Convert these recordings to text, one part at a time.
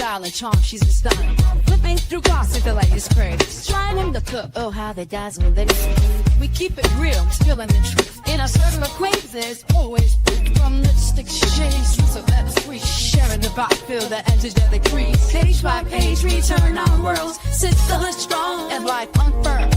style and charm, she's been stunning. Flipping through cars at the latest craze. Trying them to cook, oh how they dazzle the day. We keep it real, spilling the truth. In our circle of acquaintances, always from lipstick shades. So that's free, sharing the vibe, feel the angelic breeze. Page by page, return our worlds. Sit still strong and life unfurled.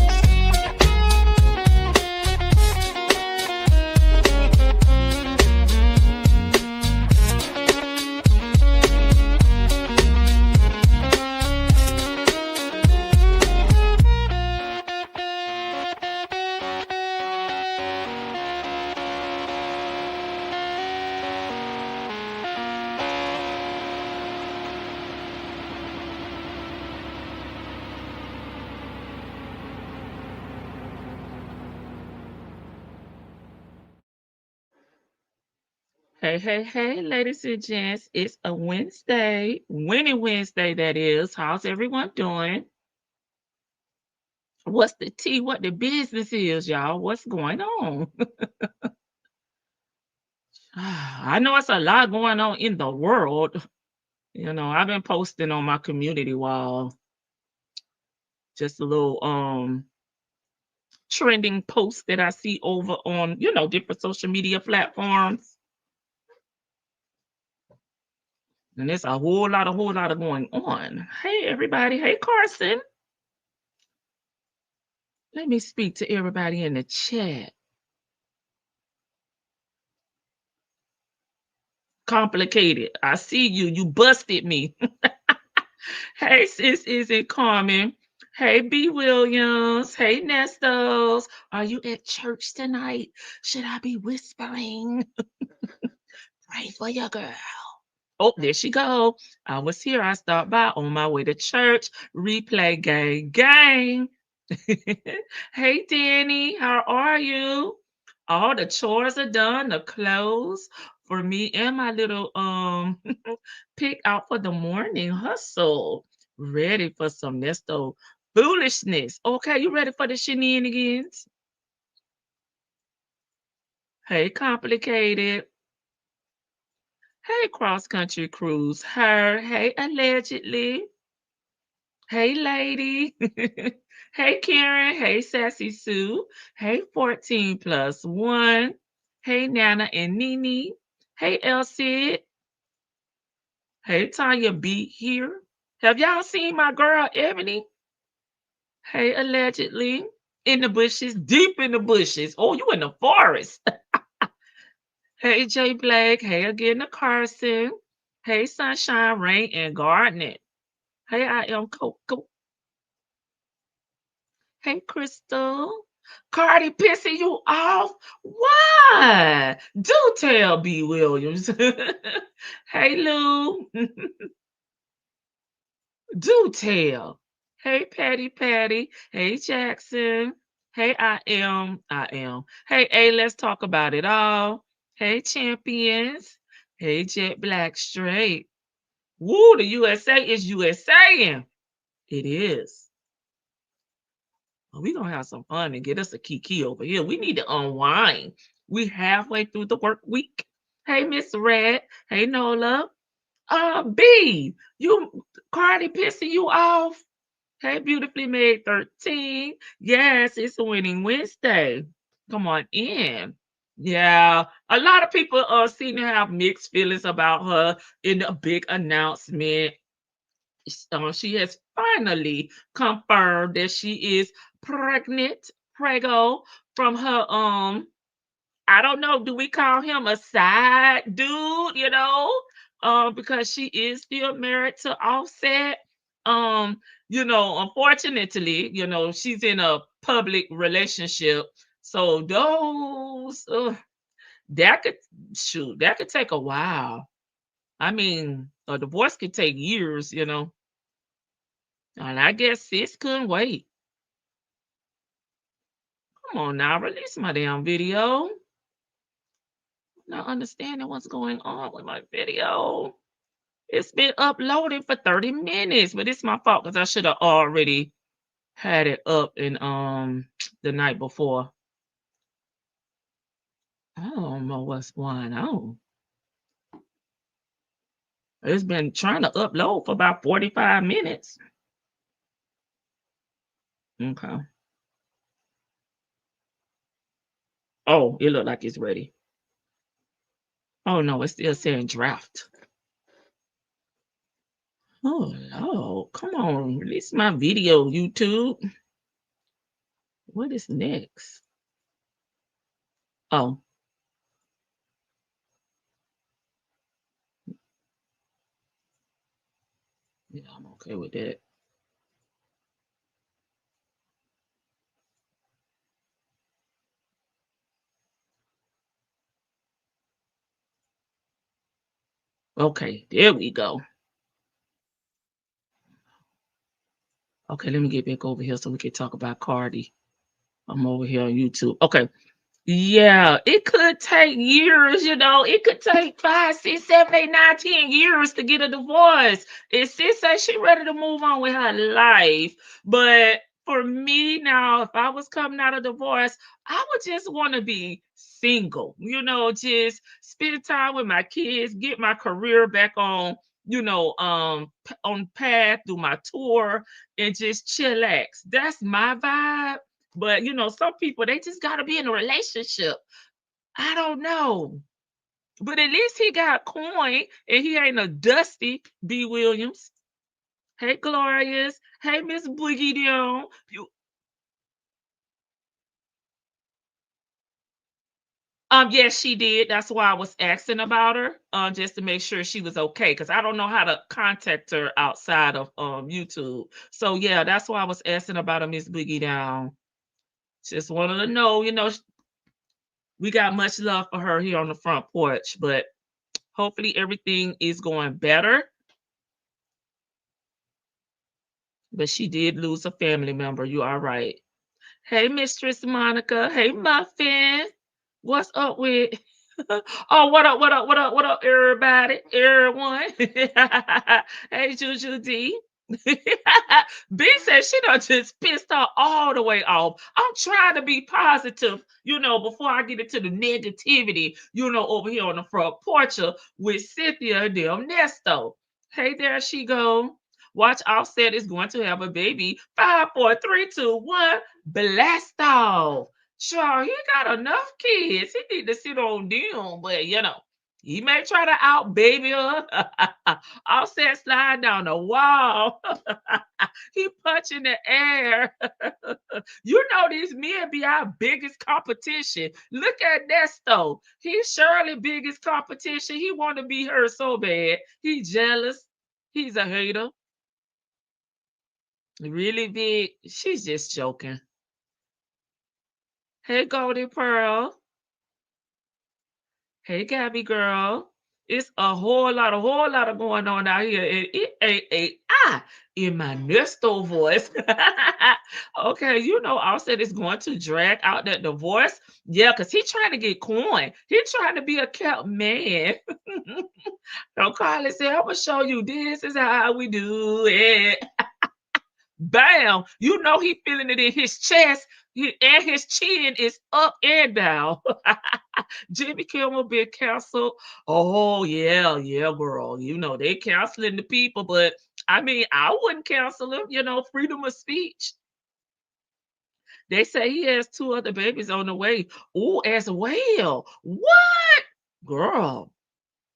Hey, ladies and gents. It's a Wednesday, winning Wednesday, that is. How's everyone doing? What's the tea? What the business is, y'all? What's going on? I know it's a lot going on in the world. I've been posting on my community wall just a little trending posts that I see over on, different social media platforms. And there's a whole lot of going on. Hey, everybody. Hey, Carson. Let me speak to everybody in the chat. Complicated. I see you. You busted me. Hey, sis, is it Carmen? Hey, B. Williams. Hey, Nestos. Are you at church tonight? Should I be whispering? Pray for your girl. Oh, there she go. I was here. I stopped by on my way to church. Replay gang. Hey, Danny. How are you? All the chores are done. The clothes for me and my little pick out for the morning hustle. Ready for some Nesto foolishness. Okay, you ready for the shenanigans? Hey, complicated. Hey, cross country cruise. Her. Hey, allegedly. Hey, lady. Hey, Karen. Hey, Sassy Sue. Hey, 14+1. Hey, Nana and Nene. Hey, Elsie. Hey, Tanya B here. Have y'all seen my girl, Ebony? Hey, allegedly. In the bushes, deep in the bushes. Oh, you in the forest. Hey, Jay Blake. Hey, again, to Carson. Hey, Sunshine, Rain, and Garden. Hey, I am Coco. Hey, Crystal. Cardi pissing you off? Why? Do tell B. Williams. Hey, Lou. Do tell. Hey, Patty. Hey, Jackson. Hey, I am. Hey, let's talk about it all. Hey, champions. Hey, Jet Black Straight. Woo, the USA is USA. It is. Well, we're going to have some fun and get us a kiki over here. We need to unwind. We halfway through the work week. Hey, Miss Red. Hey, Nola. B, Cardi pissing you off? Hey, beautifully made 13. Yes, it's a winning Wednesday. Come on in. Yeah, a lot of people seem to have mixed feelings about her in the big announcement. She has finally confirmed that she is pregnant, prego, from her I don't know, do we call him a side dude, because she is still married to Offset. Unfortunately, she's in a public relationship. So those that could take a while. I mean, a divorce could take years, and I guess sis couldn't wait. Come on now, release my damn video. Not understanding what's going on with my video. It's been uploaded for 30 minutes, but it's my fault because I should have already had it up in the night before. I don't know what's going on. It's been trying to upload for about 45 minutes. Okay. Oh, it looked like it's ready. Oh no, it's still saying draft. Oh no, come on, release my video, YouTube. What is next? Oh, yeah, I'm okay with that. Okay, there we go. Okay, let me get back over here so we can talk about Cardi. I'm over here on YouTube. Okay. Yeah, it could take years, it could take 5, 6, 7, 8, 9, 10 years to get a divorce. And sis says she ready to move on with her life. But for me now, if I was coming out of divorce, I would just want to be single, just spend time with my kids, get my career back on, on path, do my tour, and just chillax. That's my vibe. But some people they just gotta be in a relationship. I don't know. But at least he got coin and he ain't a dusty B. Williams. Hey Glorious. Hey Miss Boogie Down. Yes, she did. That's why I was asking about her. Just to make sure she was okay. Because I don't know how to contact her outside of YouTube. So yeah, that's why I was asking about her, Miss Boogie Down. Just wanted to know, we got much love for her here on the front porch, but hopefully everything is going better. But she did lose a family member. You are right. Hey, Mistress Monica. Hey, Muffin. What's up with? Oh, what up? What up? What up? What up, everybody? Everyone. Hey, Juju D. B said she done just pissed her all the way off. I'm trying to be positive, before I get into the negativity, over here on the front porch with Cynthia and Nesto. Hey, there she go. Watch Offset is going to have a baby. 5, 4, 3, 2, 1. Blast off. Sure, he got enough kids. He need to sit on them, but he may try to out baby her. Offset slide down the wall. He punching the air. These men be our biggest competition. Look at Nesto. He's Shirley biggest competition. He want to be her so bad. He jealous. He's a hater. Really big. She's just joking. Hey, Goldie Pearl. Hey, Gabby girl. It's a whole lot of going on out here. And it ain't a I in my Nesto voice. Okay, Offset is going to drag out that divorce. Yeah, because he's trying to get coin. He's trying to be a kept man. Don't call and say, I'm gonna show you this is how we do it. Bam! He feeling it in his chest, and his chin is up and down. Jimmy Kimmel been canceled. Oh yeah, yeah, girl. They canceling the people, but I mean, I wouldn't cancel him. Freedom of speech. They say he has 2 other babies on the way. Oh, as well. What, girl?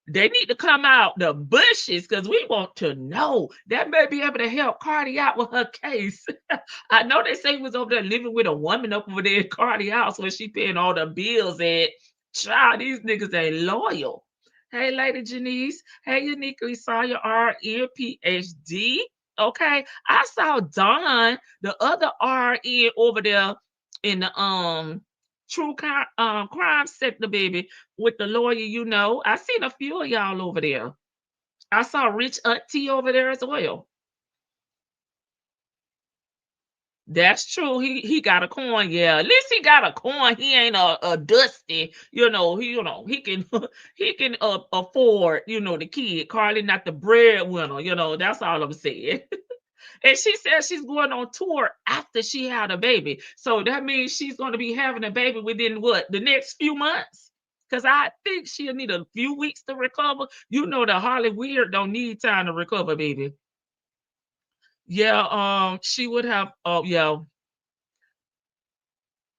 They need to come out the bushes because we want to know. That may be able to help Cardi out with her case. I know they say he was over there living with a woman up over there in Cardi house where she paying all the bills at. Child, these niggas ain't loyal. Hey, Lady Janice. Hey, Uniquely saw your RN PhD. Okay. I saw Don, the other RN over there in the crime sector, baby, with the lawyer. I seen a few of y'all over there. I saw Rich Auntie over there as well. That's true. He got a coin. Yeah, at least he got a coin. He ain't a dusty. He can he can afford the kid. Carly not the breadwinner. That's all I'm saying. And she says she's going on tour after she had a baby. So that means she's going to be having a baby within what, the next few months? Because I think she'll need a few weeks to recover. You know the Holly Weird don't need time to recover, baby. Yeah, she would have, oh yeah,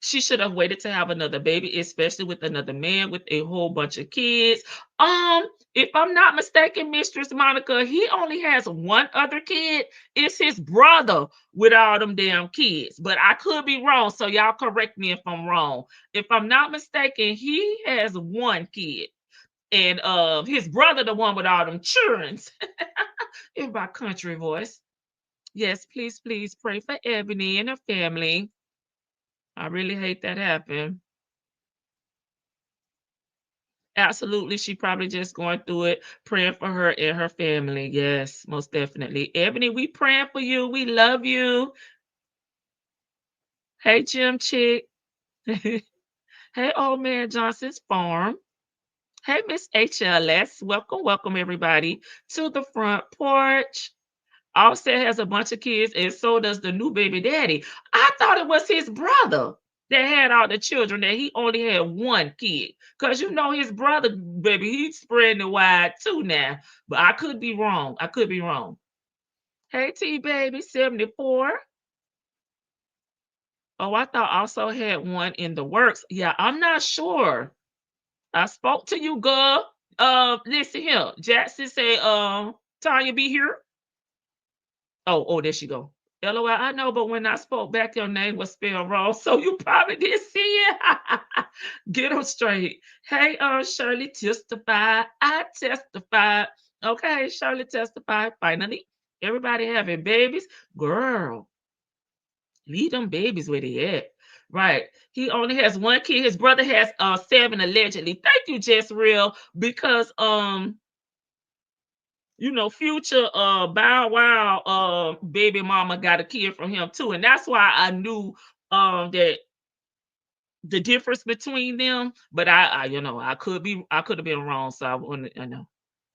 she should have waited to have another baby, especially with another man with a whole bunch of kids. If I'm not mistaken, Mistress Monica, he only has one other kid. It's his brother with all them damn kids. But I could be wrong, so y'all correct me if I'm wrong. If I'm not mistaken, he has one kid. And his brother, the one with all them childrens. In my country voice. Yes, please, please pray for Ebony and her family. I really hate that happened. Absolutely. She probably just going through it, praying for her and her family. Yes, most definitely. Ebony, we praying for you. We love you. Hey, Jim Chick. Hey, Old Man Johnson's Farm. Hey, Miss HLS. Welcome, welcome everybody to the front porch. Offset has a bunch of kids, and so does the new baby daddy. I thought it was his brother that had all the children, that he only had one kid. Because you know his brother, baby, he's spreading it wide too now. But I could be wrong. I could be wrong. Hey, T baby, 74. Oh, I thought also had one in the works. Yeah, I'm not sure. I spoke to you, girl. Listen here. Jackson said, Tanya be here. Oh, there she go. LOL, I know, but when I spoke back, your name was spelled wrong, so you probably didn't see it. Get them straight. Hey, Shirley, testify. I testify. Okay, Shirley testify. Finally, everybody having babies. Girl, leave them babies where they at. Right. He only has one kid. His brother has 7 allegedly. Thank you, Jess Real, because you know, Future Bow Wow baby mama got a kid from him too. And that's why I knew that the difference between them, but I you know, I could have been wrong. So I wouldn't, I know.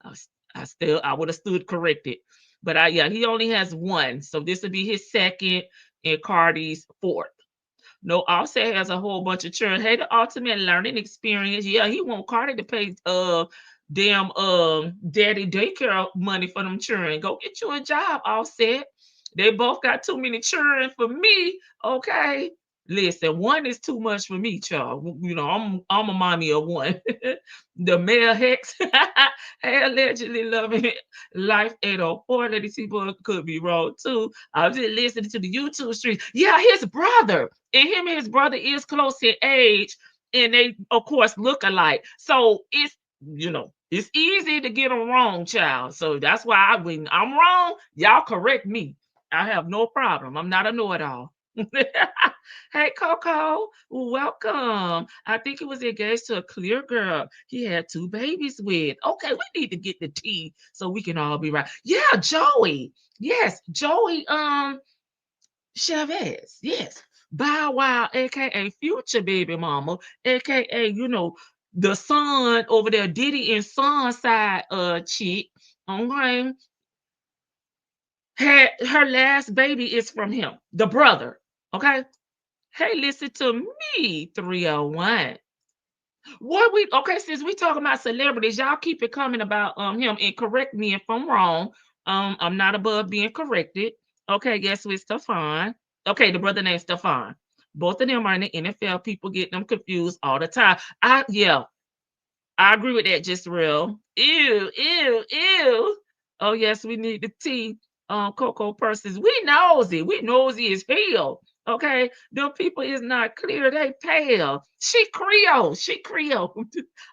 I would have stood corrected. But yeah, he only has one. So this would be his second and Cardi's fourth. No, Offset has a whole bunch of children. Hey, the ultimate learning experience. Yeah, he want Cardi to pay damn daddy daycare money for them children. Go get you a job, Offset. They both got too many children for me. Okay. Listen, one is too much for me, child. You know, I'm a mommy of one. The male hex. Hey, allegedly loving it. Life 804. Lady T boy could be wrong too. I was just listening to the YouTube stream. Yeah, his brother. And him and his brother is close in age. And they, of course, look alike. So it's, you know, it's easy to get them wrong, child. So that's why when I'm wrong, y'all correct me. I have no problem. I'm not a know-it-all. Hey, Coco, welcome. I think he was engaged to a clear girl he had 2 babies with. Okay, we need to get the tea so we can all be right. Yeah, Joey. Yes, Joey Chavez. Yes. Bow Wow, aka Future Baby Mama, aka, you know, the son over there, Diddy and son side chick. Okay. Her last baby is from him, the brother. Okay. Hey, listen to me, 301. What we okay, since we talking about celebrities, y'all keep it coming about him and correct me if I'm wrong. I'm not above being corrected. Okay, yes, with Stefan. Okay, the brother named Stefan. Both of them are in the NFL. People get them confused all the time. I agree with that, just real. Ew, ew, ew. Oh, yes, we need the tea. Cocoa persons. We nosy. We nosy as hell. Okay. Them people is not clear. They pale. She Creole. She Creole.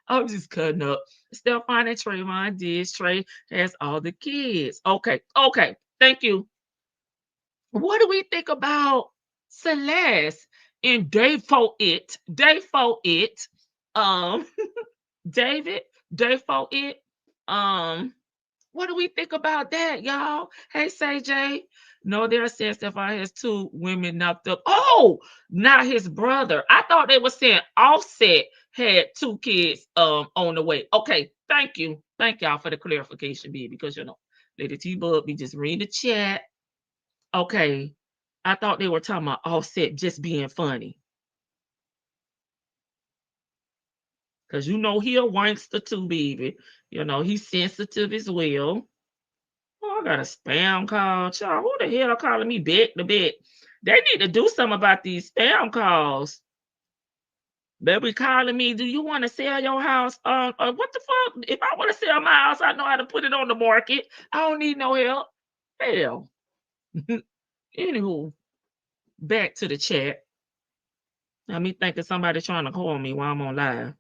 I'm just cutting up. Stephon and Trayvon did. Trey has all the kids. Okay. Okay. Thank you. What do we think about Celeste and Day for it? Day for it. Um David, Defo it. Um, what do we think about that, y'all? Hey, Say J. No, they're saying Stefan has 2 women knocked up. Oh, not his brother. I thought they were saying Offset had 2 kids on the way. Okay, thank you. Thank y'all for the clarification, B, because you know, Lady T Bug be just read the chat. Okay. I thought they were talking about Offset just being funny. Because you know he a wankster too, baby. You know, he's sensitive as well. Oh, I got a spam call. Child, who the hell are calling me back to back? They need to do something about these spam calls. They be calling me, do you want to sell your house? What the fuck? If I want to sell my house, I know how to put it on the market. I don't need no help. Hell. Anywho, back to the chat. Let me think of somebody trying to call me while I'm on live.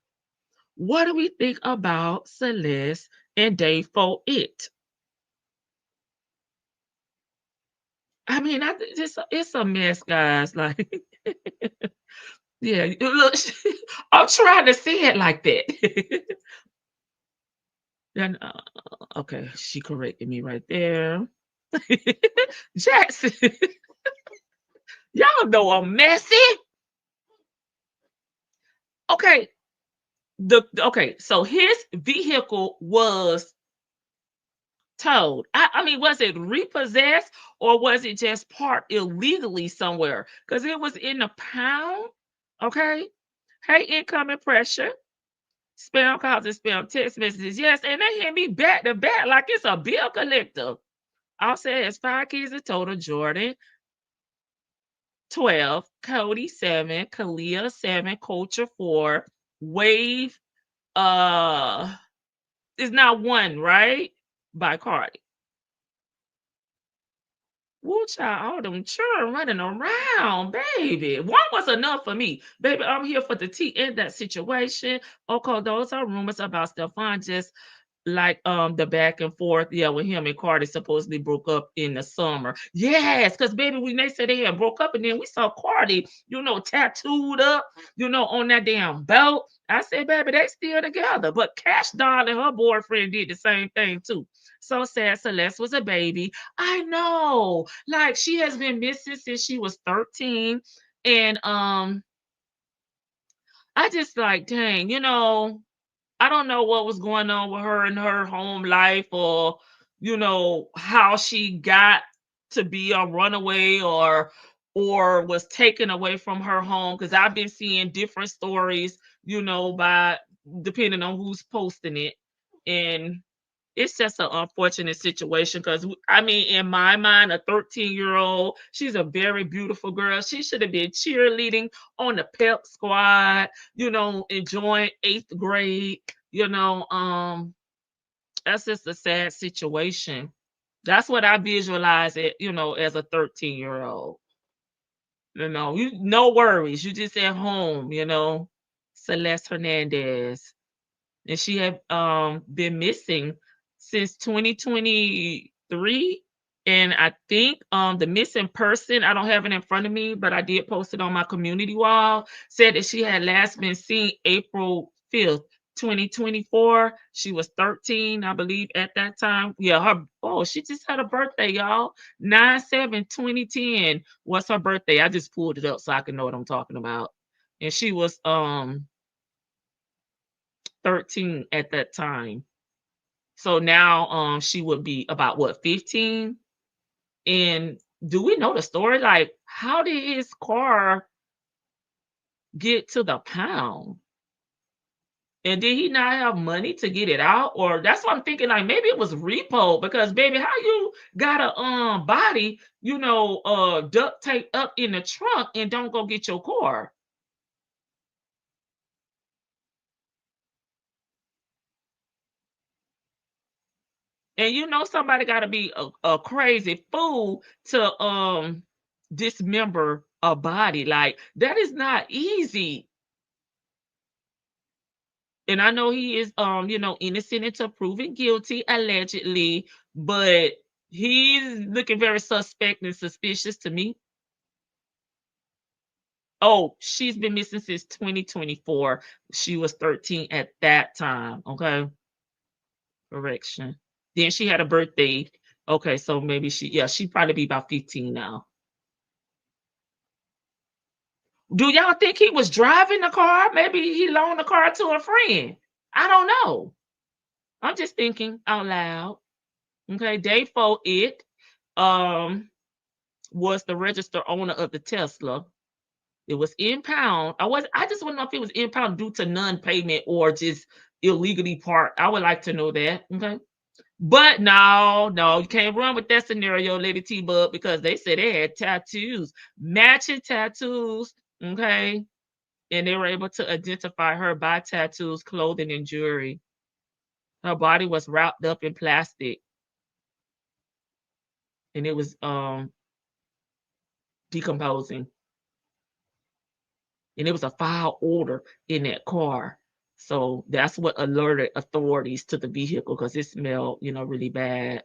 What do we think about Celeste and Dave for it? I mean, it's a mess, guys. Like, yeah, look, I'm trying to say it like that. Then, okay, she corrected me right there. Jackson, y'all know I'm messy. Okay, so his vehicle was towed. I mean, was it repossessed or was it just parked illegally somewhere? Because it was in the pound. Okay. Hey, incoming pressure. Spam calls and spam text messages. Yes, and they hit me back to back like it's a bill collector. I'll say it's 5 kids in total. Jordan, 12, Cody, 7, Kalia, 7, Culture, 4, Wave, is not 1, right? By Cardi. Woo child, all them children running around, baby. 1 was enough for me. Baby, I'm here for the tea in that situation. Okay, those are rumors about Stefan just like the back and forth, yeah, with him and Cardi supposedly broke up in the summer. Yes, because baby, when they said they had broke up, and then we saw Cardi, tattooed up, on that damn belt. I said, baby, they still together. But Cash Doll and her boyfriend did the same thing too. So sad. Celeste was a baby. I know, like she has been missing since she was 13, and I just like, dang, I don't know what was going on with her in her home life, or how she got to be a runaway, or was taken away from her home, because I've been seeing different stories, by depending on who's posting it. And it's just an unfortunate situation, because I mean, in my mind, a 13-year-old, she's a very beautiful girl. She should have been cheerleading on the pep squad, enjoying 8th grade. That's just a sad situation. That's what I visualize it, as a 13-year-old. You no worries. You just at home, Celeste Hernandez. And she had been missing since 2023. And I think the missing person, I don't have it in front of me, but I did post it on my community wall, said that she had last been seen April 5th, 2024. She was 13, I believe, at that time. Yeah, she just had a birthday, y'all. 9/7/2010 was her birthday. I just pulled it up so I can know what I'm talking about. And she was 13 at that time. So now she would be about what, 15? And do we know the story? Like, how did his car get to the pound? And did he not have money to get it out? Or that's what I'm thinking, like maybe it was repo, because baby, how you got a body, duct tape up in the trunk and don't go get your car? And somebody got to be a crazy fool to dismember a body. Like, that is not easy. And I know he is innocent until proven guilty, allegedly, but he's looking very suspect and suspicious to me. Oh, she's been missing since 2024. She was 13 at that time. Okay. Correction. Then she had a birthday. Okay, so maybe she'd probably be about 15 now. Do y'all think he was driving the car? Maybe he loaned the car to a friend. I don't know. I'm just thinking out loud. Okay, Dave it was the registered owner of the Tesla. It was impound. I just want to know if it was impound due to non-payment or just illegally parked. I would like to know that. Okay. But no, no, you can't run with that scenario, Lady T Bug, because they said they had tattoos, matching tattoos. Okay. And they were able to identify her by tattoos, clothing, and jewelry. Her body was wrapped up in plastic and it was decomposing. And it was a file order in that car. So that's what alerted authorities to the vehicle because it smelled, really bad.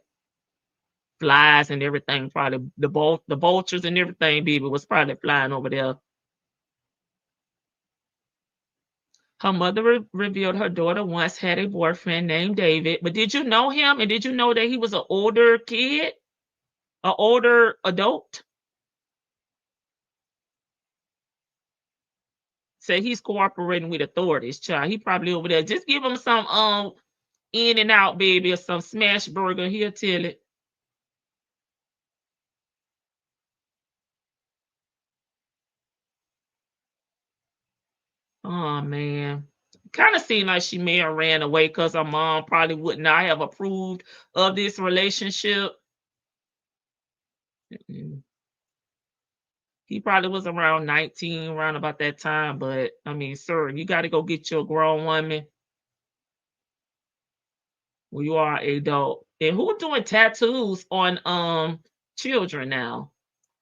Flies and everything, probably the vultures and everything, baby, was probably flying over there. Her mother revealed her daughter once had a boyfriend named David. But did you know him? And did you know that he was an older kid, an older adult? Say he's cooperating with authorities, child. He probably over there. Just give him some in and out, baby, or some smash burger. He'll tell it. Oh man. Kind of seemed like she may have ran away because her mom probably would not have approved of this relationship. He probably was around 19, around about that time. But I mean, sir, you got to go get your grown woman. Well, you are an adult. And who doing tattoos on children now?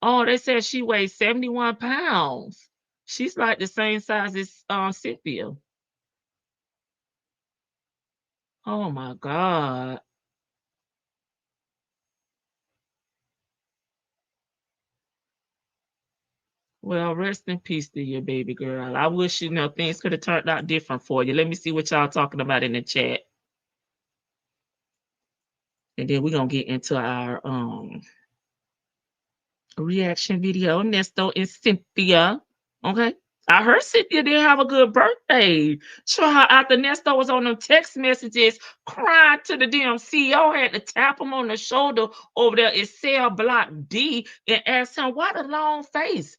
Oh, they said she weighs 71 pounds. She's like the same size as Cynthia. Oh my God. Well, rest in peace to your baby girl. I wish things could have turned out different for you. Let me see what y'all talking about in the chat. And then we're gonna get into our reaction video, Nesto and Cynthia. Okay. I heard Cynthia didn't have a good birthday. Child, after Nesto was on them text messages crying to the damn CEO, had to tap him on the shoulder over there at cell block D and ask him, why the long face?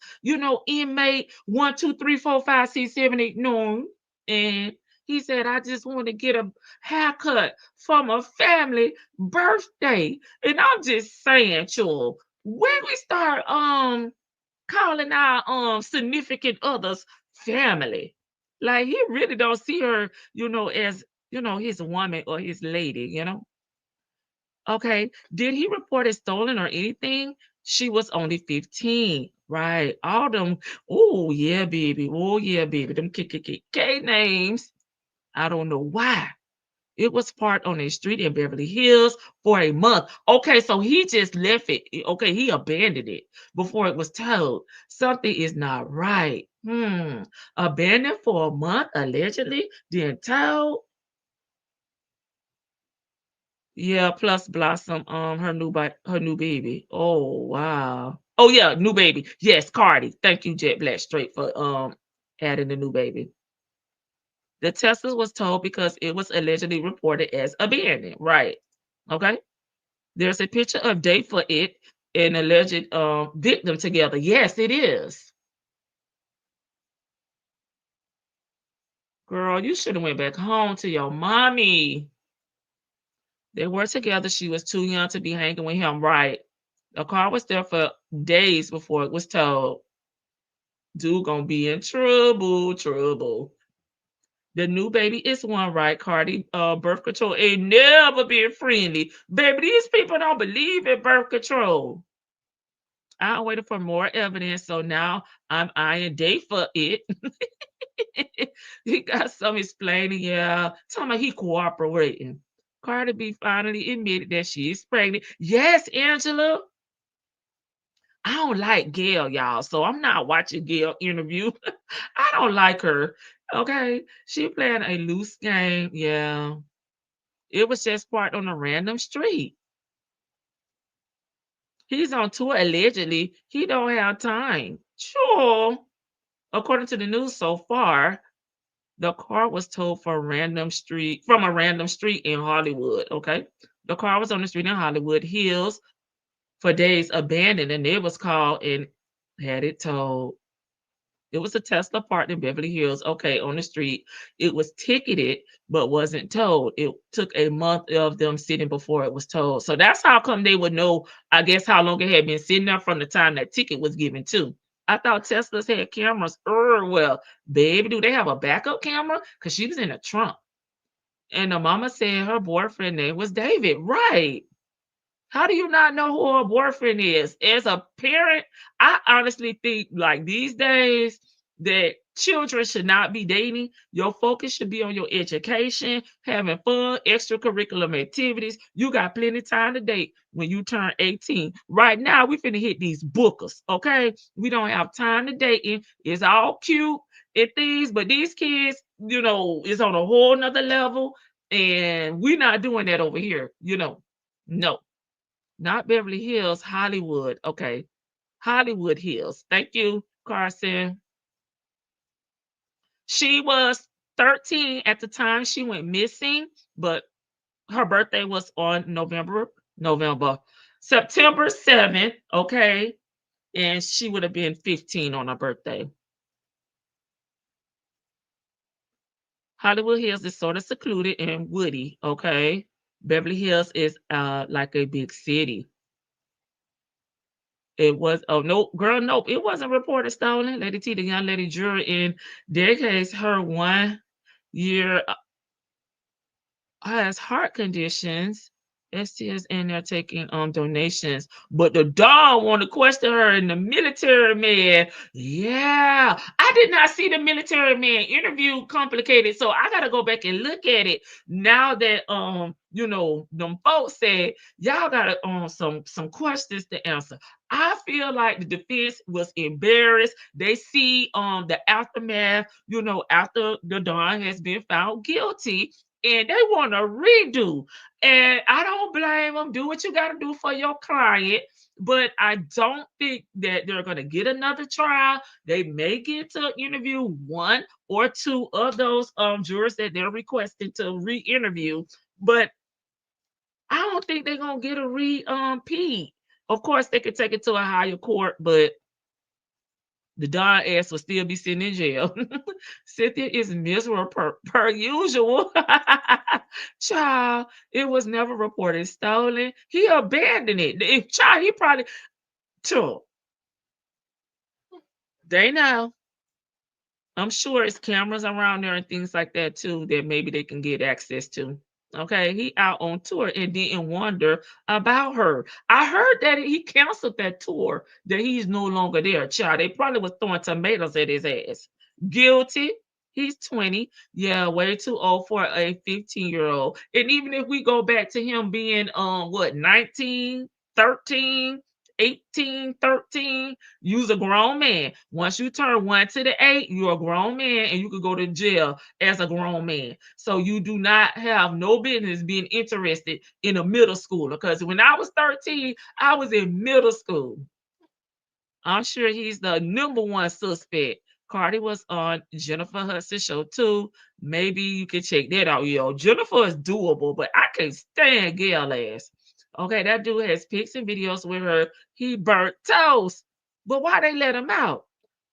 Inmate 1, 2, 3, 4, 5, 6, 7, 8, 9. And he said, I just want to get a haircut for my family birthday. And I'm just saying, child, when we start calling our significant others family, like he really don't see her, as his woman or his lady. Okay. Did he report it stolen or anything? She was only 15. Right. All them, oh yeah, baby. Oh yeah, baby. Them KKK names. I don't know why. It was parked on a street in Beverly Hills for a month. Okay, so he just left it. Okay, he abandoned it before it was towed. Something is not right. Abandoned for a month, allegedly, then towed. Yeah, plus Blossom, her new baby. Oh wow. Oh yeah, new baby. Yes, Cardi. Thank you, Jet Black Straight, for adding the new baby. The Tesla was told because it was allegedly reported as abandoned. Right. Okay. There's a picture of date for it and alleged victim together. Yes, it is. Girl, you should have went back home to your mommy. They were together. She was too young to be hanging with him. Right. The car was there for days before it was towed. Dude gonna be in trouble, trouble. The new baby is one, right? Cardi, birth control ain't never been friendly. Baby, these people don't believe in birth control. I waited for more evidence, so now I'm eyeing date for it. He got some explaining, yeah. Talking about he cooperating. Cardi B finally admitted that she is pregnant. Yes, Angela. I don't like Gail, y'all, so I'm not watching Gail interview. I don't like her. Okay, she playing a loose game. Yeah, it was just parked on a random street. He's on tour allegedly. He don't have time. Sure. According to the news so far, the car was towed from a random street in Hollywood. Okay. The car was on the street in Hollywood Hills for days abandoned, and it was called and had it towed. It was a Tesla parked in Beverly Hills, okay, on the street. It was ticketed, but wasn't towed. It took a month of them sitting before it was towed. So that's how come they would know, I guess, how long it had been sitting there from the time that ticket was given to. I thought Teslas had cameras. Well, baby, do they have a backup camera? Because she was in a trunk. And the mama said her boyfriend name was David. Right. How do you not know who her boyfriend is? As a parent, I honestly think like these days that children should not be dating. Your focus should be on your education, having fun, extracurricular activities. You got plenty of time to date when you turn 18. Right now, we finna hit these bookers, okay? We don't have time to dating. It's all cute and things, but these kids, it's on a whole nother level. And we're not doing that over here, No. Not Beverly Hills, Hollywood. Okay. Hollywood Hills. Thank you, Carson. She was 13 at the time she went missing, but her birthday was on September 7th. Okay. And she would have been 15 on her birthday. Hollywood Hills is sort of secluded and woody. Okay. Beverly Hills is like a big city. It was, oh, no, girl, nope, it wasn't reported stolen. Lady T, the young lady juror in their case, her 1 year has heart conditions. STS, and they're taking donations. But the dog want to question her and the military man. Yeah, I did not see the military man interview complicated, so I gotta go back and look at it now that them folks said y'all got some questions to answer. I feel like the defense was embarrassed. They see the aftermath, after the Don has been found guilty, and they want to redo. And I don't blame them. Do what you got to do for your client. But I don't think that they're going to get another trial. They may get to interview one or two of those jurors that they're requesting to re-interview. But I don't think they're going to get a repeat. Of course, they could take it to a higher court, but the Don ass will still be sitting in jail. Cynthia is miserable per usual. Child, it was never reported stolen. He abandoned it. He probably took. They know. I'm sure it's cameras around there and things like that too that maybe they can get access to. Okay, he out on tour and didn't wonder about her. I heard that he canceled that tour, that he's no longer there. Child, they probably was throwing tomatoes at his ass. Guilty. He's 20. Yeah, way too old for a 15-year-old. And even if we go back to him being 19, 13, 18, 13, you's a grown man. Once you turn 1 to the 8, you're a grown man and you could go to jail as a grown man. So you do not have no business being interested in a middle schooler. Because when I was 13, I was in middle school. I'm sure he's the number one suspect. Cardi was on Jennifer Hudson's show too. Maybe you can check that out, yo. Jennifer is doable, but I can't stand Gail ass. Okay, that dude has pics and videos with her. He burnt toast. But why they let him out?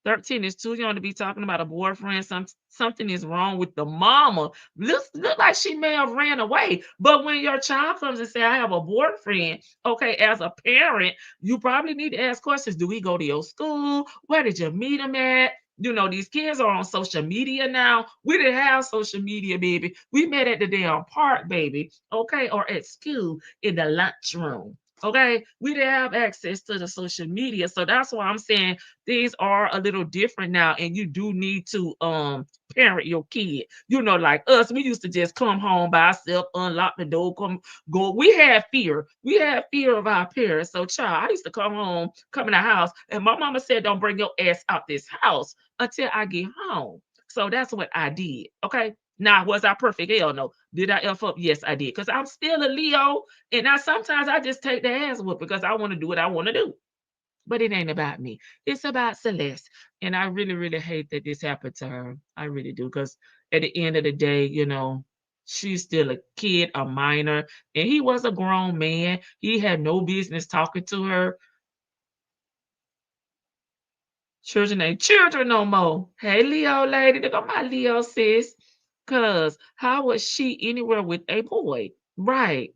13 is too young to be talking about a boyfriend. Something is wrong with the mama. Look like she may have ran away. But when your child comes and say, I have a boyfriend, okay, as a parent, you probably need to ask questions. Do we go to your school? Where did you meet him at? These kids are on social media now. We didn't have social media, baby. We met at the damn park, baby, okay, or at school in the lunchroom. Okay, we didn't have access to the social media. So that's why I'm saying things are a little different now, and you do need to parent your kid. Like us, we used to just come home by ourselves, unlock the door, go. We had fear. We had fear of our parents. So, child, I used to come in the house, and my mama said, don't bring your ass out this house until I get home. So that's what I did. Okay. Now, was I perfect? Hell no. Did I F up? Yes, I did. Because I'm still a Leo. And sometimes I just take the ass whoop because I want to do what I want to do. But it ain't about me. It's about Celeste. And I really, really hate that this happened to her. I really do. Because at the end of the day, she's still a kid, a minor. And he was a grown man. He had no business talking to her. Children ain't children no more. Hey, Leo lady, there go my Leo sis. Cause how was she anywhere with a boy? Right.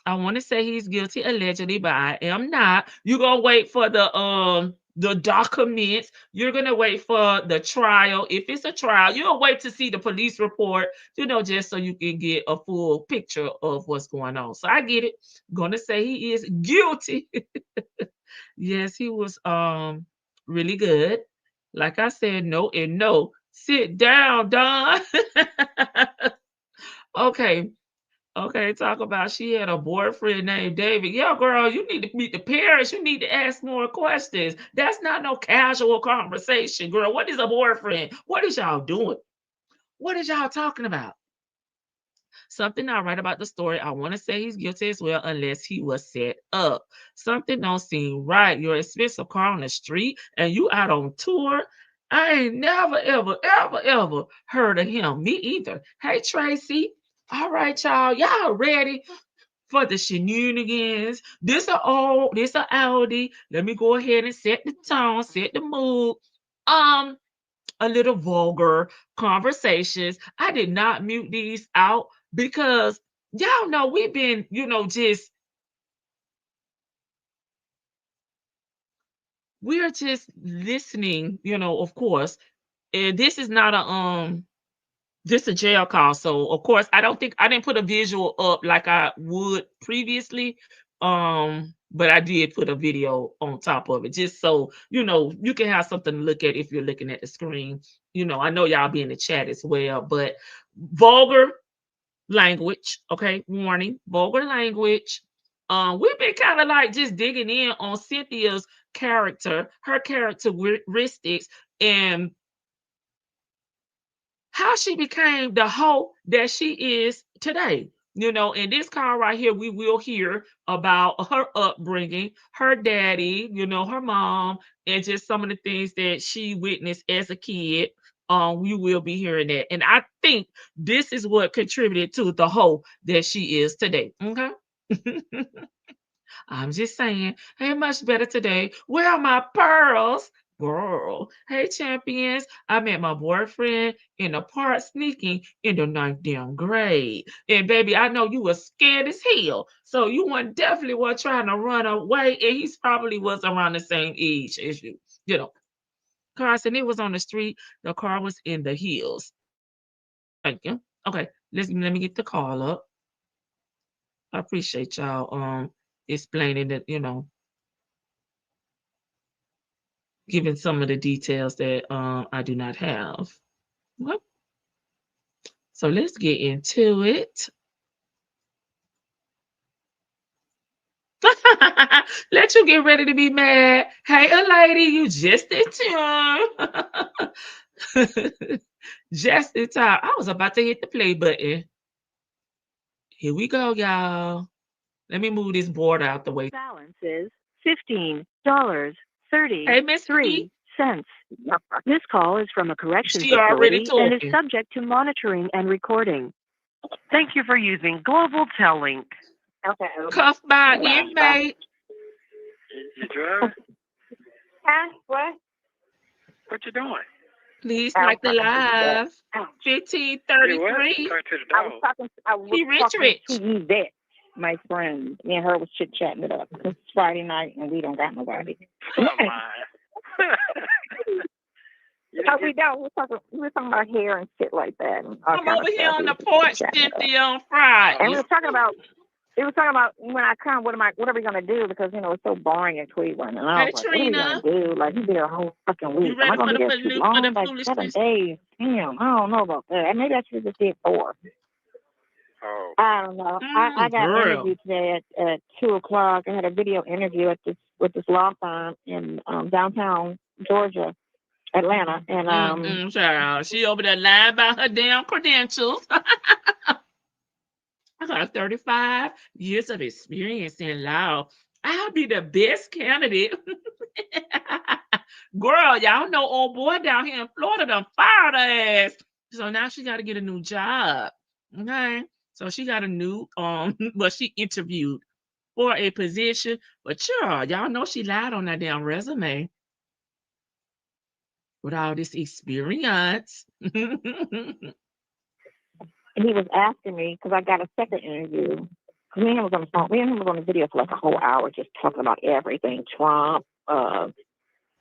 I want to say he's guilty allegedly, but I am not. You're gonna wait for the documents. You're gonna wait for the trial. If it's a trial, you'll wait to see the police report, just so you can get a full picture of what's going on. So I get it. Gonna say he is guilty. Yes, he was really good. Like I said, no and no. Sit down, Don. Okay. Okay, talk about she had a boyfriend named David. Yeah, girl, you need to meet the parents. You need to ask more questions. That's not no casual conversation, girl. What is a boyfriend? What is y'all doing? What is y'all talking about? Something not right about the story. I want to say he's guilty as well, unless he was set up. Something don't seem right. Your expensive car on the street and you out on tour. I ain't never, ever, ever, ever heard of him. Me either. Hey, Tracy. All right, y'all. Y'all ready for the shenanigans? This a Audi. Let me go ahead and set the tone, set the mood. A little vulgar conversations. I did not mute these out because y'all know we've been, just we're just listening, of course. And this is not a jail call. So of course I didn't put a visual up like I would previously. But I did put a video on top of it just so you can have something to look at if you're looking at the screen. I know y'all be in the chat as well, but vulgar language, okay, warning, vulgar language. We've been kind of like just digging in on Cynthia's character, her characteristics, and how she became the hoe that she is today. In this call right here, we will hear about her upbringing, her daddy, her mom, and just some of the things that she witnessed as a kid. We will be hearing that. And I think this is what contributed to the hoe that she is today. Okay. I'm just saying, hey, much better today. Where are my pearls? Girl. Hey, champions. I met my boyfriend in the park sneaking in the ninth damn grade. And baby, I know you were scared as hell. So you definitely were trying to run away. And he probably was around the same age as you. Carson, it was on the street. The car was in the hills. Thank you. Okay, let me get the call up. I appreciate y'all explaining that, giving some of the details that I do not have. What? So let's get into it. Let you get ready to be mad. Hey, a lady, you just in time. Just in time. I was about to hit the play button. Here we go, y'all. Let me move this board out the way. Balance is $15.33. Hey, Miss B. This call is from a corrections She already facility and is talking. subject to monitoring and recording. Thank you for using Global Tellink. Okay. Cuffed by inmate. You driving? Huh? What? What you doing? Please I was like the talking to live. Hey, what? 1533. Talk to the I dog. was talking. I was He talking rich. to Yvette, my friend. Me and her was chit chatting it up. It's Friday night and we don't got nobody. Come on. We don't. We're talking about hair and shit like that. And all Come kind over of here stuff. on We the was porch, chit-chatting it up. Cynthia, on Friday. And we were talking about. It was talking about when I come. What are we gonna do? Because it's so boring in Cleveland. And I Hey, was like, what are we Trina. gonna do? Like, you be there a whole fucking week. You Am I ready gonna for be the there too long? Like 7 foolishness? days. Damn, I don't know about that. Maybe I should just did 4. Oh. I don't know. I got girl. interviewed today at 2:00. I had a video interview with this law firm in downtown Georgia, Atlanta, and Child. She over there lying about her damn credentials. I got 35 years of experience in law. I'll be the best candidate. Girl, y'all know old boy down here in Florida done fired her ass. So now she got to get a new job. Okay. So she got a new, well, she interviewed for a position, but sure, y'all know she lied on that damn resume. with all this experience. And he was asking me, because I got a second interview. 'Cause me and him was on the phone. Me and him was on the video for like a whole hour, just talking about everything, Trump, all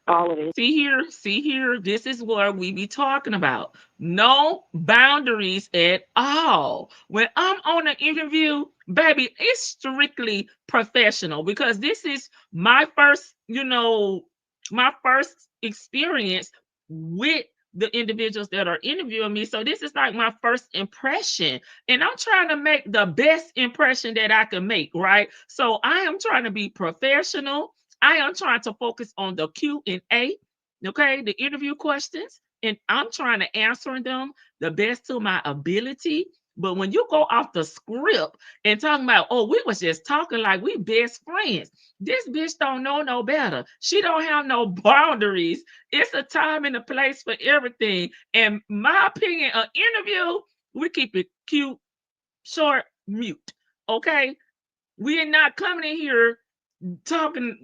of this. See here, this is what we be talking about. No boundaries at all. When I'm on an interview, baby, it's strictly professional because this is my first, my first experience with the individuals that are interviewing me. So this is like my first impression. And I'm trying to make the best impression that I can make, right? So I am trying to be professional. I am trying to focus on the Q&A, okay, the interview questions, and I'm trying to answer them the best to my ability. But when you go off the script and talking about, oh, we was just talking like we best friends, this bitch don't know no better. She don't have no boundaries. It's a time and a place for everything. And my opinion, an interview, we keep it cute, short, mute, okay? We are not coming in here talking,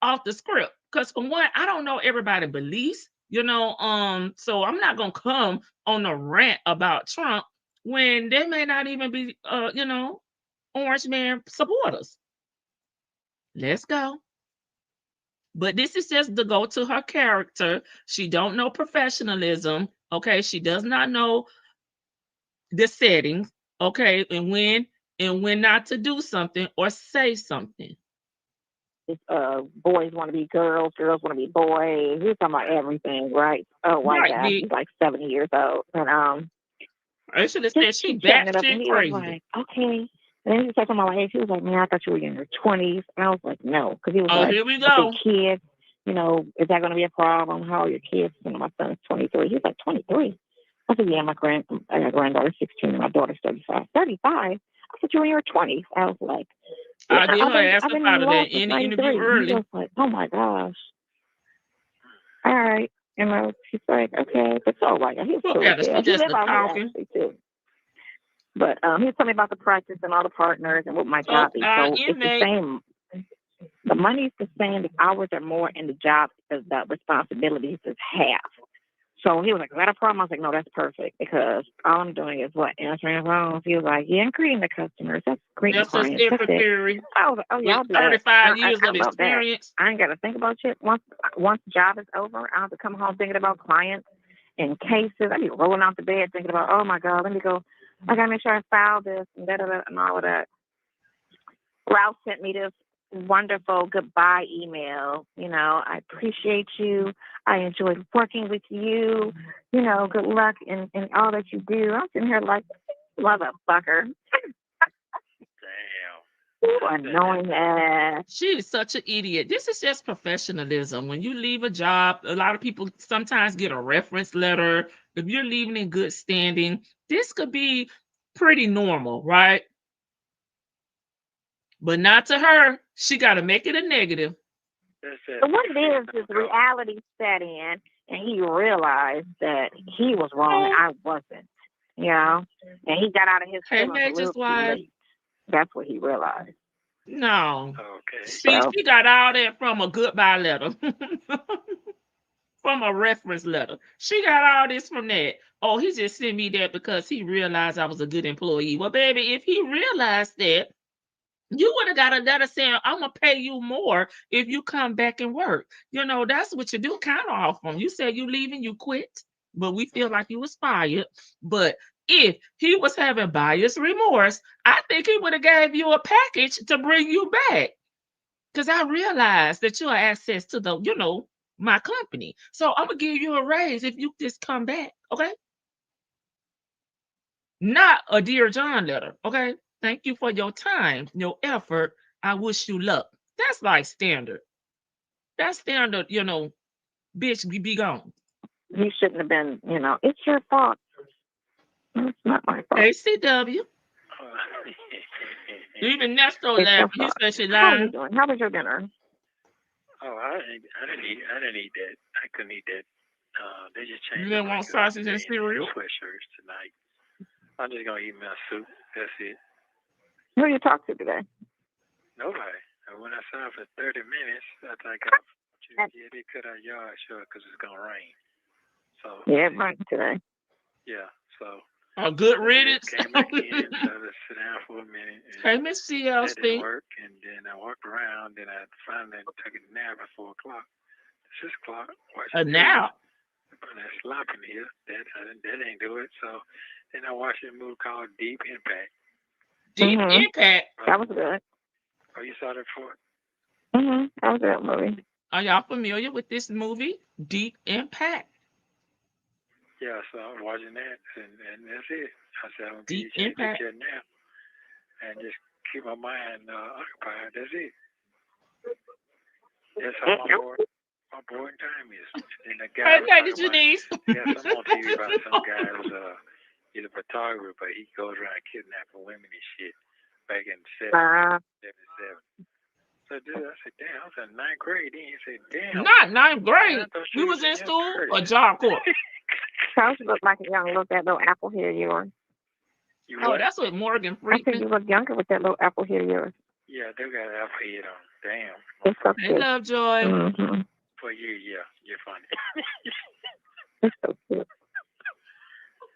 off the script. Because for one, I don't know everybody's beliefs, so I'm not gonna come on a rant about Trump when they may not even be Orange Man supporters. Let's go. But this is just to go to her character. She don't know professionalism. Okay, she does not know the settings. Okay, and when not to do something or say something. Boys want to be girls, girls want to be boys. He's talking about everything, right? Oh, white Right, guy. He's like 70 years old. And I should have said she chatting it up, and batshit he crazy. was like, okay. And then he was talking about my age. He was like, man, I thought you were in your 20s. And I was like, no. Because he was like, here we okay, go. kids, is that going to be a problem? How are your kids? My son's 23. He's like, 23? I said, yeah, I got a granddaughter 16 and my daughter's 35. 35? I said, you were in your 20s. I was like, I did her ass I've been out in of love that since in the interview 93. early. He was like, oh my gosh. All right. And she's like, okay, but so like, he was cool. She just talking. Too. But he was telling me about the practice and all the partners and what my job is. So it's the same. The money's the same. The hours are more, and the job, the responsibilities is half. So he was like, is that a problem? I was like, no, that's perfect because all I'm doing is answering phones. He was like, yeah, I'm greeting the customers. That's great. That's a secretary. I was like, oh, yeah, I'll do 35 years of experience. I ain't got to think about shit. Once the job is over, I have to come home thinking about clients and cases. I be rolling out the bed thinking about, oh my God, let me go. I got to make sure I file this and and all of that. Ralph sent me this wonderful goodbye email. I appreciate you. I enjoyed working with you. Good luck in all that you do. I'm sitting here like, motherfucker. Damn. Annoying ass. She is such an idiot. This is just professionalism. When you leave a job, a lot of people sometimes get a reference letter. If you're leaving in good standing, this could be pretty normal, right? But not to her. She got to make it a negative. But what it is reality set in, and he realized that he was wrong and I wasn't, and he got out of his feelings a little too late. That's what he realized. No. Okay. See, she got all that from a goodbye letter. From a reference letter. She got all this from that. Oh, he just sent me that because he realized I was a good employee. Well, baby, if he realized that, you would have got a letter saying, I'm going to pay you more if you come back and work. That's what you do kind of off from. You said you leaving, you quit, but we feel like you was fired. But if he was having buyer's remorse, I think he would have gave you a package to bring you back. Because I realized that you have access to the, my company. So I'm going to give you a raise if you just come back, okay? Not a Dear John letter, okay? Thank you for your time, your effort. I wish you luck. That's like standard. That's standard, bitch, be gone. He shouldn't have been, it's your fault. It's not my fault. ACW. Even Nesto laughed. He said she lied. How are you doing? How was your dinner? Oh, I didn't eat that. I couldn't eat that. They just changed. You didn't want sausage and cereal? Sweatshirts tonight. I'm just gonna eat my soup. That's it. Who did you talk to today? Nobody. I went outside for 30 minutes. I think they cut our yard short because it's gonna rain. So Yeah, right today. yeah, so A good I riddance. came back in, so I just sit down for a minute, Hey, and Miss that didn't CLC. work. And then I walked around, then I finally took a nap at 4 o'clock, 6 o'clock, watched A TV. now. But that's slopping here. That ain't do it. So then I watched a movie called Deep Impact. Deep Mhm. Impact. That was good. Oh, you saw that before? That was a good movie. Are y'all familiar with this movie? Deep Impact. Yeah, so I'm watching that, and that's it. I said I'm gonna Deep take Impact. a nap and just keep my mind occupied. That's it. That's how my boring time is. And the guy Hey, was Lady talking about, Janice. they got some on TV about some guy who's he's a photographer, but he goes around kidnapping women and shit back in '77. So dude, I said, damn, I was in ninth grade. Then he said, damn. Not ninth grade. I thought We you was in in school third. or job corps. Charles looked like a young look, that little apple hair of yours. You Oh, what? that's what Morgan I think Freeman. you look younger with that little apple hair of yours. Yeah, they got an apple head on. Damn. It's so Hey, cute. Lovejoy. Mm-hmm. For you, yeah, you're funny. It's so cute.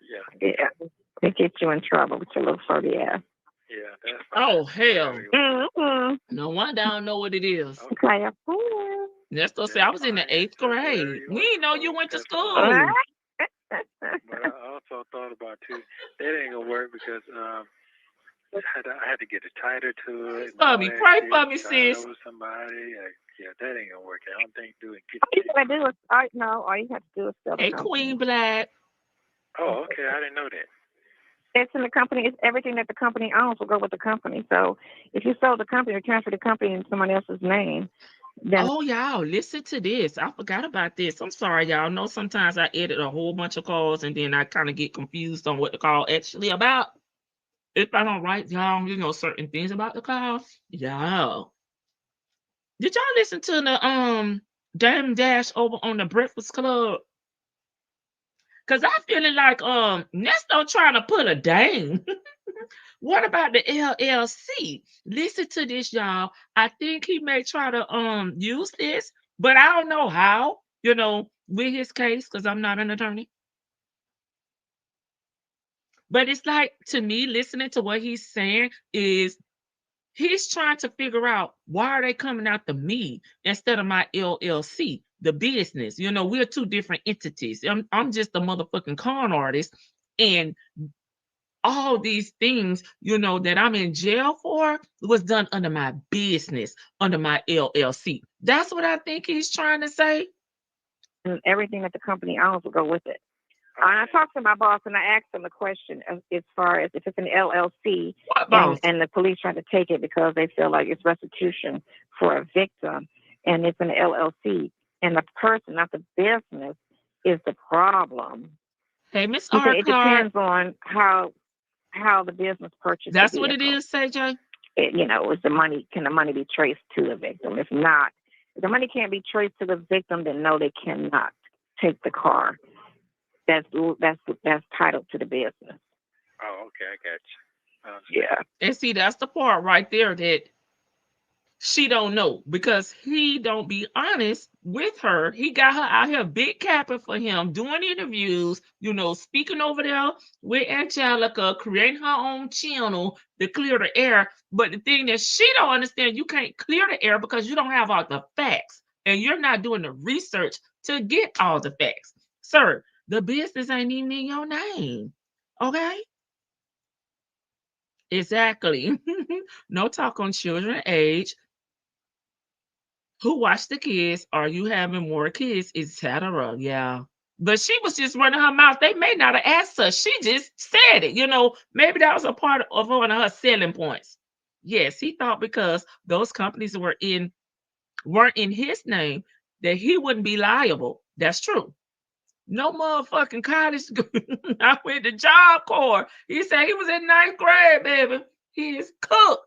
Yeah, Yeah. They get you in trouble with your little furry ass. yeah, that's fine. Oh, hell. Mm-hmm. No wonder I don't know what it is. Okay. Play a fool. Nesto said I was in the 8th grade. We didn't know you went to school. But I also thought about too, that ain't gonna work because I had to get a title to it. For me, pray for me, sis. Over somebody. Yeah, that ain't gonna work. I don't think doing. All you gotta do is, all you have to do is sell the Hey, company. Queen Black. Oh, okay. I didn't know that. It's in the company. It's everything that the company owns will go with the company. So if you sold the company or transfer the company in someone else's name, then Oh, y'all, listen to this. I forgot about this. I'm sorry, y'all. Know sometimes I edit a whole bunch of calls and then I kind of get confused on what the call actually about. If I don't write down, certain things about the call, y'all. Did y'all listen to the Dame Dash over on the Breakfast Club? Cause I feeling like Nesto trying to put a dame. What about the LLC? Listen to this, y'all. I think he may try to use this, but I don't know how, with his case, because I'm not an attorney. But it's like, to me, listening to what he's saying is he's trying to figure out why are they coming after me instead of my LLC, the business. We're two different entities. I'm just a motherfucking con artist, and all these things, that I'm in jail for was done under my business, under my LLC. That's what I think he's trying to say. and everything that the company owns will go with it. And I talked to my boss and I asked him the question as far as if it's an LLC What boss? and the police trying to take it because they feel like it's restitution for a victim, and it's an LLC, and the person, not the business, is the problem. Hey, Miss He said R. it Clark. depends on how the business purchased That's the what it vehicle. is, CJ. Is the money, can the money be traced to the victim? If not, if the money can't be traced to the victim, then no, they cannot take the car. That's titled to the business. Oh, okay, I got you. Yeah. And see, that's the part right there that she don't know, because he don't be honest with her. He got her out here big capping for him, doing interviews, speaking over there with Angelica, creating her own channel to clear the air. But the thing that she don't understand, you can't clear the air because you don't have all the facts and you're not doing the research to get all the facts. Sir, the business ain't even in your name. Okay? Exactly. No talk on children age. Who watched the kids? Are you having more kids? Etc. Yeah. But she was just running her mouth. They may not have asked her. She just said it. Maybe that was a part of one of her selling points. Yes, he thought because those companies weren't in his name that he wouldn't be liable. That's true. No motherfucking college. I went to Job Corps. He said he was in 9th grade, baby. He is cooked.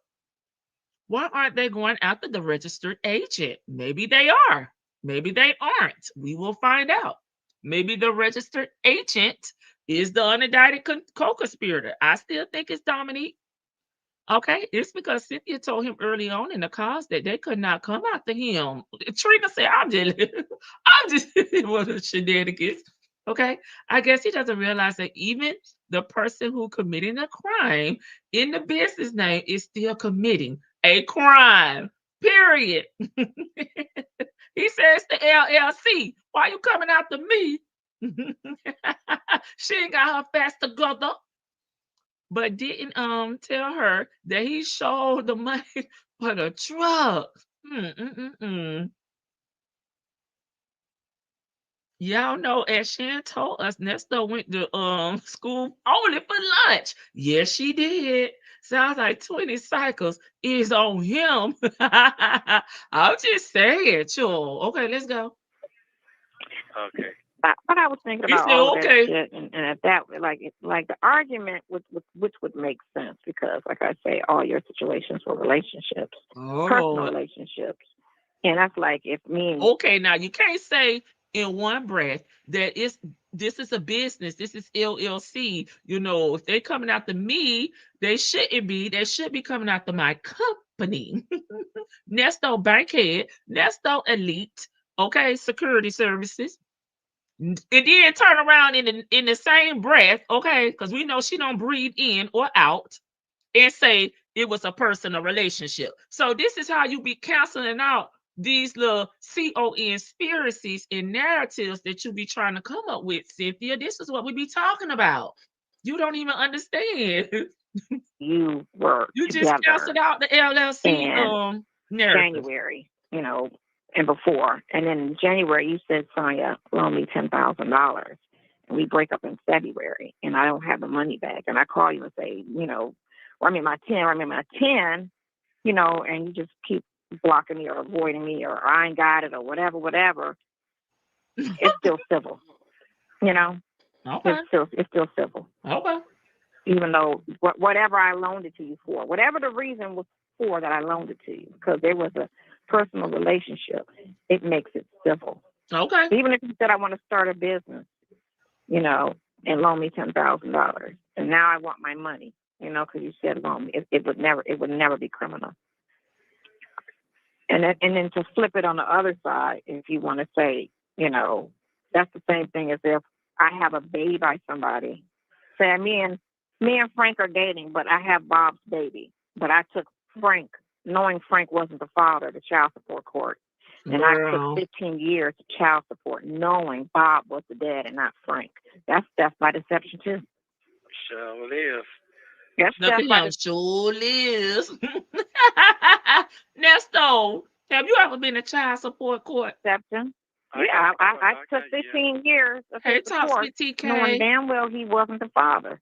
Why aren't they going after the registered agent? Maybe they are. Maybe they aren't. We will find out. Maybe the registered agent is the unindicted co-conspirator. I still think it's Dominique. Okay, it's because Cynthia told him early on in the cause that they could not come after him. Trina said, I'm just one of the shenanigans. Okay. I guess he doesn't realize that even the person who committing a crime in the business name is still committing a crime. Period. He says to LLC, why you coming after me? She ain't got her fast together, but didn't tell her that he showed the money for the drugs. Mm-mm-mm-mm. Y'all know, as Shan told us, Nesto went to school only for lunch. Yes, she did. Sounds like 20 cycles is on him. I'm just saying, sure. Okay, let's go. Okay. But I was thinking He about said, all of that okay. shit, and if that like the argument which would make sense because, like I say, all your situations were relationships, personal Oh, relationships, and that's like if me and okay. Now you can't say in one breath that this is a business. This is LLC. You know, if they coming after me, they shouldn't be. They should be coming after my company. Nesto Bankhead, Nesto Elite, okay, security services. And then turn around in the same breath, okay, because we know she don't breathe in or out, and say it was a personal relationship. So this is how you be canceling out these little conspiracies and narratives that you be trying to come up with, Cynthia. This is what we be talking about. You don't even understand. you were You just together canceled out the LLC in narrative. January, and before, and then in January you said, Sonia, loan me $10,000, and we break up in February, and I don't have the money back, and I call you and say, run me my 10, and you just keep blocking me or avoiding me or I ain't got it or whatever. It's still civil, Okay. It's still civil. Okay. Even though whatever I loaned it to you for, whatever the reason was for that I loaned it to you, because there was a personal relationship, it makes it civil. Okay. Even if you said I want to start a business, and loan me $10,000, and now I want my money, because you said loan me, it would never be criminal. And then to flip it on the other side, if you want to say, that's the same thing as if I have a baby by somebody. Say me and Frank are dating, but I have Bob's baby. But I took Frank, knowing Frank wasn't the father, to child support court. And I took 15 years to child support, knowing Bob was the dad and not Frank. That's theft by deception too. Sure is. That's Look theft at by him, sure is. Nesto, have you ever been to child support court? deception. Yeah, I took 15 years of Hey, his talk support, to knowing TK. damn well he wasn't the father.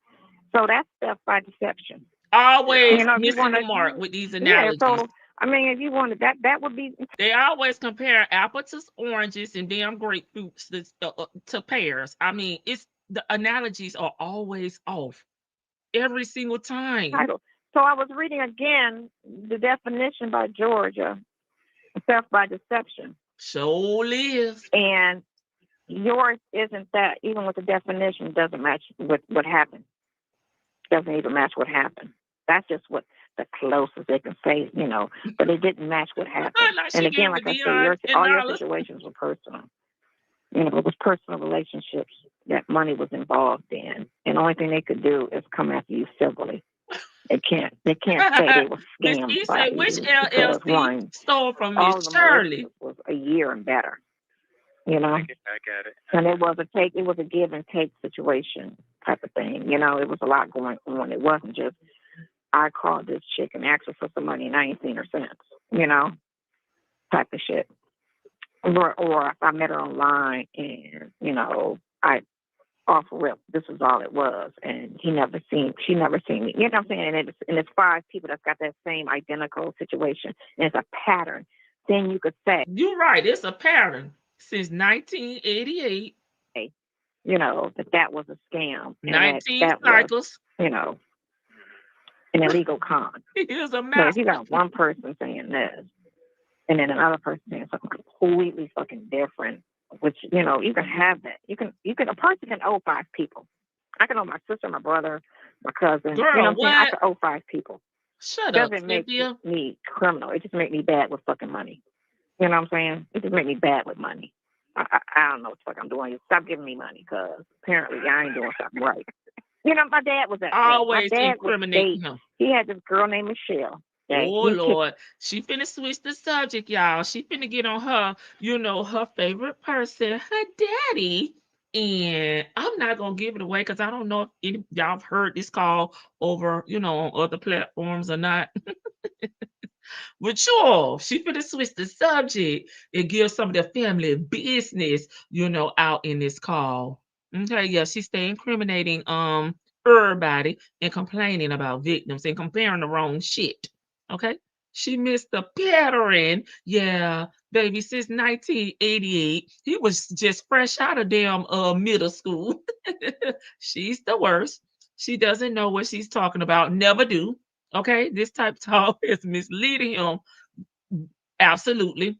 So that's theft by deception. Always if you missing want the to, mark with these yeah. analogies. So if you wanted that would be. They always compare apples to oranges and damn grapefruits to pears. I mean, it's the analogies are always off every single time. So I was reading again the definition by Georgia, theft by deception. So is. And yours isn't that. Even with the definition, doesn't match with what happened. Doesn't even match what happened. That's just what the closest they can say, but it didn't match what happened. Like and again, like I say, all your situations were personal. It was personal relationships that money was involved in. And the only thing they could do is come after you civilly. They can't say they were scammed by you. Which Because LLC stole from all Miss of the Shirley was a year and better. I got it. And it was a give and take situation type of thing. It was a lot going on. It wasn't just I called this chick and asked her for some money and I ain't seen her since, type of shit. Or if I met her online and, I off rip, this was all it was. And she never seen me. You know what I'm saying? And it's 5 people that's got that same identical situation. And it's a pattern. Then you could say. You're right. It's a pattern since 1988. That was a scam. 19 that cycles. Was, an illegal con. Here's a But if you got one person saying this, and then another person saying something completely fucking different, which you can have that. A person can owe 5 people. I can owe my sister, my brother, my cousin. Girl, what? I can owe 5 people. Shut up, doesn't make Cynthia. me criminal. It just make me bad with fucking money. You know what I'm saying? It just make me bad with money. I don't know what the fuck I'm doing. Stop giving me money, because apparently I ain't doing something right. My dad was that way. Always My dad incriminating him. He had this girl named Michelle. Oh, Lord. She finna switch the subject, y'all. She finna get on her, her favorite person, her daddy. And I'm not going to give it away because I don't know if any y'all have heard this call over, on other platforms or not. But sure, she finna switch the subject and give some of the family business, out in this call. Okay, yeah, she stay incriminating everybody and complaining about victims and comparing the wrong shit. Okay. She missed the pattern. Yeah, baby, since 1988. He was just fresh out of damn middle school. She's the worst. She doesn't know what she's talking about. Never do. Okay, this type of talk is misleading him. Absolutely.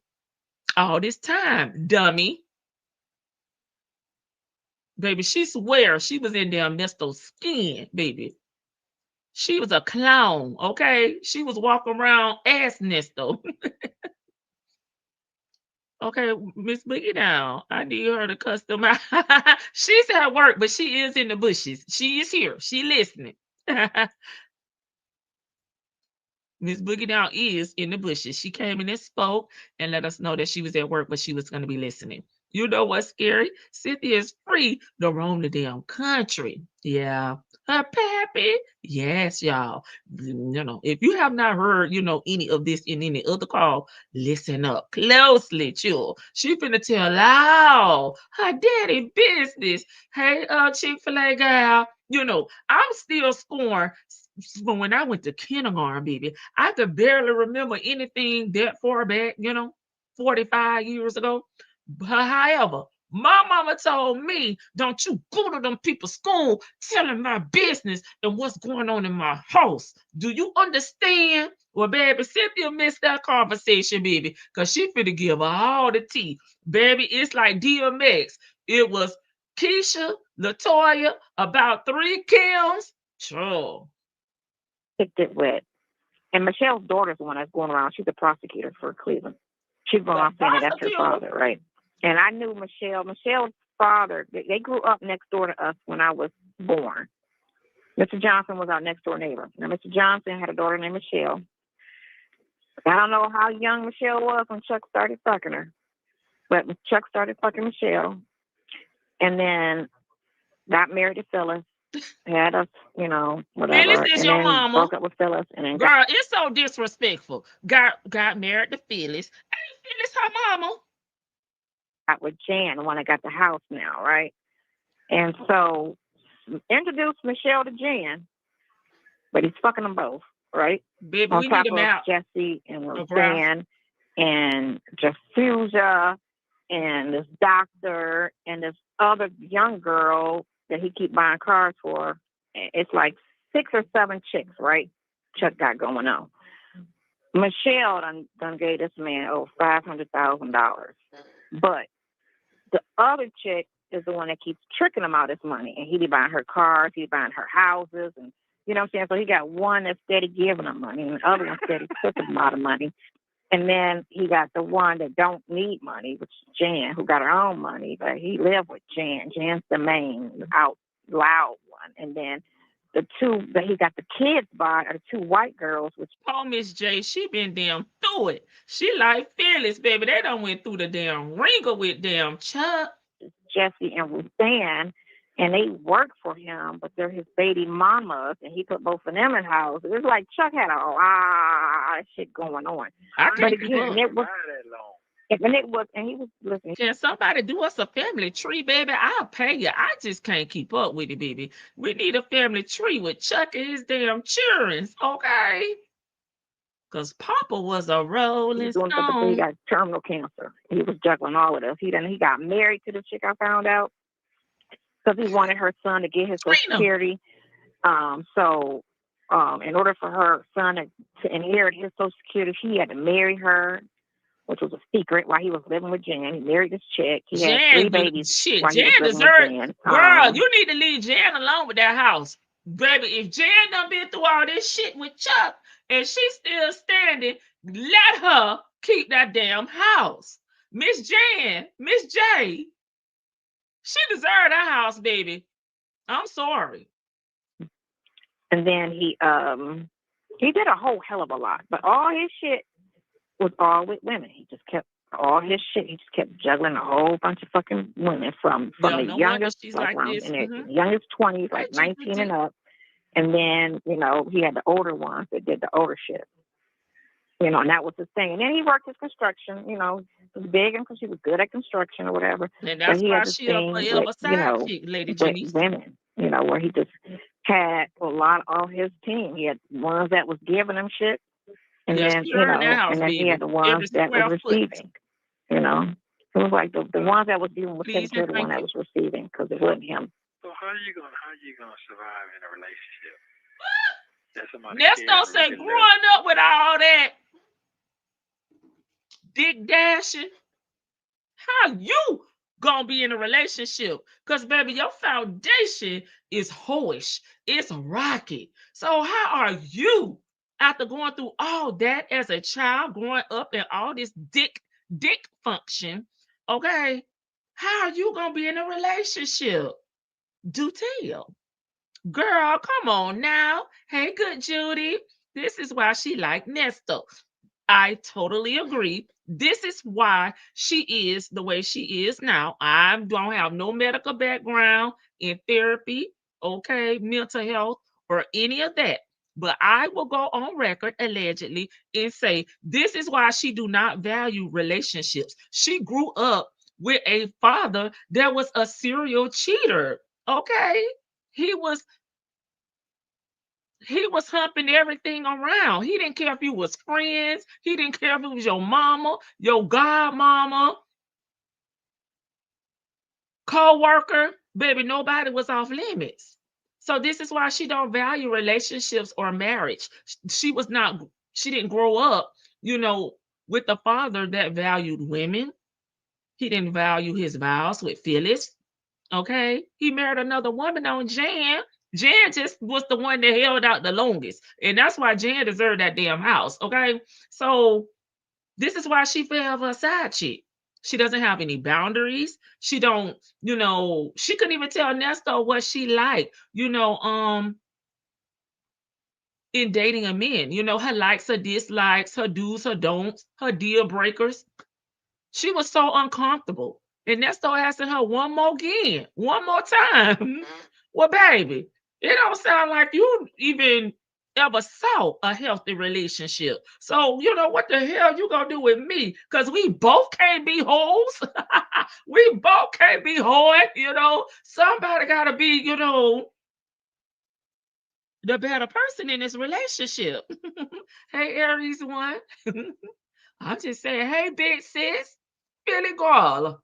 All this time, dummy. Baby, she swears she was in damn Nesto's skin, baby. She was a clown, okay? She was walking around as Nesto. Okay, Miss Boogie down. I need her to customize. She's at work, but she is in the bushes. She is here. She listening. Miss Boogie Down is in the bushes. She came in and spoke and let us know that she was at work, but she was going to be listening. You know what's scary? Cynthia is free to roam the damn country. Yeah. Her pappy. Yes, y'all. If you have not heard, any of this in any other call, listen up closely, chill. She finna tell all her daddy business. Hey, Chick-fil-A gal, I'm still scoring from when I went to kindergarten, baby. I could barely remember anything that far back, 45 years ago. However, my mama told me, don't you go to them people's school telling my business and what's going on in my house. Do you understand? Well, baby, Cynthia missed that conversation, baby, because she finna give her all the tea. Baby, it's like DMX. It was Keisha, Latoya, about 3 Kims. Sure. Picked it with. And Michelle's daughter's the one that's going around. She's a prosecutor for Cleveland. She's going around saying that that's her father, right? And I knew Michelle. Michelle's father, they grew up next door to us when I was born. Mr. Johnson was our next door neighbor. Now, Mr. Johnson had a daughter named Michelle. I don't know how young Michelle was when Chuck started fucking her. But Chuck started fucking Michelle. And then got married to Phyllis. Had us, whatever. Phyllis is and your then mama. Broke up with Phyllis. And then girl, it's so disrespectful. Got married to Phyllis. Hey, Phyllis, her mama. With Jan, the one that got the house now, right? And so introduced Michelle to Jan, but he's fucking them both, right? Baby, On we top need them of out. Jesse and Roseanne and Jaffusia and this doctor and this other young girl that he keep buying cars for. It's like 6 or 7 chicks, right? Chuck got going on. Michelle done gave this man $500,000, but the other chick is the one that keeps tricking him out his money. And he be buying her cars, he be buying her houses, and you know what I'm saying? So he got one that's steady giving him money, and the other one steady taking him out of money. And then he got the one that don't need money, which is Jan, who got her own money, but he lived with Jan. Jan's the main, out loud one. And then the two that he got the kids by are the 2 white girls, which Miss J, she been damn through it. She like Phyllis, baby. They done went through the damn ringer with damn Chuck. Jesse and Roseanne, and they work for him, but they're his baby mamas, and he put both of them in houses. It's like Chuck had a lot of shit going on. But again, and he was listening. Can somebody do us a family tree, baby? I'll pay you. I just can't keep up with it, baby. We need a family tree with Chuck and his damn children, okay? Because Papa was a rolling stone. He got terminal cancer. He was juggling all of this. He got married to the chick I found out because he wanted her son to get his Social Security. So in order for her son to inherit his Social Security, he had to marry her, which was a secret while he was living with Jan. He married this chick. He had 3 babies. Shit, while Jan deserved. Girl, you need to leave Jan alone with that house. Baby, if Jan done been through all this shit with Chuck and she's still standing, let her keep that damn house. Miss Jan, Miss J, She deserved that house, baby. I'm sorry. And then he did a whole hell of a lot, but all his shit was all with women. He just kept all his shit. He just kept juggling a whole bunch of fucking women from the youngest, she's like around this. in their youngest 20s, like 19 and up. And then, you know, he had the older ones that did the older shit. You know, and that was his thing. And then he worked his construction, you know, he was big and because he was good at construction or whatever. And that's why she a forever sidekick, Lady Janice. Women, you know, where he just had a lot of his team. He had ones that was giving him shit. And then, you know, and then he had the ones that was receiving, you know. It was like the ones that was giving was taking care of the one that was receiving because it wasn't him. So how you gonna survive in a relationship? Nesto say growing up with all that dick dashing, how you gonna be in a relationship? Because baby, your foundation is hoish, it's rocky. So how are you, after going through all that as a child, growing up in all this dick function, okay, how are you gonna be in a relationship? Do tell. Girl, come on now. Hey, good Judy. This is why she like Nesto. I totally agree. This is why she is the way she is now. I don't have no medical background in therapy, okay, mental health, or any of that. But I will go on record allegedly and say this is why she do not value relationships. She grew up with a father that was a serial cheater, okay? He was humping everything around. He didn't care if you was friends. He didn't care if it was your mama, your godmama, co-worker. Baby, nobody was off limits. So this is why she don't value relationships or marriage. She didn't grow up, you know, with a father that valued women. He didn't value his vows with Phyllis. Okay. He married another woman on Jan. Jan just was the one that held out the longest. And that's why Jan deserved that damn house. Okay. So this is why she fell for a side chick. She doesn't have any boundaries. She don't, you know, she couldn't even tell Nesto what she liked, you know, in dating a man, you know, her likes, her dislikes, her do's, her don'ts, her deal breakers. She was so uncomfortable. And Nesto asking her one more time. Well, baby, it don't sound like you even ever saw a healthy relationship. So, you know, what the hell you gonna do with me? Because we both can't be hoes. We both can't be hoed, you know. Somebody gotta be, you know, the better person in this relationship. Hey, Aries one. I'm just saying, hey, big sis, Billy girl.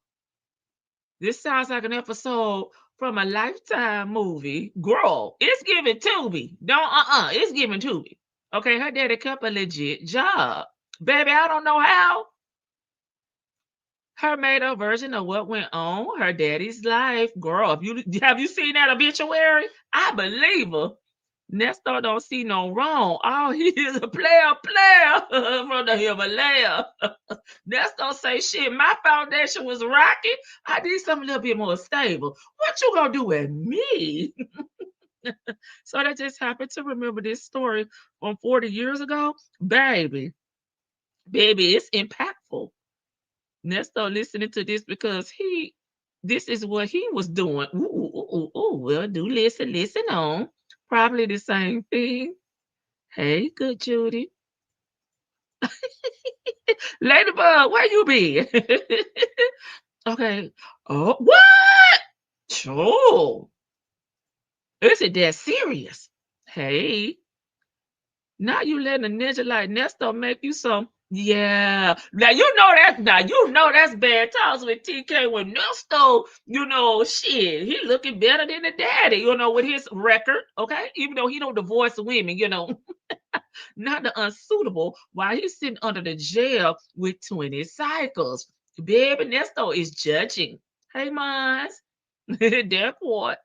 This sounds like an episode from a Lifetime movie. Girl, it's giving to me. It's giving to me. Okay, her daddy kept a legit job. Baby, I don't know how. Her made up version of what went on her daddy's life. Girl, have you seen that obituary? I believe her. Nesto don't see no wrong. Oh, he is a player from the Himalaya. Nesto say, shit, my foundation was rocky. I need something a little bit more stable. What you gonna do with me? So I just happened to remember this story from 40 years ago. Baby, it's impactful. Nesto listening to this because this is what he was doing. Well, do listen on. Probably the same thing. Hey, good Judy. Ladybug, where you been? Okay. Oh, what? Sure. Is it that serious? Hey. Now you letting a ninja like Nesto make you some. Yeah. Now you know that's bad times with TK when Nesto, you know, shit, he looking better than the daddy, you know, with his record, okay? Even though he don't divorce women, you know, not the unsuitable, while he's sitting under the jail with 20 cycles. Baby, Nesto is judging. Hey, Mons. They're what?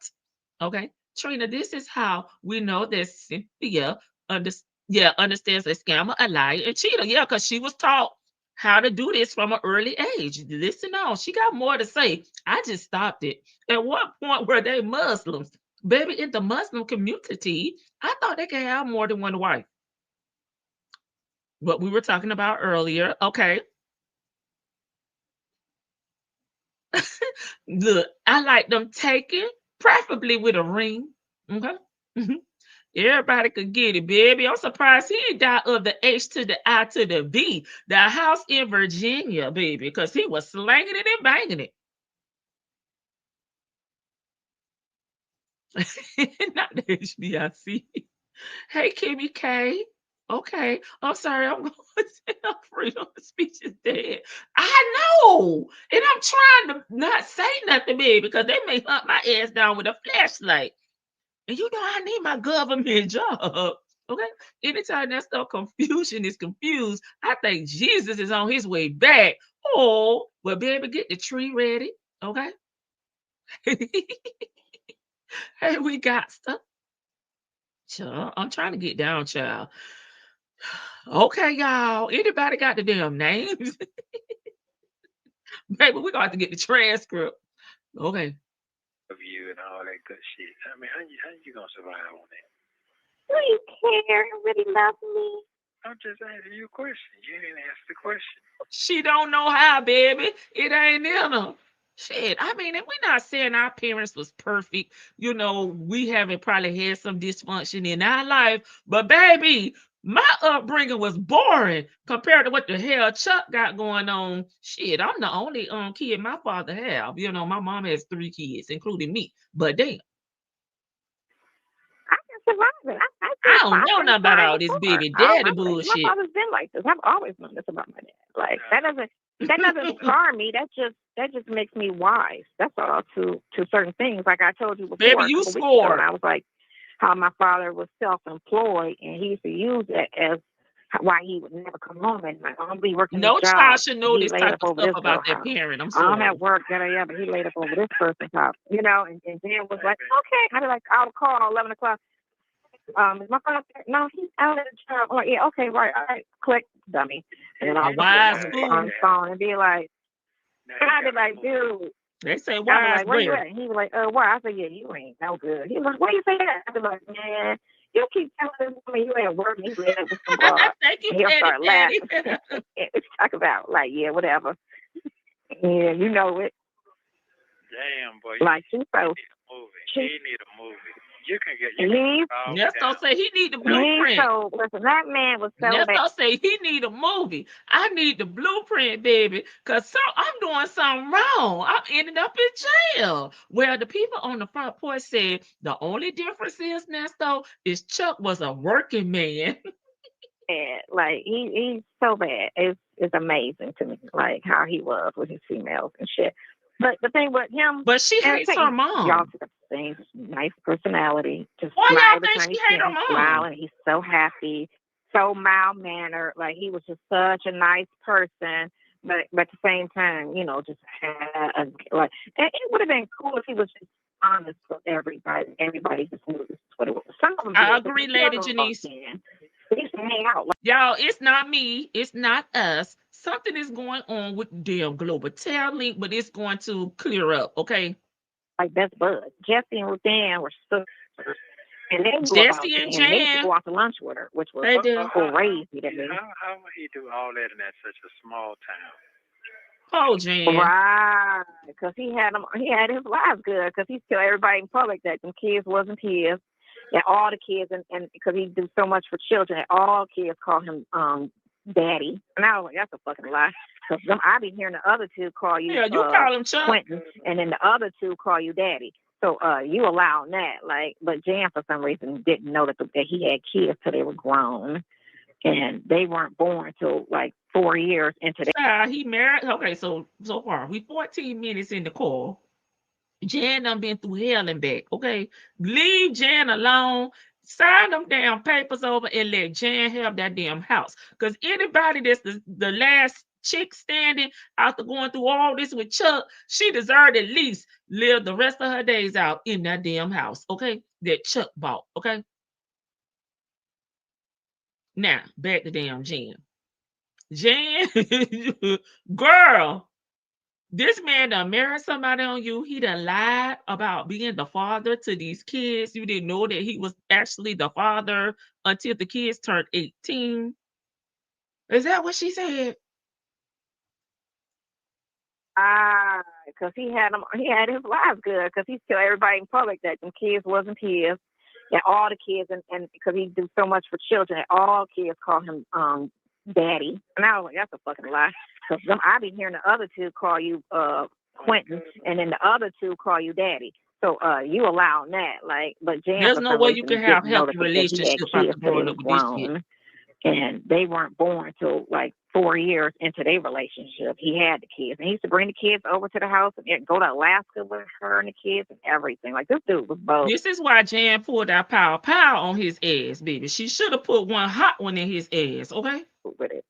Okay. Trina, this is how we know that Cynthia understands a scammer, a liar, and cheater. Yeah, because she was taught how to do this from an early age. Listen on, she got more to say. I just stopped it. At what point were they Muslims? Baby, in the Muslim community, I thought they could have more than one wife. What we were talking about earlier. Okay. Look, I like them taken, preferably with a ring. Okay. Everybody could get it, baby. I'm surprised he ain't died of the H to the I to the B. The house in Virginia, baby, because he was slanging it and banging it. Not the HBIC. Hey, Kimmy K. Okay. I'm sorry. I'm going to tell freedom of speech is dead. I know. And I'm trying to not say nothing, baby, because they may hunt my ass down with a flashlight. And you know I need my government job. Okay. Anytime that stuff confusion is confused, I think Jesus is on his way back. Oh, well, baby, get the tree ready. Okay. Hey, we got stuff. Child, I'm trying to get down, child. Okay, y'all. Anybody got the damn names? Baby, we're gonna have to get the transcript. Okay. Of you and all that good shit. I mean, how you gonna survive on that? Do you care and really love me? I'm just asking you a question. You didn't ask the question. She don't know how, baby. It ain't in her. Shit. I mean, and we're not saying our parents was perfect. You know, we haven't probably had some dysfunction in our life, but baby, my upbringing was boring compared to what the hell Chuck got going on. Shit, I'm the only kid my father have. You know, my mom has 3 kids, including me. But damn, I can survive it. I don't know nothing about all this baby daddy bullshit. My father's been like this. I've always known this about my dad. Like that doesn't scar me. That just makes me wise. That's all to certain things. Like I told you before. Baby, you scored. I was like how my father was self-employed and he used to use that as why he would never come home and like, I'm be working. No his job. child should know He this laid type up of over stuff this about their house. parent. I'm sorry. I'm at work, but he laid up over this person's house, you know, and Dan was like, okay. I'd be like, I'll call at 11 o'clock. Is my father? No, he's out at the job. I'm like, yeah, okay, right, all right, click, dummy. And then I'll wise on the phone and be like, I'd be like, dude. They say I'd be wise like, where you at? And he was like, why? I said, yeah, you ain't no good. He was like, why you say that? I'd be like, man, you keep telling this woman you ain't working. You live with some broad. Thank you, He'll start laughing. Patty. Talk about like, yeah, whatever. Yeah, you know it. Damn, boy. Like she so. He need a movie. You can get. Nesto say he need the blueprint. So listen, that man was so Nesto bad. say he need a movie. I need the blueprint, baby, because I'm doing something wrong. I'm ending up in jail. Well, the people on the front porch said the only difference is, Nesto, is Chuck was a working man. Like he's so bad. It's amazing to me, like how he was with his females and shit. But the thing with him, but she hates her mom. Y'all got the same nice personality. Just why smile y'all every think time she he hate her mom? Smiling, he's so happy, so mild mannered. Like he was just such a nice person. But at the same time, you know, just had like and it would have been cool if he was just honest with everybody. Everybody just knew this is what it was. Some of them I agree, Lady Janice. Y'all, it's not me. It's not us. Something is going on with damn global link, but it's going to clear up, okay? Like best buds. Jesse and Dan were sisters. And they Jesse and Jan. They used to go out to lunch with her, which was crazy to me. How would he do all that in such a small town? Oh, Jan. Right. Because he had his lives good. Because he tell everybody in public that them kids wasn't his. And all the kids, and because he do so much for children, and all kids call him daddy. And I was like, that's a fucking lie. Because I be hearing the other two call you, you call him Chuck. Quentin, and then the other two call you daddy. So you allow that, like, but Jan for some reason didn't know that he had kids till they were grown, and they weren't born till like 4 years into the. He married. Okay, so far we 14 minutes in the call. Jan done been through hell and back. Okay, leave Jan alone. Sign them damn papers over and let Jan have that damn house. Because anybody that's the last chick standing after going through all this with Chuck, she deserved at least live the rest of her days out in that damn house, okay? That Chuck bought, okay? Now, back to damn Jan. Jan, girl, this man done married somebody on you. He done lied about being the father to these kids. You didn't know that he was actually the father until the kids turned 18. Is that what she said? Because he had his life good. Because he told everybody in public that the kids wasn't his. That all the kids, and because he do so much for children, that all kids call him daddy. And I was like, that's a fucking lie. Because I be hearing the other two call you Quentin, and then the other two call you daddy. So you allow that, like, but Jan There's for no some way you reason can didn't have know healthy that because he had relationships after kids that growing they up with this shit. grown, and they weren't born till like 4 years into their relationship. He had the kids, and he used to bring the kids over to the house and go to Alaska with her and the kids and everything. Like, this dude was both. This is why Jan pulled that pow on his ass, baby. She should have put one hot one in his ass, okay? With it.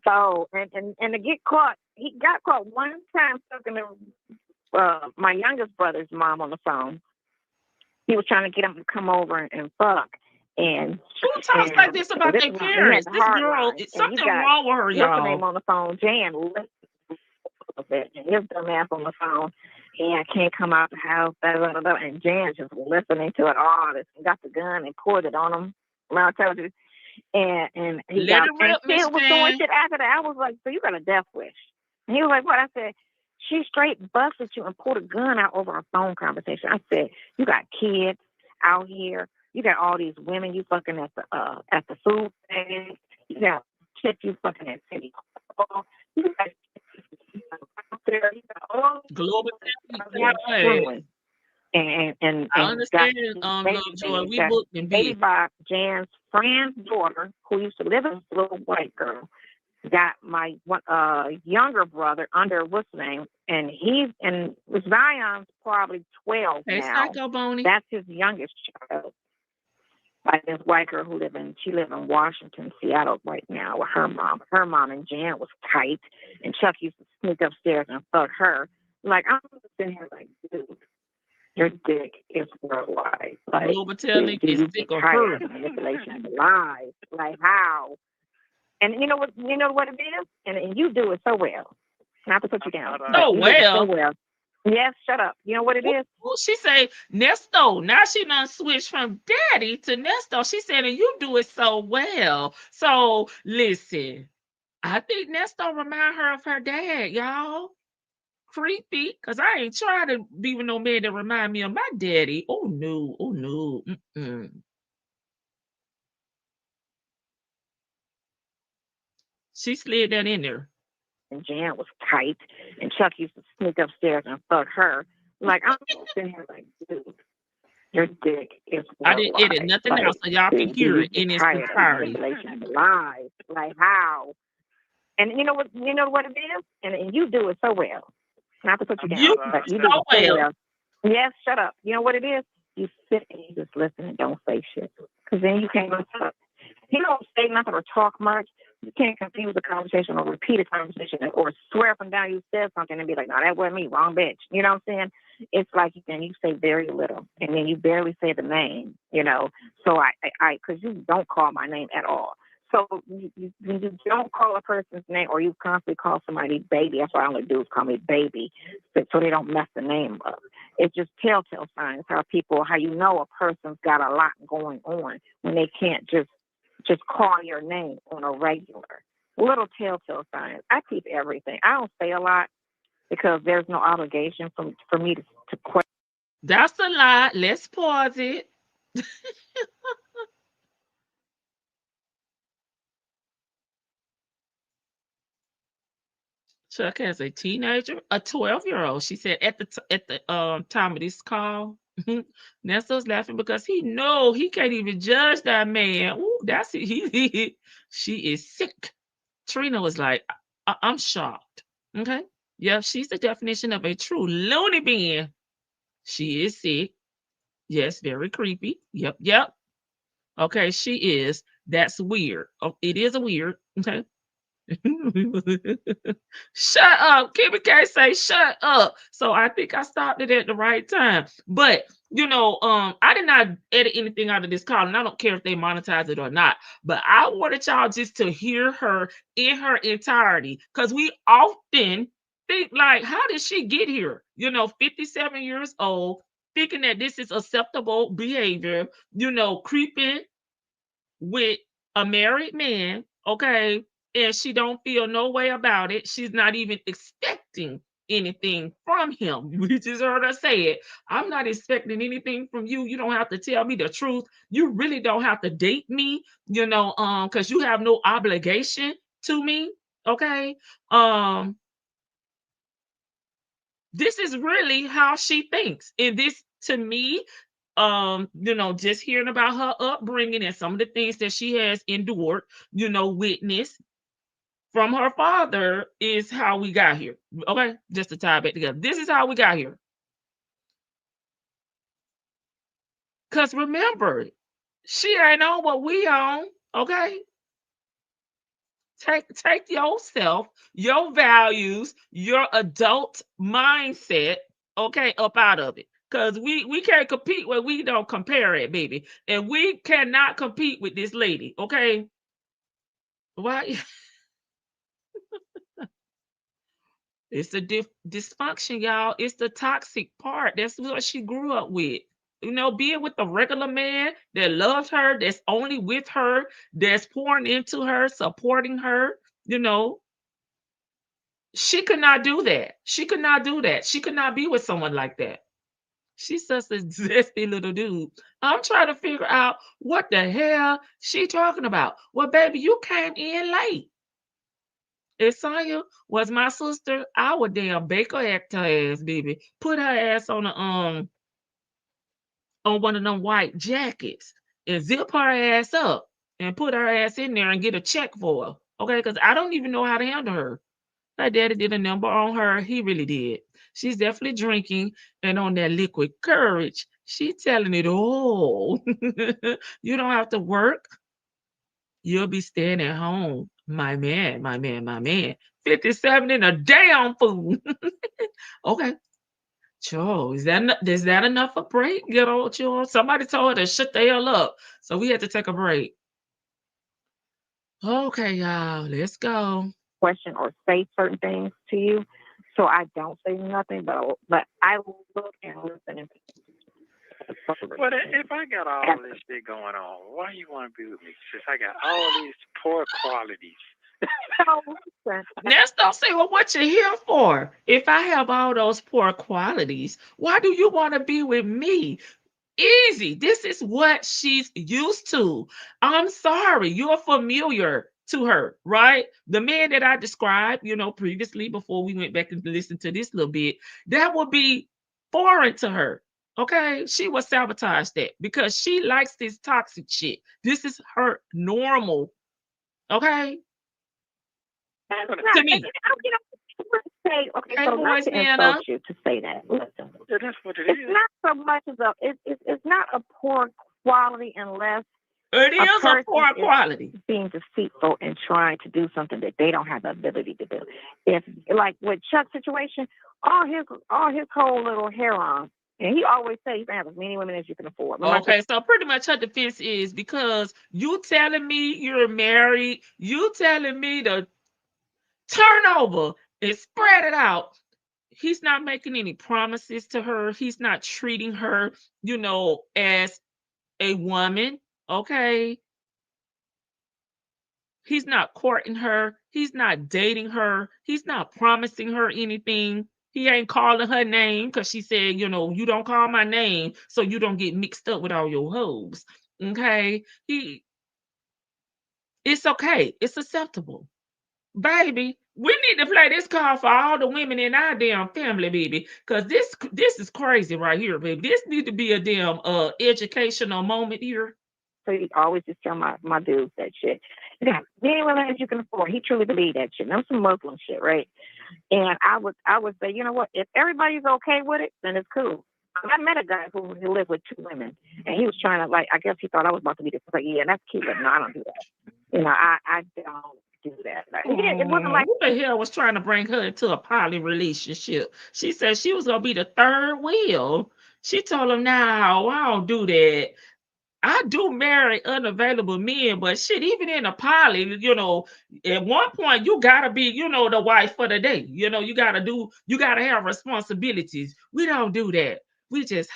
So and to get caught, he got caught one time talking to my youngest brother's mom on the phone. He was trying to get him to come over and fuck. And who talks like this about their parents? This girl, something wrong with her, y'all. What's her name on the phone? Jan listened a bit, and his dumb ass on the phone. Yeah, I can't come out the house. Blah, blah, blah, blah. And Jan just listening to it all. And got the gun and poured it on him. Well, I told you. And he got and still was doing shit after that. I was like, so you got a death wish? And he was like, what? I said, she straight busted you and pulled a gun out over a phone conversation. I said, you got kids out here. You got all these women you fucking at the food stand. You got shit you fucking at City Hall. You got global and I understand, Joy. We booked and baby by Jan's friend's daughter, who used to live with a little white girl, got my younger brother under what's his name, and Zion's probably 12 now. Psycho Boney. That's his youngest child. By this white girl who live in Washington, Seattle right now with her mom. Her mom and Jan was tight, and Chuck used to sneak upstairs and fuck her. Like, I'm sitting here like, dude, your dick is worldwide. Like, Telling is sick of her. Manipulation, lies. Like, how? And you know what it is? And you do it so well. Not to put you down. So well. Yes, shut up. You know what it is? Well, she say Nesto. Now she done switched from daddy to Nesto. She said, and you do it so well. So listen, I think Nesto remind her of her dad, y'all. Creepy, because I ain't trying to be with no man that remind me of my daddy. Oh no, oh no. Mm-mm. She slid that in there. And Jan was tight, and Chuck used to sneak upstairs and fuck her. Like, I'm sitting here like, dude, your dick is worldwide. I didn't edit nothing else, so y'all can hear it in its entirety. Lies, like how? And you know what it is? And you do it so well. Not to put you down, but you do it so well. Yes, shut up. You know what it is? You sit and you just listen and don't say shit. Because then you can't go talk. You don't say nothing or talk much. You can't confuse a conversation or repeat a conversation or swear up and down you said something and be like, no, that wasn't me, wrong bitch. You know what I'm saying? It's like then you say very little and then you barely say the name, you know. So because you don't call my name at all. So you don't call a person's name or you constantly call somebody baby. That's what I only do is call me baby so they don't mess the name up. It's just telltale signs how you know a person's got a lot going on when they can't just call your name on a regular. Little telltale signs. I keep everything. I don't say a lot because there's no obligation for me to question. That's a lie. Let's pause it. Chuck has a teenager, a 12-year-old. She said at the time of this call, Nesto's laughing because he know he can't even judge that man. Ooh, that's it. She is sick. Trina was like, I'm shocked. Okay. Yeah, she's the definition of a true loony bin. She is sick. Yes, very creepy. Yep. Okay, she is. That's weird. Oh, it is a weird. Okay. Shut up. Kimmy K say shut up. So I think I stopped it at the right time. But I did not edit anything out of this call, and I don't care if they monetize it or not. But I wanted y'all just to hear her in her entirety, because we often think like, how did she get here? 57 years old, thinking that this is acceptable behavior, creeping with a married man, okay, and she don't feel no way about it. She's not even expecting anything from him. We just heard her say it. I'm not expecting anything from you. You don't have to tell me the truth. You really don't have to date me, because you have no obligation to me. Okay. This is really how she thinks. And this, to me, just hearing about her upbringing and some of the things that she has endured, witnessed from her father, is how we got here. Okay, just to tie it back together. This is how we got here. Because remember, she ain't on what we on. Okay. Take yourself, your values, your adult mindset, okay, up out of it. Because we can't compete where we don't compare it, baby. And we cannot compete with this lady, okay? Why? It's the dysfunction, y'all. It's the toxic part. That's what she grew up with. Being with a regular man that loves her, that's only with her, that's pouring into her, supporting her, she could not do that. She could not do that. She could not be with someone like that. She's such a zesty little dude. I'm trying to figure out what the hell she talking about. Well, baby, you came in late. If Sonya was my sister, I would damn bake her ass, baby. Put her ass on one of them white jackets and zip her ass up and put her ass in there and get a check for her. Okay, because I don't even know how to handle her. Her daddy did a number on her. He really did. She's definitely drinking and on that liquid courage. She's telling it all. You don't have to work. You'll be staying at home. My man, my man, my man. 57 in a damn fool. Okay. Joe, is that enough for break? Get on, Joe. Somebody told her to shut the hell up. So we had to take a break. Okay, y'all, let's go. Question or say certain things to you, so I don't say nothing, but I will look and listen. But if I got all this shit going on, why you want to be with me? Since I got all these poor qualities. Nesto say, well, what you here for? If I have all those poor qualities, why do you want to be with me? Easy. This is what she's used to. I'm sorry, you're familiar to her, right? The man that I described, previously, before we went back and listened to this little bit, that would be foreign to her. Okay, she will sabotage that because she likes this toxic shit. This is her normal. Okay. To me. Say, okay, so not to insult you to say that. Listen, that's what it is. It's not so much as it's not a poor quality unless it is a poor quality. Being deceitful and trying to do something that they don't have the ability to do. If like with Chuck's situation, all his whole little hair on. And he always says you can have as many women as you can afford. Okay, so pretty much her defense is because you telling me you're married, you telling me to turn over and spread it out. He's not making any promises to her. He's not treating her, as a woman. Okay. He's not courting her. He's not dating her. He's not promising her anything. He ain't calling her name because she said, you don't call my name so you don't get mixed up with all your hoes. Okay. It's okay. It's acceptable. Baby, we need to play this card for all the women in our damn family, baby. Because this is crazy right here, baby. This need to be a damn educational moment here. So he always just tell my dudes that shit. You got many women as you can afford. He truly believed that shit. And that's some Muslim shit, right? And I would say, you know what? If everybody's okay with it, then it's cool. I met a guy who lived with 2 women, and he was trying to I guess he thought I was about to be this. Like, yeah, that's cute, but no, I don't do that. I don't do that. Like, it wasn't like who the hell was trying to bring her into a poly relationship. She said she was gonna be the third wheel. She told him, "No, I don't do that. I do marry unavailable men, but shit, even in a poly, at one point you gotta be, the wife for the day. You gotta have responsibilities. We don't do that. We just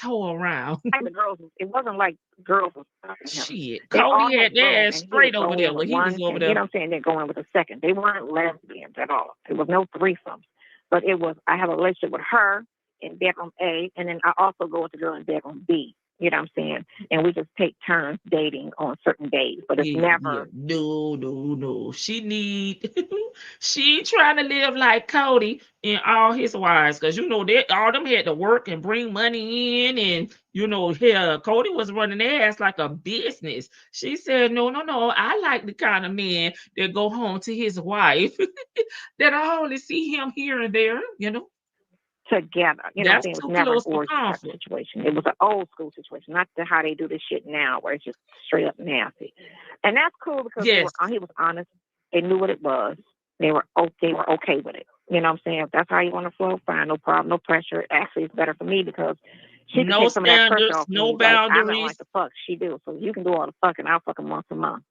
hoe around." the girls. It wasn't like girls was fucking him. Shit, They all Cody had had room, their ass and he straight would over go there in when with he was one, over and there. you know what I'm saying? They're going with the second. They weren't lesbians at all. There was no threesomes. But it was, I have a relationship with her in bedroom A, and then I also go with the girl in bedroom B. You know what I'm saying? And we just take turns dating on certain days, but it's never. No. She trying to live like Cody and all his wives, because they all them had to work and bring money in, and Cody was running their ass like a business. She said, no, I like the kind of man that go home to his wife that I only see him here and there. Together, That's it was too never an close for orgy type comfort. situation. It was an old school situation, not how they do this shit now, where it's just straight up nasty. And that's cool because Yes. he was honest. They knew what it was. They were okay with it. You know what I'm saying? If that's how you want to flow, fine, no problem, no pressure. Actually, it's better for me because she can No take some of that pressure standards, off no me. Like, I don't boundaries. like the fuck, she do. So you can do all the fucking, I'll fucking once a month.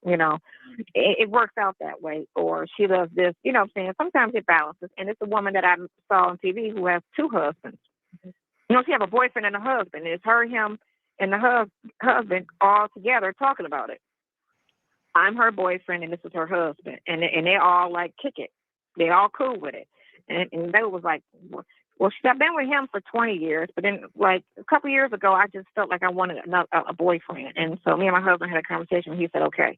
It works out that way. Or she does this. You know what I'm saying? Sometimes it balances. And it's a woman that I saw on TV who has two husbands. She have a boyfriend and a husband. And it's her, him, and the husband all together talking about it. I'm her boyfriend and this is her husband. And they all like kick it. They all cool with it. And they was like, well, I've been with him for 20 years, but then like a couple years ago, I just felt like I wanted a boyfriend. And so me and my husband had a conversation and he said, okay.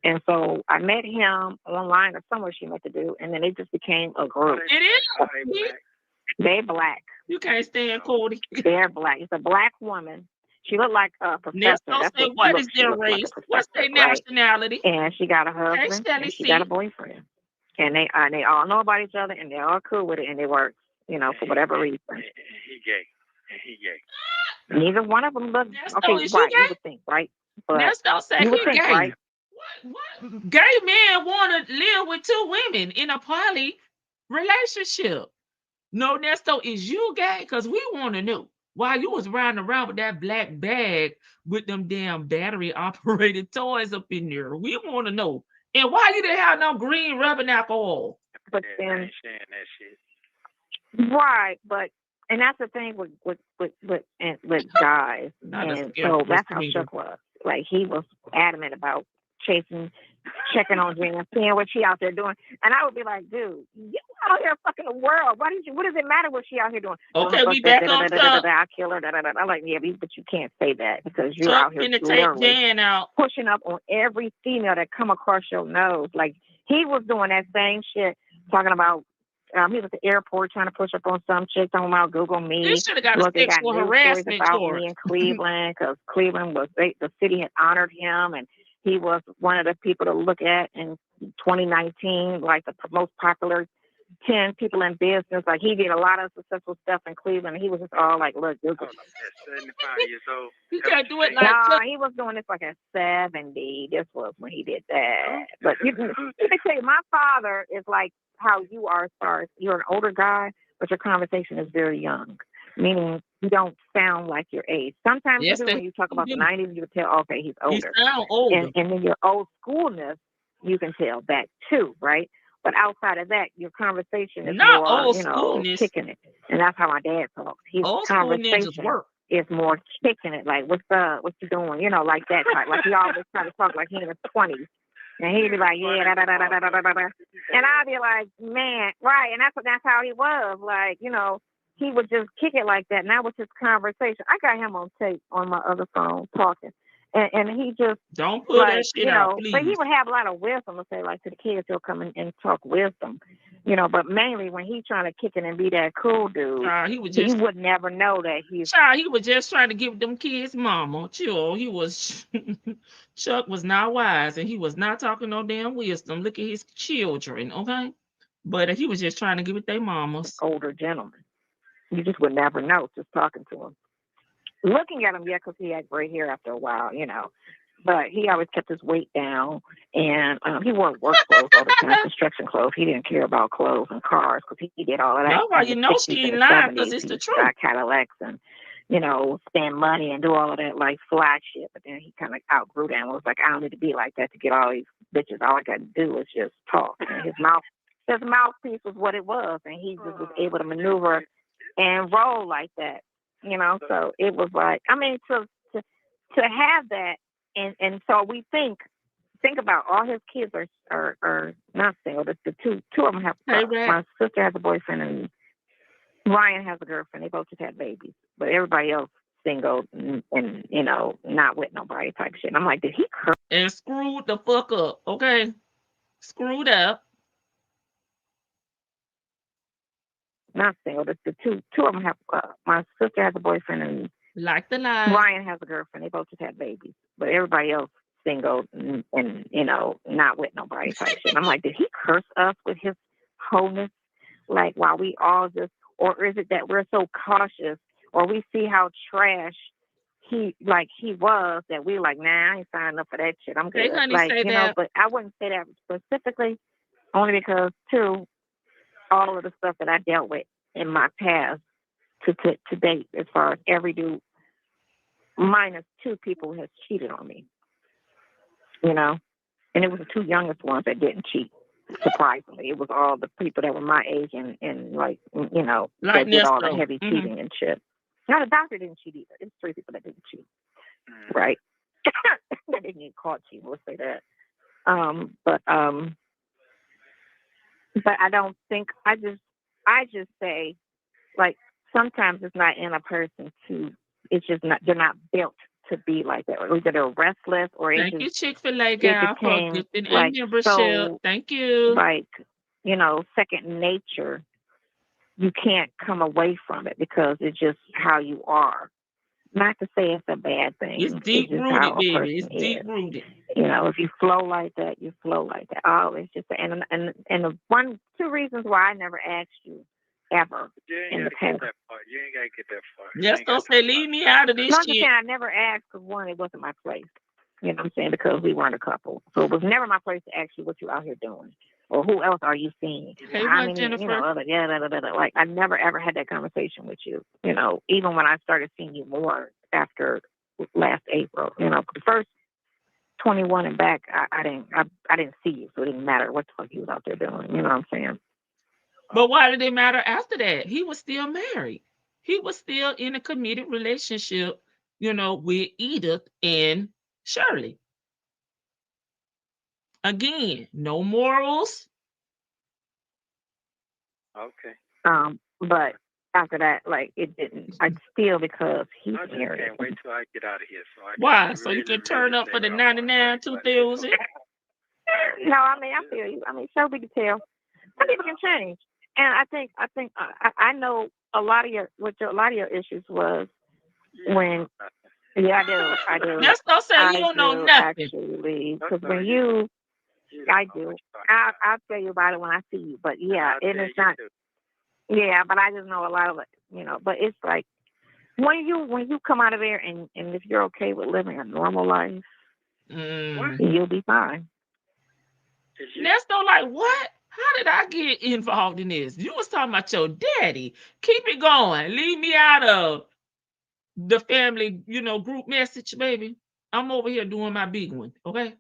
And so I met him online or somewhere she met to do. And then it just became a group. It is. They black. You can't stand Cody. They're black. It's a black woman. She looked like a professor. What is their race? What's their nationality? Right? And she got a husband and she got a boyfriend. And they all know about each other and they're all cool with it and they work, for whatever reason. He gay. Neither one of them look okay. Right, you would think, right? But Nesto said he gay. Right? What gay men want to live with two women in a poly relationship? No, Nesto, is you gay? Because we want to know why you was riding around with that black bag with them damn battery operated toys up in there. We want to know. And why you didn't have no green rubbing alcohol? But then, that shit. Right, but and that's the thing with guys. And so that's how Chuck was. Like he was adamant about checking on Jen, seeing what she out there doing. And I would be like, dude, you out here fucking the world. What does it matter what she out here doing? Okay, we back on top. I'll kill her. I'm like, yeah, but you can't say that because you're out here literally pushing up on every female that come across your nose. Like he was doing that same shit, talking about he was at the airport trying to push up on some chick talking about Google Me. You should have got a sexual harassment about me in Cleveland because Cleveland was the city had honored him and he was one of the people to look at in 2019, like the most popular 10 people in business. Like he did a lot of successful stuff in Cleveland. And he was just all like, look, Google. 75 years old. You can't do it like no, he was doing this like at 70. This was when he did that. But let me tell you, my father is like how you are as far as you're an older guy, but your conversation is very young. Meaning you don't sound like your age. Sometimes when you talk about the 90s, you can tell, okay, he's older. You sound older. And then your old schoolness, you can tell that too, right? But outside of that, your conversation is not more, old kicking it. And that's how my dad talks. His old conversation is more kicking it, like, what's up? What you doing? Like that type. Like he always try to talk like he in his 20s. And he'd be like, yeah, da, da, da, da, da, da, da. And I'd be like, man, right. And that's how he was. Like, he would just kick it like that. And that was his conversation. I got him on tape on my other phone talking. And he just don't put that shit out, please. But he would have a lot of wisdom to say, like to the kids, he'll come in and talk wisdom, But mainly when he's trying to kick it and be that cool dude, he would never know that he's. He was just trying to give them kids mama. Chill. He was Chuck was not wise, and he was not talking no damn wisdom. Look at his children, okay? But he was just trying to give it their mamas. Older gentleman. You just would never know just talking to him. Looking at him, yeah, because he had gray hair after a while, but he always kept his weight down, and he wore work clothes all the time, construction clothes. He didn't care about clothes and cars because he did all of that. No, well, you know she ain't lying because it's the truth. Got Cadillacs and, you know, spend money and do all of that like fly shit. But then he kind of outgrew that and was like, I don't need to be like that to get all these bitches. All I got to do is just talk. And his mouthpiece was what it was, and he just was able to maneuver and roll like that, you know. So it was like, I mean, to have that, and so we think about all his kids are not single. The two of them have. My sister has a boyfriend, and Ryan has a girlfriend. They both just had babies, but everybody else single and you know, not with nobody type shit. And I'm like, did he curse? And screwed the fuck up, okay? Screwed up. Not single. The two of them have. My sister has a boyfriend, and like the lie. Ryan has a girlfriend. They both just had babies, but everybody else single and you know, not with nobody type shit. And I'm like, did he curse us with his wholeness? Like, while we all just, or is it that we're so cautious, or we see how trash he was, that we like, nah, I ain't signing up for that shit. I'm good. Like, you know, but I wouldn't say that specifically, only because too, all of the stuff that I dealt with in my past to date, as far as every dude minus 2 people has cheated on me, you know, and it was the 2 youngest ones that didn't cheat. Surprisingly, it was all the people that were my age and like, you know, like that did all the heavy cheating and shit. Now the doctor didn't cheat either. It was 3 people that didn't cheat, right? They didn't get caught cheating. Let's say that. But I don't think. I just say, like, sometimes it's not in a person to. It's just not. They're not built to be like that. Or either they're restless, or thank you, Chick-fil-A gal, for gifting a membership. So, thank you. Like, you know, second nature. You can't come away from it because it's just how you are. Not to say it's a bad thing. It's deep rooted, baby. It's deep rooted. You know, if you flow like that, you flow like that. Oh, it's just and the 2 reasons why I never asked you ever in the past. You ain't gotta get that far. Just don't say leave me out of this shit. shit. I never asked because, one, it wasn't my place. You know what I'm saying? Because we weren't a couple, so it was never my place to ask you what you out here doing. Or who else are you seeing? Hey, Jennifer. You know, like, I never ever had that conversation with you. You know, even when I started seeing you more after last April. You know, the first 21 and back, I didn't see you, so it didn't matter what the fuck you was out there doing. You know what I'm saying? But why did it matter after that? He was still married. He was still in a committed relationship, you know, with Edith and Shirley. Again, no morals. Okay. But after that, like, it didn't. I still, because he's married. I can't wait till I get out of here. Why? So you can turn up for the 99 2000? No, I mean, I feel you. I mean, so we can tell. Some people can change, and I think I know a lot of your issues was when. Yeah, I do. Let's not say you don't know nothing. Actually, because when you. I do. I'll tell you about it when I see you. But yeah, and it's not. Yeah, but I just know a lot of it, you know. But it's like when you come out of there and if you're okay with living a normal life, you'll be fine. Nesto, like, what? How did I get involved in this? You was talking about your daddy. Keep it going. Leave me out of the family, you know, group message, baby. I'm over here doing my big one, okay?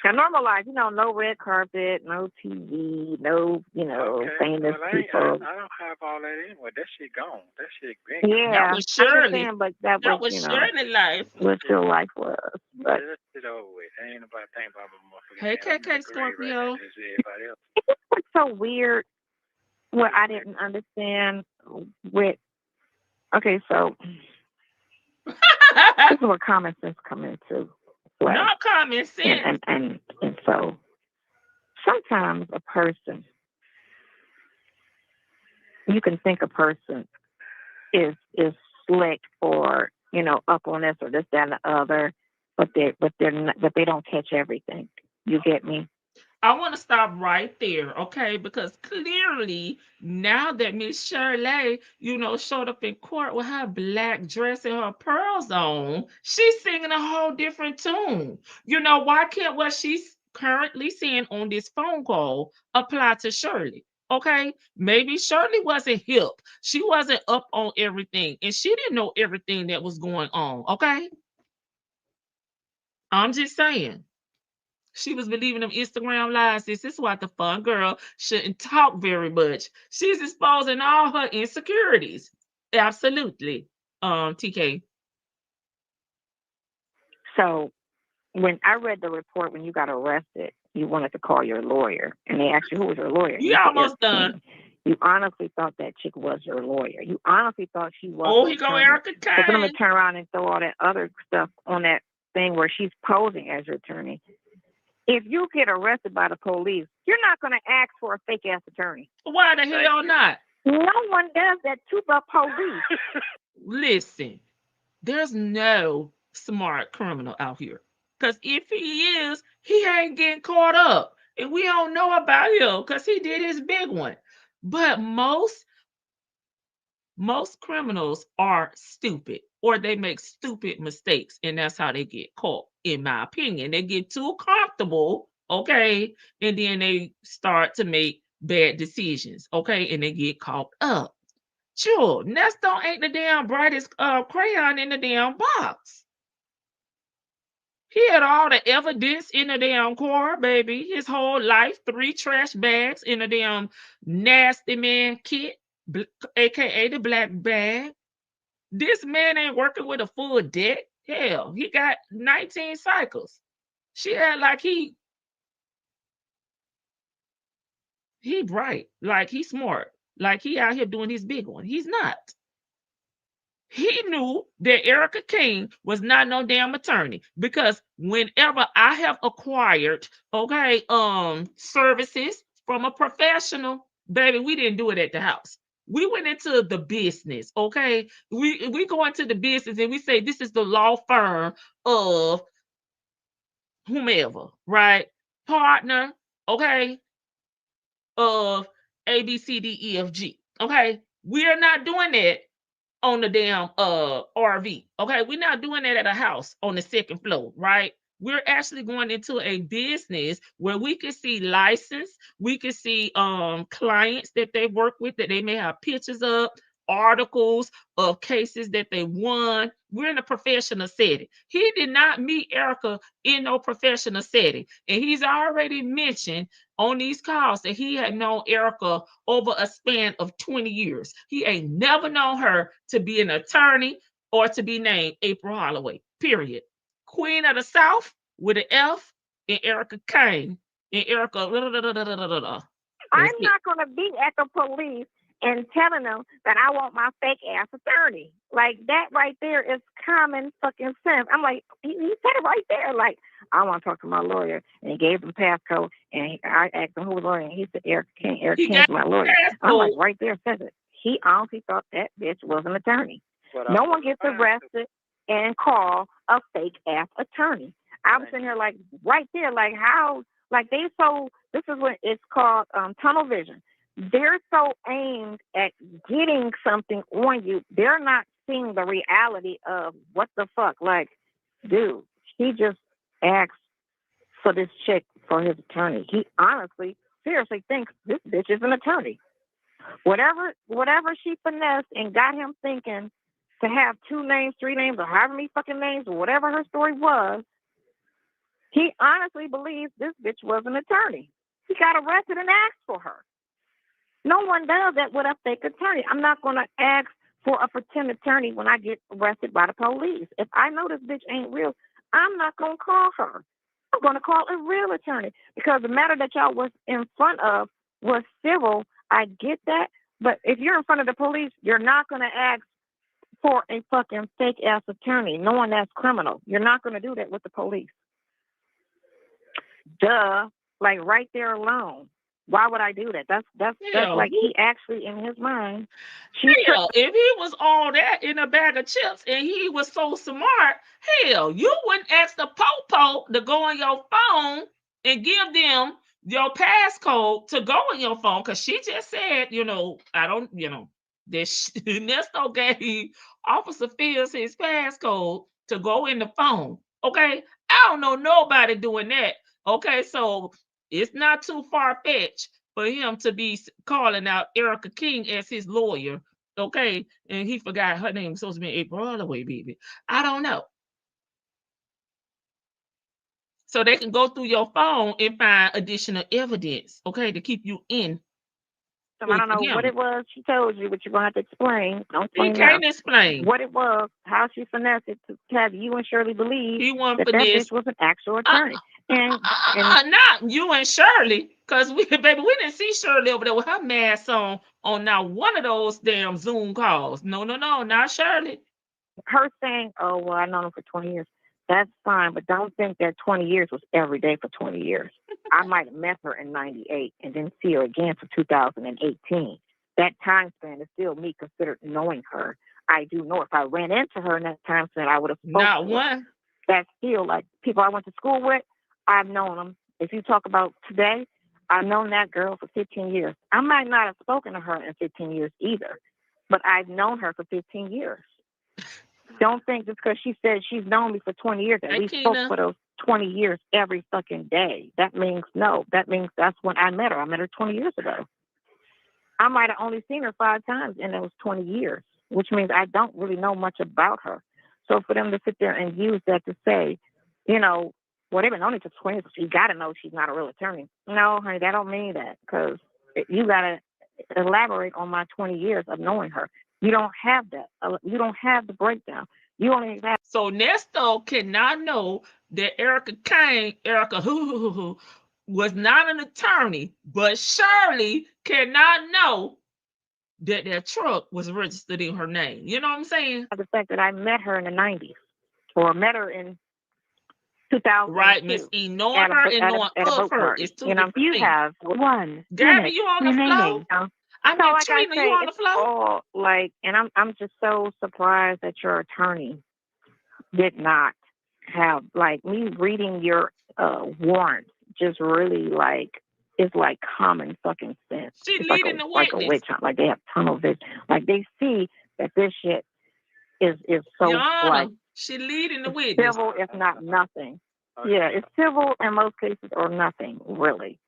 A normal life, you know, no red carpet, no TV, no, you know, famous people. I don't have all that anyway. That shit gone. That shit gone. Yeah, that was Shirley. But that was you know, Shirley life. What your life was. But that shit over with. Ain't nobody think about my motherfucking. Hey, KK Scorpio. It's so weird. What I didn't understand with. Okay, so this is where common sense come into. Not common sense. And so sometimes a person, you can think a person is slick or, you know, up on this or this, that, and the other, but they don't catch everything. You get me? I want to stop right there, okay? Because clearly, now that Miss Shirley, showed up in court with her black dress and her pearls on, she's singing a whole different tune. Why can't what she's currently saying on this phone call apply to Shirley? Okay, maybe Shirley wasn't hip. She wasn't up on everything, and she didn't know everything that was going on. Okay, I'm just saying. She was believing them Instagram lies. This is why the fun girl shouldn't talk very much. She's exposing all her insecurities. Absolutely. TK. So when I read the report when you got arrested, you wanted to call your lawyer, and they asked you who was your lawyer. You almost done. You honestly thought that chick was your lawyer. You honestly thought she was. Oh, he go Erica Kane. But I'm gonna turn around and throw all that other stuff on that thing where she's posing as your attorney. If you get arrested by the police, you're not going to ask for a fake ass attorney. Why the hell not? No one does that to the police. Listen, there's no smart criminal out here. Because if he is, he ain't getting caught up. And we don't know about him because he did his big one. But most criminals are stupid, or they make stupid mistakes, and that's how they get caught, in my opinion. They get too comfortable, okay, and then they start to make bad decisions, okay, and they get caught up. Sure, Nesto ain't the damn brightest crayon in the damn box. He had all the evidence in the damn car, baby. His whole life, 3 trash bags in a damn nasty man kit, aka the black bag. This man ain't working with a full deck. Hell, he got 19 cycles. She had like he bright, like he smart, like he out here doing his big one. He's not. He knew that Erica King was not no damn attorney, because whenever I have acquired, okay, services from a professional, baby, we didn't do it at the house. We went into the business, okay? We go into the business and we say, this is the law firm of whomever, right? Partner, okay, of A, B, C, D, E, F, G, okay? We are not doing that on the damn RV, okay? We're not doing that at a house on the 2nd floor, right? We're actually going into a business where we can see license, we can see clients that they work with, that they may have pictures of, articles of cases that they won. We're in a professional setting. He did not meet Erica in no professional setting, and he's already mentioned on these calls that he had known Erica over a span of 20 years. He ain't never known her to be an attorney or to be named April Holloway, period. Queen of the South with an F, and Erica Kane, and Erica. I'm not going to be at the police and telling them that I want my fake ass attorney. Like, that right there is common fucking sense. I'm like, he said it right there. Like, I want to talk to my lawyer. And he gave him passcode. And I asked him who was lawyer. And he said, Eric King. Eric King's my lawyer. I'm like, right there says it. He honestly thought that bitch was an attorney. No one gets arrested and call a fake ass attorney. I was sitting here like, right there, like how, like they so, this is what it's called tunnel vision. They're so aimed at getting something on you. They're not seeing the reality of what the fuck. Like, dude, he just asked for this chick for his attorney. He honestly, seriously thinks this bitch is an attorney. Whatever she finessed and got him thinking to have 2 names, 3 names, or however many fucking names, or whatever her story was, he honestly believes this bitch was an attorney. He got arrested and asked for her. No one does that with a fake attorney. I'm not going to ask for a pretend attorney when I get arrested by the police. If I know this bitch ain't real, I'm not going to call her. I'm going to call a real attorney, because the matter that y'all was in front of was civil. I get that. But if you're in front of the police, you're not going to ask for a fucking fake ass attorney, knowing that's criminal. You're not going to do that with the police. Duh. Like, right there alone. Why would I do that? That's like he actually, in his mind. Hell, if he was all that in a bag of chips and he was so smart, hell, you wouldn't ask the po-po to go on your phone and give them your passcode to go in your phone, because she just said, I don't, that Nesto gave Officer Fields his passcode to go in the phone. Okay, I don't know nobody doing that. Okay, so it's not too far-fetched for him to be calling out Erica King as his lawyer. Okay, and he forgot her name was supposed to be April Holloway, baby. I don't know. So they can go through your phone and find additional evidence, okay, to keep you in. So I don't know what it was she told you, but you're going to have to explain. Don't explain. He can't explain what it was, how she finessed it to have you and Shirley believe that bitch was an actual attorney. Not you and Shirley, because we didn't see Shirley over there with her mask on not one of those damn Zoom calls. No, not Shirley. Her saying, "Oh, well, I've known him for 20 years." That's fine, but don't think that 20 years was every day for 20 years. I might have met her in 98 and then see her again for 2018. That time span is still me considered knowing her. I do know if I ran into her in that time span, I would have spoken not to one. Her. That's still like people I went to school with, I've known them. If you talk about today, I've known that girl for 15 years. I might not have spoken to her in 15 years either, but I've known her for 15 years. Don't think just because she said she's known me for 20 years that we spoke for those 20 years every fucking day. That means no. That means that's when I met her. I met her 20 years ago. I might have only seen her 5 times in those 20 years, which means I don't really know much about her. So for them to sit there and use that to say, well, they've been known each other for 20 years, so you got to know she's not a real attorney. No, honey, that don't mean that, because you got to elaborate on my 20 years of knowing her. You don't have that. You don't have the breakdown. You only have. So Nesto cannot know that Erica was not an attorney, but Shirley cannot know that their truck was registered in her name. You know what I'm saying? The fact that I met her in the 90s or met her in 2000. Right, Miss E. Knowing her and knowing of her is two different things. You have 1 Gabby, you on the floor? I mean, Trina, you on the floor? And I'm just so surprised that your attorney did not have, me reading your warrant just really, it's like common fucking sense. She's it's leading the witness. Like a witch hunt. Like they have tunnel vision. Like they see that this shit is so, she leading the witness. Civil, if not nothing. Yeah, it's civil in most cases or nothing, really.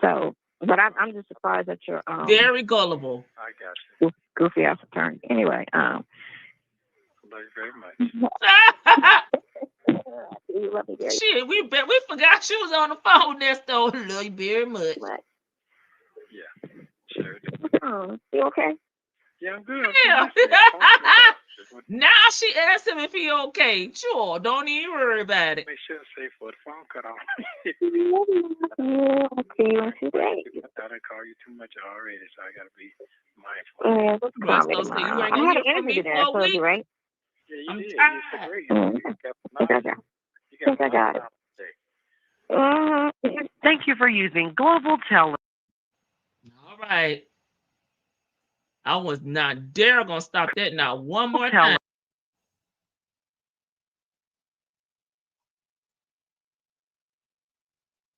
So, but I'm just surprised that you're very gullible. I got you. Goofy ass attorney. Anyway, thank you very much. You love me very much. Shit, we forgot she was on the phone. Nesto, love you very much. What? Yeah, sure. Oh, you okay? Yeah, I'm good. Yeah. Now she asked him if he okay. Sure, don't even worry about it. Make sure to say for the phone cut off. Yeah, I'll see you in 2 days. I done call you too much already, so I gotta be mindful. Yeah, I had an interview today. I told you, right? Yeah, you did. You think I got it. Thank you for using Global Tele. All right. I was not dare gonna stop that now one more time.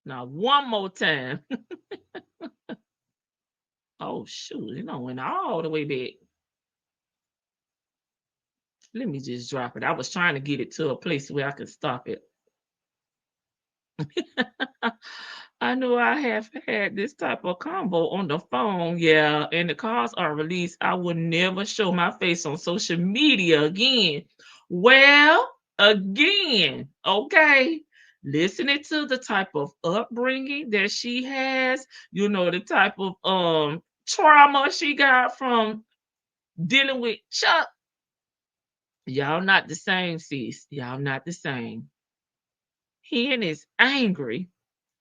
Now one more time. Oh shoot, went all the way back. Let me just drop it. I was trying to get it to a place where I could stop it. I knew I have had this type of combo on the phone, yeah, and the calls are released. I will never show my face on social media again. Well, again, okay, listening to the type of upbringing that she has, the type of trauma she got from dealing with Chuck. Y'all not the same, sis. Y'all not the same. He is angry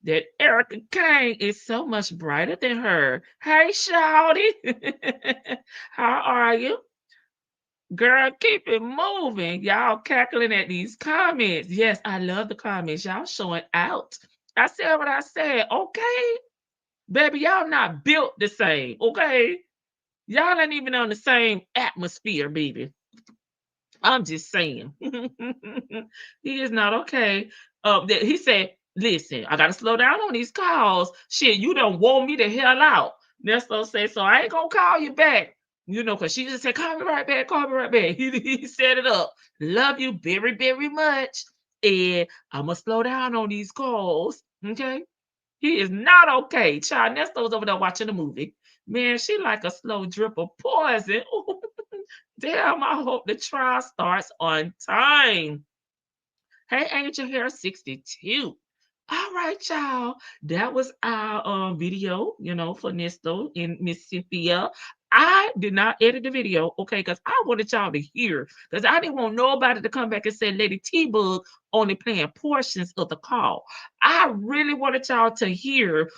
that Erica Kane is so much brighter than her. Hey, shawty. How are you? Girl, keep it moving. Y'all cackling at these comments. Yes, I love the comments. Y'all showing out. I said what I said. Okay. Baby, y'all not built the same. Okay. Y'all ain't even on the same atmosphere, baby. I'm just saying. He is not okay. He said, listen, I gotta slow down on these calls. Shit, you done wore me the hell out. Nesto said, so I ain't gonna call you back. Because she just said, call me right back, call me right back. He set it up. Love you very, very much. And I'm gonna slow down on these calls. Okay. He is not okay. Child, Nesto's over there watching the movie. Man, she like a slow drip of poison. Ooh, damn, I hope the trial starts on time. Hey, Angel Hair 62. All right, y'all. That was our video, for Nesto and Miss Cynthia. I did not edit the video, okay, because I wanted y'all to hear, because I didn't want nobody to come back and say Lady T-Bug only playing portions of the call. I really wanted y'all to hear,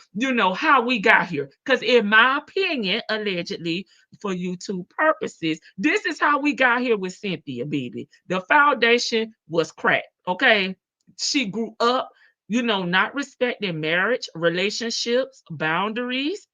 how we got here. Because in my opinion, allegedly, for YouTube purposes, this is how we got here with Cynthia, baby. The foundation was cracked, okay? She grew up, not respecting marriage, relationships, boundaries,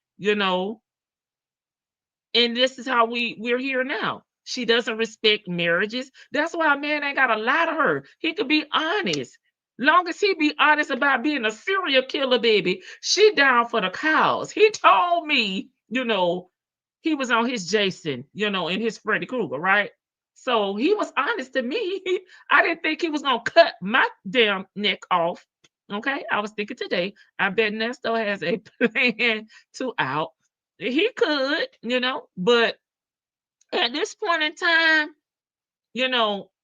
and this is how we're here now. She doesn't respect marriages. That's why a man ain't got to lie to her. He could be honest. Long as he be honest about being a serial killer, baby, she down for the cows. He told me, he was on his Jason, in his Freddy Krueger, right? So he was honest to me. I didn't think he was gonna cut my damn neck off. Okay, I was thinking today. I bet Nesto has a plan to out. He could, but at this point in time,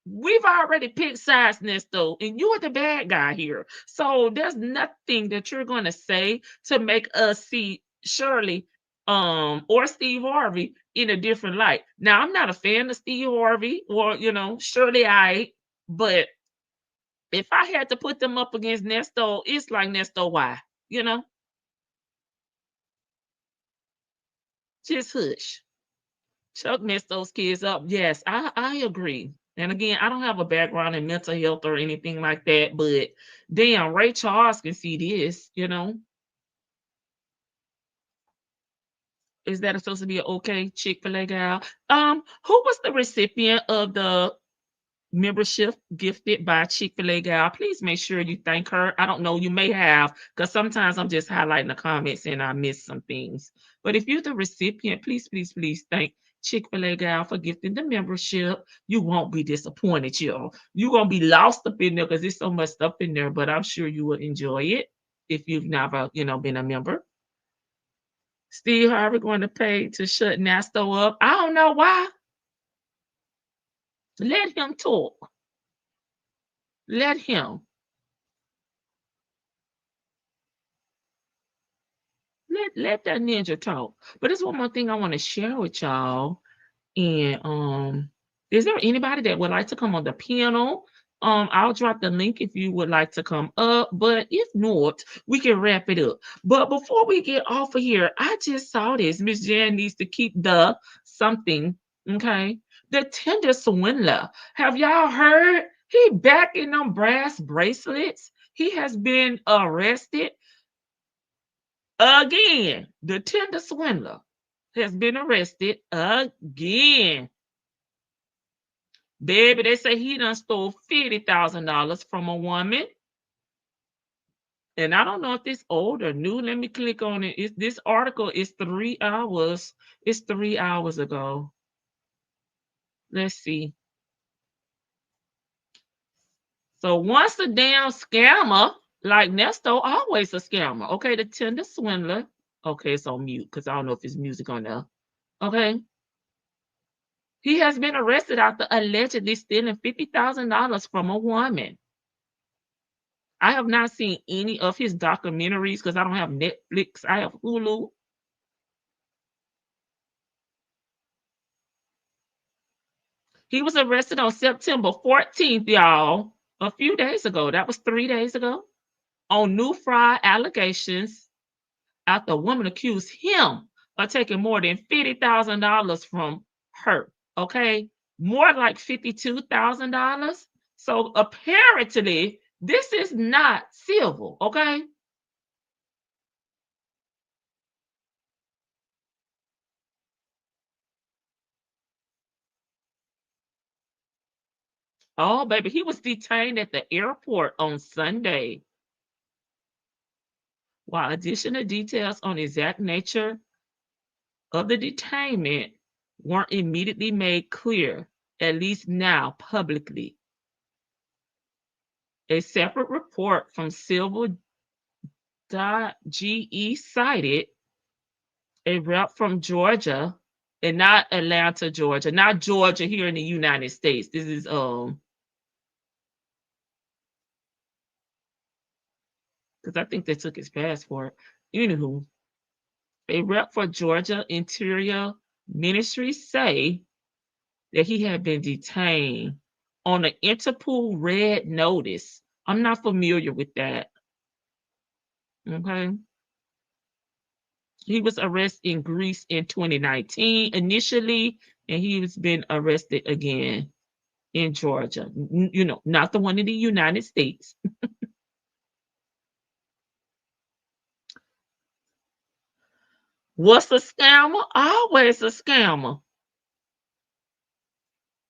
we've already picked sides, Nesto, and you're the bad guy here. So there's nothing that you're going to say to make us see Shirley or Steve Harvey in a different light. Now, I'm not a fan of Steve Harvey or, Shirley, but if I had to put them up against Nesto, it's like Nesto, why? Just hush. Chuck messed those kids up. Yes, I agree. And again, I don't have a background in mental health or anything like that, but damn, Ray Charles can see this. Is that supposed to be an okay Chick-fil-A gal? Who was the recipient of the membership gifted by Chick-fil-A gal? Please make sure you thank her. I don't know, you may have, because sometimes I'm just highlighting the comments and I miss some things. But if you're the recipient, please, please, please thank Chick-fil-A gal for gifting the membership. You won't be disappointed, y'all. You're gonna be lost up in there because there's so much stuff in there, but I'm sure you will enjoy it if you've never, been a member. Steve Harvey going to pay to shut Nesto up. I don't know why. Let him talk. Let him. Let that ninja talk. But there's one more thing I want to share with y'all. And is there anybody that would like to come on the panel? I'll drop the link if you would like to come up. But if not, we can wrap it up. But before we get off of here, I just saw this. Miss Jan needs to keep the something. Okay. The Tinder Swindler. Have y'all heard? He back in them brass bracelets. He has been arrested. Again, the Tinder Swindler has been arrested again. Baby, they say he done stole $50,000 from a woman. And I don't know if this old or new. Let me click on it. This article is 3 hours. It's 3 hours ago. Let's see. So once a damn scammer, like Nesto, always a scammer. Okay, the Tinder Swindler. Okay, it's on mute because I don't know if it's music on there. Okay. He has been arrested after allegedly stealing $50,000 from a woman. I have not seen any of his documentaries because I don't have Netflix. I have Hulu. He was arrested on September 14th, y'all, a few days ago. That was 3 days ago, on new fraud allegations after a woman accused him of taking more than $50,000 from her. Okay, more like $52,000. So apparently, this is not civil. Okay. Oh, baby, he was detained at the airport on Sunday. While additional details on the exact nature of the detainment weren't immediately made clear, at least now publicly. A separate report from Civil.ge cited a rep from Georgia, and not Atlanta, Georgia, not Georgia here in the United States. This is because I think they took his passport. Anywho, a rep for Georgia Interior Ministry say that he had been detained on an Interpol red notice. I'm not familiar with that. Okay. He was arrested in Greece in 2019 initially, and he has been arrested again in Georgia. You know, not the one in the United States. What's a scammer? Always a scammer.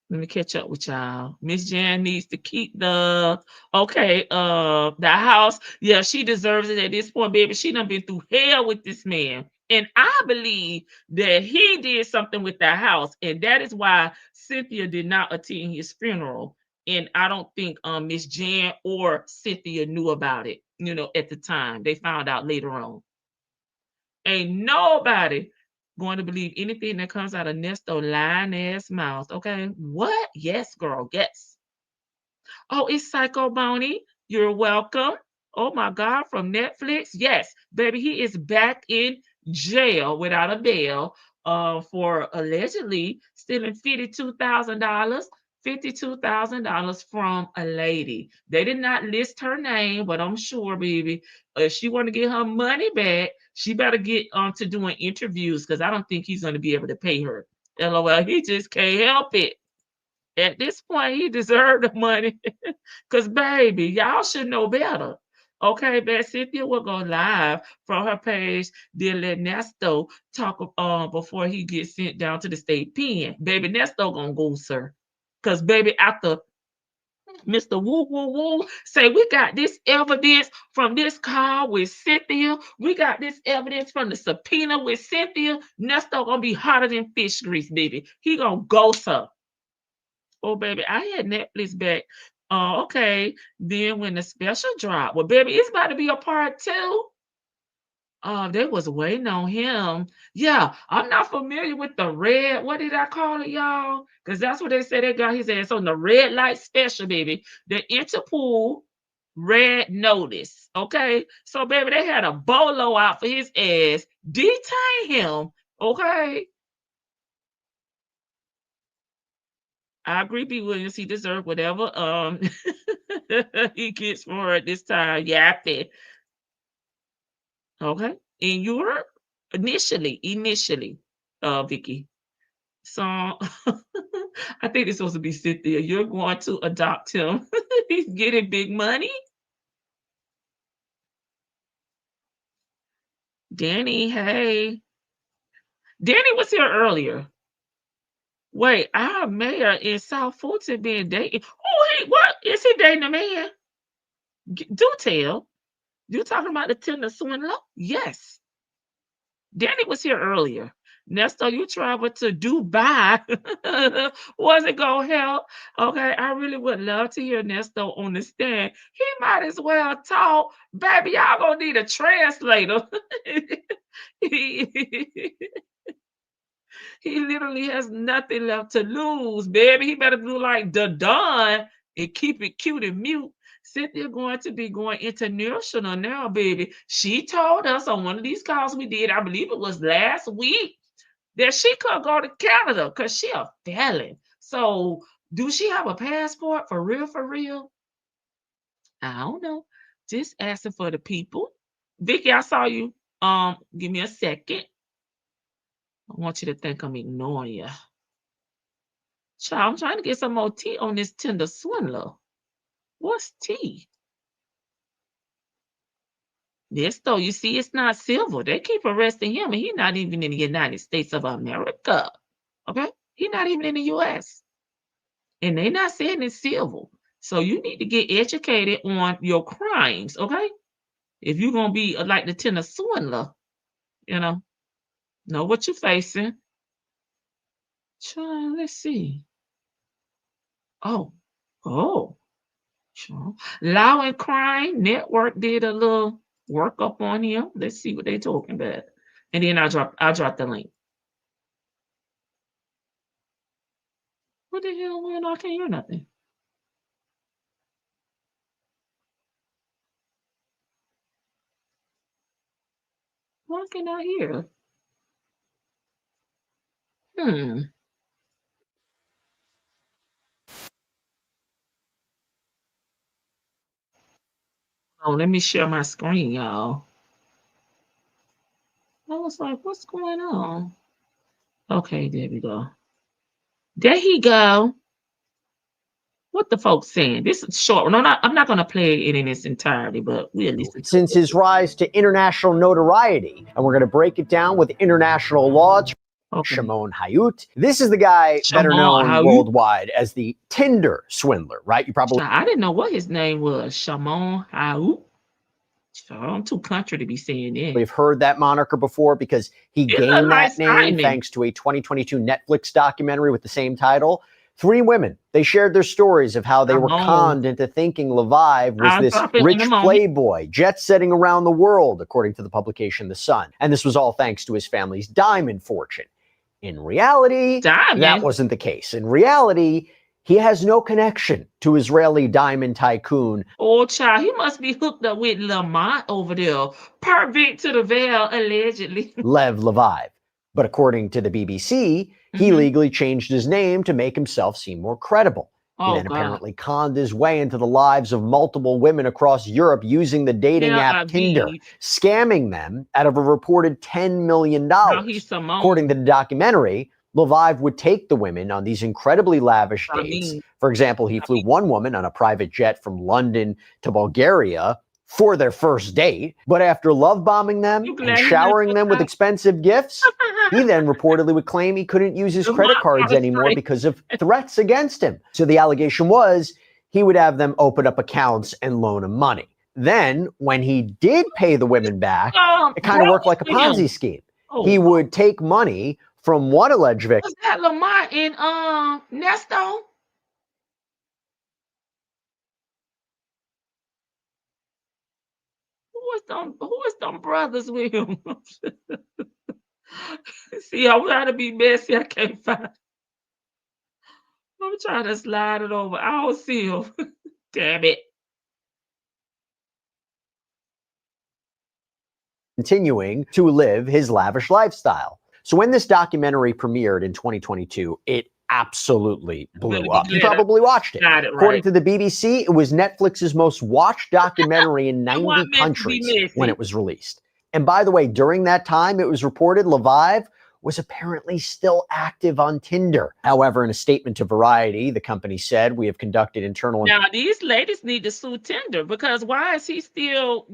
Let me catch up with y'all. Miss Jan needs to keep the house. Yeah, she deserves it at this point, baby. She done been through hell with this man. And I believe that he did something with that house. And that is why Cynthia did not attend his funeral. And I don't think Miss Jan or Cynthia knew about it, you know, at the time. They found out later on. Ain't nobody going to believe anything that comes out of Nesto lying ass mouth. Okay. What? Yes, girl. Yes. Oh, it's Psycho Bonnie. You're welcome. Oh my God, from Netflix. Yes, baby, he is back in jail without a bail for allegedly stealing $52,000. $52,000 from a lady. They did not list her name, but I'm sure, baby, if she want to get her money back, she better get to doing interviews, because I don't think he's going to be able to pay her. LOL, he just can't help it. At this point, he deserved the money, because, baby, y'all should know better. Okay, but Cynthia will go live from her page. Then let Nesto talk before he gets sent down to the state pen. Baby, Nesto gonna go, sir. Because, baby, after Mr. Woo Woo Woo say, we got this evidence from this call with Cynthia. We got this evidence from the subpoena with Cynthia. Nesto gonna be hotter than fish grease, baby. He gonna ghost her. Oh, baby, I had Netflix back. Okay. Then when the special dropped, well, baby, it's about to be a part 2. They was waiting on him. Yeah, I'm not familiar with the red. What did I call it, y'all? Because that's what they said they got his ass on, the red light special, baby. The Interpol red notice. Okay. So, baby, they had a bolo out for his ass. Detain him. Okay. I agree, B. Williams. He deserved whatever he gets for it this time. Yappy. Okay. In Europe, initially, Vicky. So I think it's supposed to be Cynthia. You're going to adopt him. He's getting big money. Danny, hey. Danny was here earlier. Wait, our mayor in South Fulton being dating. Oh, what? Is he dating a man? Do tell. You talking about the Tinder Swindler? Yes. Danny was here earlier. Nesto, you traveled to Dubai. Was it gonna help? Okay, I really would love to hear Nesto on the stand. He might as well talk. Baby, y'all gonna need a translator. He literally has nothing left to lose, baby. He better do like the Don and keep it cute and mute. Cynthia going to be going international now, baby. She told us on one of these calls we did, I believe it was last week, that she could go to Canada because she a felon. So do she have a passport for real, for real? I don't know. Just asking for the people. Vicky, I saw you. Give me a second. I want you to think I'm ignoring you. Child, I'm trying to get some more tea on this Tinder Swindler. What's tea? This though, you see, it's not civil. They keep arresting him, and he's not even in the United States of America. Okay? He's not even in the U.S. And they're not saying it's civil. So you need to get educated on your crimes, okay? If you're going to be like the Tinder Swindler, know what you're facing. Child, let's see. Oh. Sure. Law and Crime Network did a little workup on him. Let's see what they're talking about. And then I'll drop the link. What the hell went on? I can't hear nothing. Why can I hear? Oh, let me share my screen, y'all. I was like, what's going on? Okay, there we go. There he go. What the folks saying? This is short. No, I'm not going to play it in its entirety, but we'll listen. Since his rise to international notoriety, and we're going to break it down with international law. Okay. Shimon Hayut. This is the guy better known worldwide as the Tinder Swindler, right? You probably I didn't know what his name was. Shimon Hayut. I'm too country to be saying that. We've heard that moniker before because he gained that name thanks to a 2022 Netflix documentary with the same title. 3 women, they shared their stories of how they were conned into thinking Lviv was this rich playboy, jet-setting around the world, according to the publication The Sun. And this was all thanks to his family's diamond fortune. In reality, that wasn't the case. In reality, he has no connection to Israeli diamond tycoon. Oh, child, he must be hooked up with Lamont over there. Pervert to the veil, allegedly. Lev Lviv. But according to the BBC, he legally changed his name to make himself seem more credible. He then apparently conned his way into the lives of multiple women across Europe using the dating app Tinder, scamming them out of a reported $10 million. According to the documentary, Lviv would take the women on these incredibly lavish dates. For example, he flew one woman on a private jet from London to Bulgaria for their first date, but after love bombing them and showering them with expensive gifts, he then reportedly would claim he couldn't use his credit cards anymore because of threats against him. So the allegation was he would have them open up accounts and loan him money. Then, when he did pay the women back, it kind of worked like a Ponzi scheme. He would take money from one alleged victim. Was that Lamont and Nesto? Who is them brothers with him? See, I'm trying to be messy. I can't find. I'm trying to slide it over. I don't see him. Damn it. Continuing to live his lavish lifestyle. So when this documentary premiered in 2022, it absolutely blew up. You probably watched it. According to the BBC, it was Netflix's most watched documentary in 90 countries when it was released. And by the way, during that time, it was reported Lviv was apparently still active on Tinder. However, in a statement to Variety, the company said, "We have conducted internal..." Now, these ladies need to sue Tinder because why do he still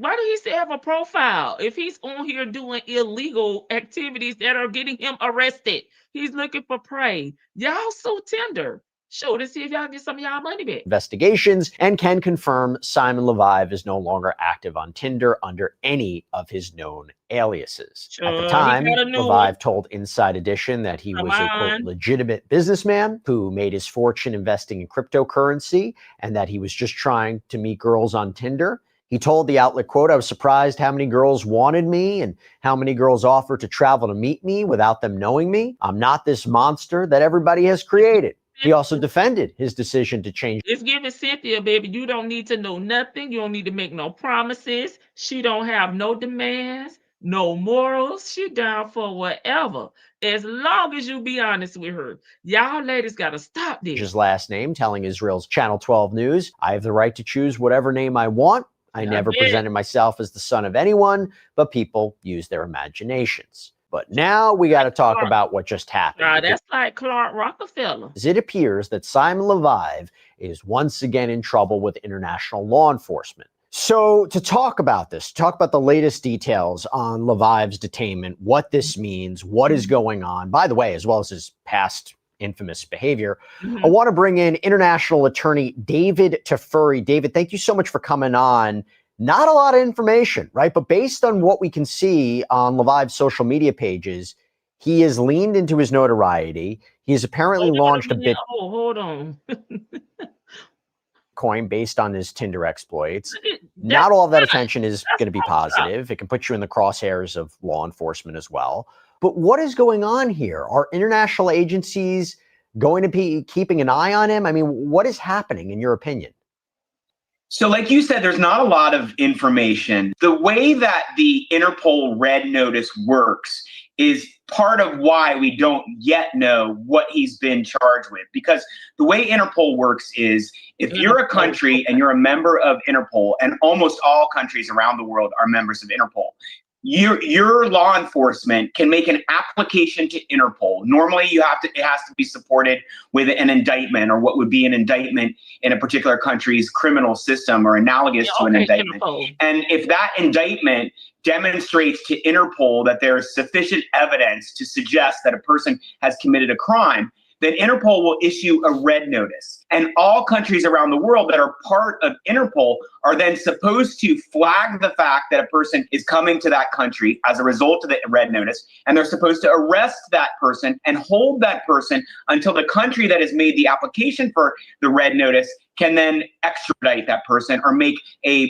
have a profile if he's on here doing illegal activities that are getting him arrested? He's looking for prey. Y'all sue Tinder. Show to see if y'all get some of y'all money back. Investigations and can confirm Simon Lviv is no longer active on Tinder under any of his known aliases. At the time, Lviv told Inside Edition that he was a, quote, legitimate businessman who made his fortune investing in cryptocurrency and that he was just trying to meet girls on Tinder. He told the outlet, quote, "I was surprised how many girls wanted me and how many girls offered to travel to meet me without them knowing me. I'm not this monster that everybody has created." He also defended his decision to change. It's giving Cynthia, baby, you don't need to know nothing. You don't need to make no promises. She don't have no demands, no morals. She down for whatever. As long as you be honest with her. Y'all ladies got to stop this. His last name, telling Israel's Channel 12 News, "I have the right to choose whatever name I want. I never presented myself as the son of anyone, but people use their imaginations." But now we got to talk about what just happened. That's like Clark Rockefeller. It appears that Simon Lviv is once again in trouble with international law enforcement. So to talk about this, talk about the latest details on Lviv's detainment, what this means, what is going on, by the way, as well as his past infamous behavior, I want to bring in international attorney David Tafuri. David, thank you so much for coming on. Not a lot of information, right? But based on what we can see on Leviv's social media pages, he has leaned into his notoriety. He has apparently launched a Bitcoin hold on. based on his Tinder exploits. Not all of that attention is going to be positive. It can put you in the crosshairs of law enforcement as well. But what is going on here? Are international agencies going to be keeping an eye on him? I mean, what is happening in your opinion? So like you said, there's not a lot of information. The way that the Interpol red notice works is part of why we don't yet know what he's been charged with. Because the way Interpol works is if you're a country and you're a member of Interpol, and almost all countries around the world are members of Interpol, your law enforcement can make an application to Interpol. Normally, it has to be supported with an indictment, or what would be an indictment in a particular country's criminal system, or analogous to an indictment. Interpol. And if that indictment demonstrates to Interpol that there is sufficient evidence to suggest that a person has committed a crime, then Interpol will issue a red notice. And all countries around the world that are part of Interpol are then supposed to flag the fact that a person is coming to that country as a result of the red notice. And they're supposed to arrest that person and hold that person until the country that has made the application for the red notice can then extradite that person, or make a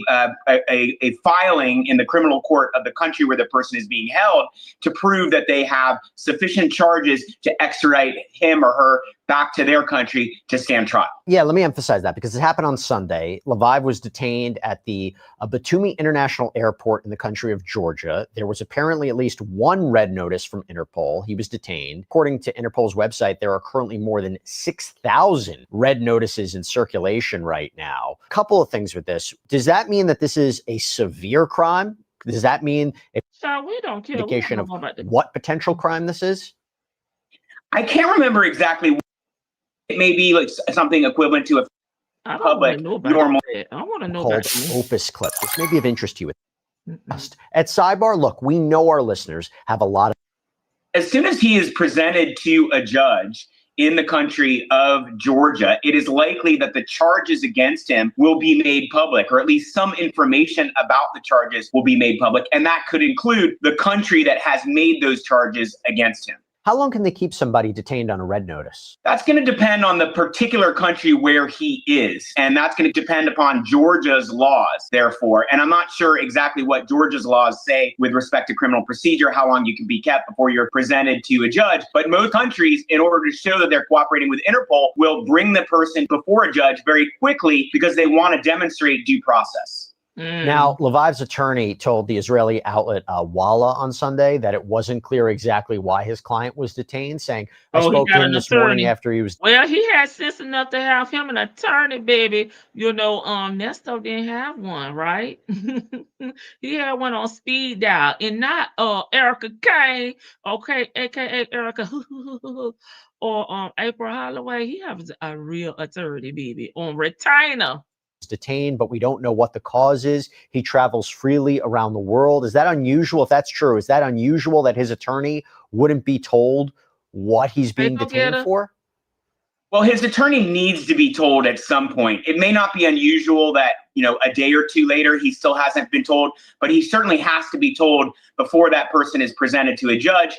filing in the criminal court of the country where the person is being held to prove that they have sufficient charges to extradite him or her back to their country to stand trial. Yeah, let me emphasize that, because it happened on Sunday. Leviv was detained at the Batumi International Airport in the country of Georgia. There was apparently at least one red notice from Interpol. He was detained. According to Interpol's website, there are currently more than 6,000 red notices in circulation right now. A couple of things with this. Does that mean that this is a severe crime? Does that mean an indication of what potential crime this is? I can't remember exactly. It may be like something equivalent to a public normal. I want to know called Opus Clip. This may be of interest to you. At Sidebar, look, we know our listeners have a lot of. As soon as he is presented to a judge in the country of Georgia, it is likely that the charges against him will be made public, or at least some information about the charges will be made public. And that could include the country that has made those charges against him. How long can they keep somebody detained on a red notice? That's going to depend on the particular country where he is. And that's going to depend upon Georgia's laws, therefore. And I'm not sure exactly what Georgia's laws say with respect to criminal procedure, how long you can be kept before you're presented to a judge. But most countries, in order to show that they're cooperating with Interpol, will bring the person before a judge very quickly because they want to demonstrate due process. Now, Leviv's attorney told the Israeli outlet Walla on Sunday that it wasn't clear exactly why his client was detained, saying, I spoke to him this morning after he was... Well, he had sense enough to have him an attorney, baby. You know, Nesto didn't have one, right? He had one on speed dial, and not Erica Kane, okay, aka Erica, or April Holloway. He has a real attorney, baby, on retainer. Detained, but we don't know what the cause is. He travels freely around the world. Is that unusual? If that's true, is that unusual that his attorney wouldn't be told what he's being detained for? Well, his attorney needs to be told at some point. It may not be unusual that, you know, a day or two later, he still hasn't been told, but he certainly has to be told before that person is presented to a judge.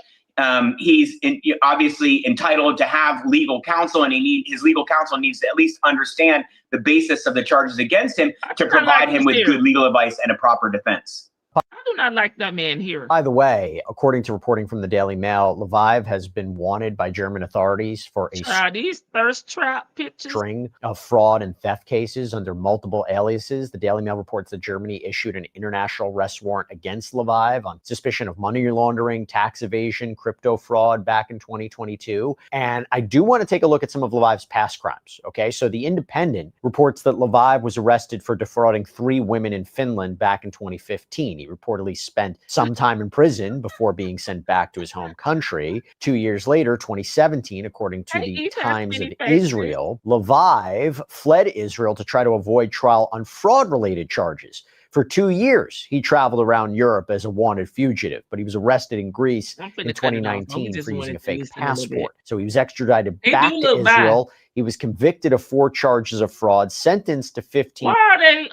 He's obviously entitled to have legal counsel, and his legal counsel needs to at least understand the basis of the charges against him to provide him with good legal advice and a proper defense. I do not like that man here. By the way, according to reporting from the Daily Mail, Leviv has been wanted by German authorities for these thirst trap pictures, string of fraud and theft cases under multiple aliases. The Daily Mail reports that Germany issued an international arrest warrant against Leviv on suspicion of money laundering, tax evasion, crypto fraud back in 2022. And I do want to take a look at some of Leviv's past crimes. Okay, so The Independent reports that Leviv was arrested for defrauding 3 women in Finland back in 2015. He reportedly spent some time in prison before being sent back to his home country. 2 years later, 2017, according to the Times of Israel, Leviv fled Israel to try to avoid trial on fraud-related charges. For 2 years, he traveled around Europe as a wanted fugitive, but he was arrested in Greece in 2019 for using a fake passport. So he was extradited back to Israel. He was convicted of 4 charges of fraud, sentenced to 15. Why are they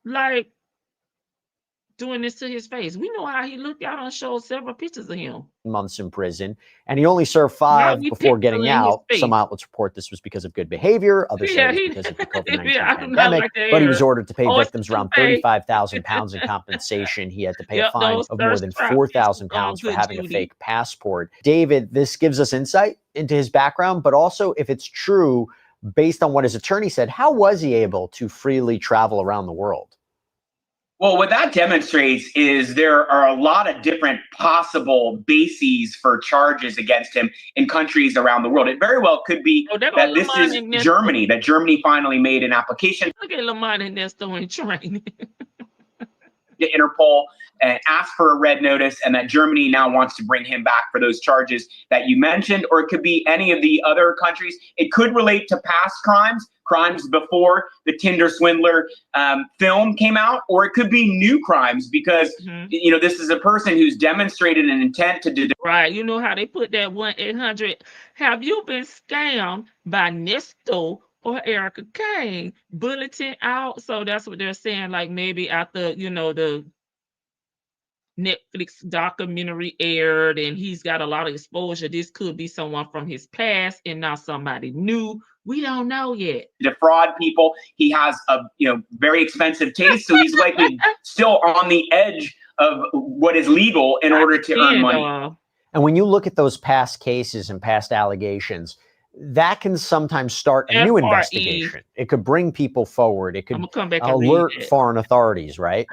like doing this to his face. We know how he looked. Y'all done showed several pictures of him. Months in prison, and he only served 5 before getting out. Some outlets report this was because of good behavior. Others say it was because of the COVID-19 pandemic. But he was ordered to pay victims around £35,000 in compensation. He had to pay a fine of more than £4,000 for having a fake passport. David, this gives us insight into his background, but also, if it's true, based on what his attorney said, how was he able to freely travel around the world? Well, what that demonstrates is there are a lot of different possible bases for charges against him in countries around the world. It very well could be that this is Germany, that Germany finally made an application. Look at Lamont and Nesto in training. To Interpol and ask for a red notice, and that Germany now wants to bring him back for those charges that you mentioned, or it could be any of the other countries. It could relate to past crimes before the Tinder Swindler film came out, or it could be new crimes because, you know, this is a person who's demonstrated an intent to do. Right. You know how they put that 1-800, have you been scammed by Nesto or Erica Kane bulletin out? So that's what they're saying. Like maybe after, you know, the Netflix documentary aired and he's got a lot of exposure, this could be someone from his past and not somebody new. We don't know yet. Defraud people. He has a very expensive taste, so he's likely still on the edge of what is legal in order to earn money. And when you look at those past cases and past allegations, that can sometimes start a new investigation. It could bring people forward. It could alert foreign authorities, right?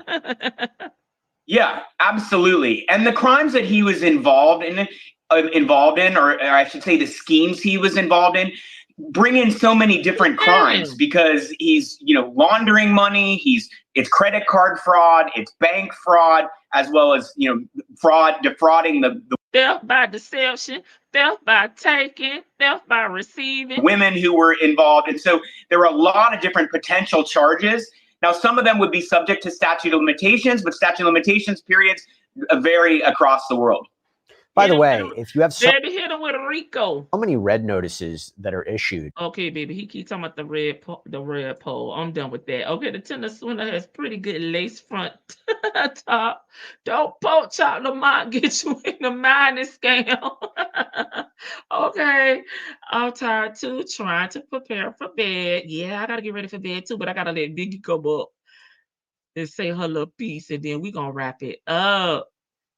Yeah, absolutely. And the crimes that he was involved in, or I should say the schemes he was involved in, bring in so many different crimes because he's, laundering money. It's credit card fraud, it's bank fraud, as well as, defrauding the theft by deception, theft by taking, theft by receiving. Women who were involved. And so there were a lot of different potential charges. Now, some of them would be subject to statute of limitations, but statute of limitations periods vary across the world. By the way, if you have baby, hit him with a Rico. How many red notices that are issued? Okay, baby, he keeps talking about the red pole. I'm done with that. Okay, the Tinder Swindler has pretty good lace front top. Don't poke chop Lamont, get you in the mining scam. Okay, I'm tired too, trying to prepare for bed. Yeah, I gotta get ready for bed too, but I gotta let Biggie come up and say her little piece, and then we gonna wrap it up.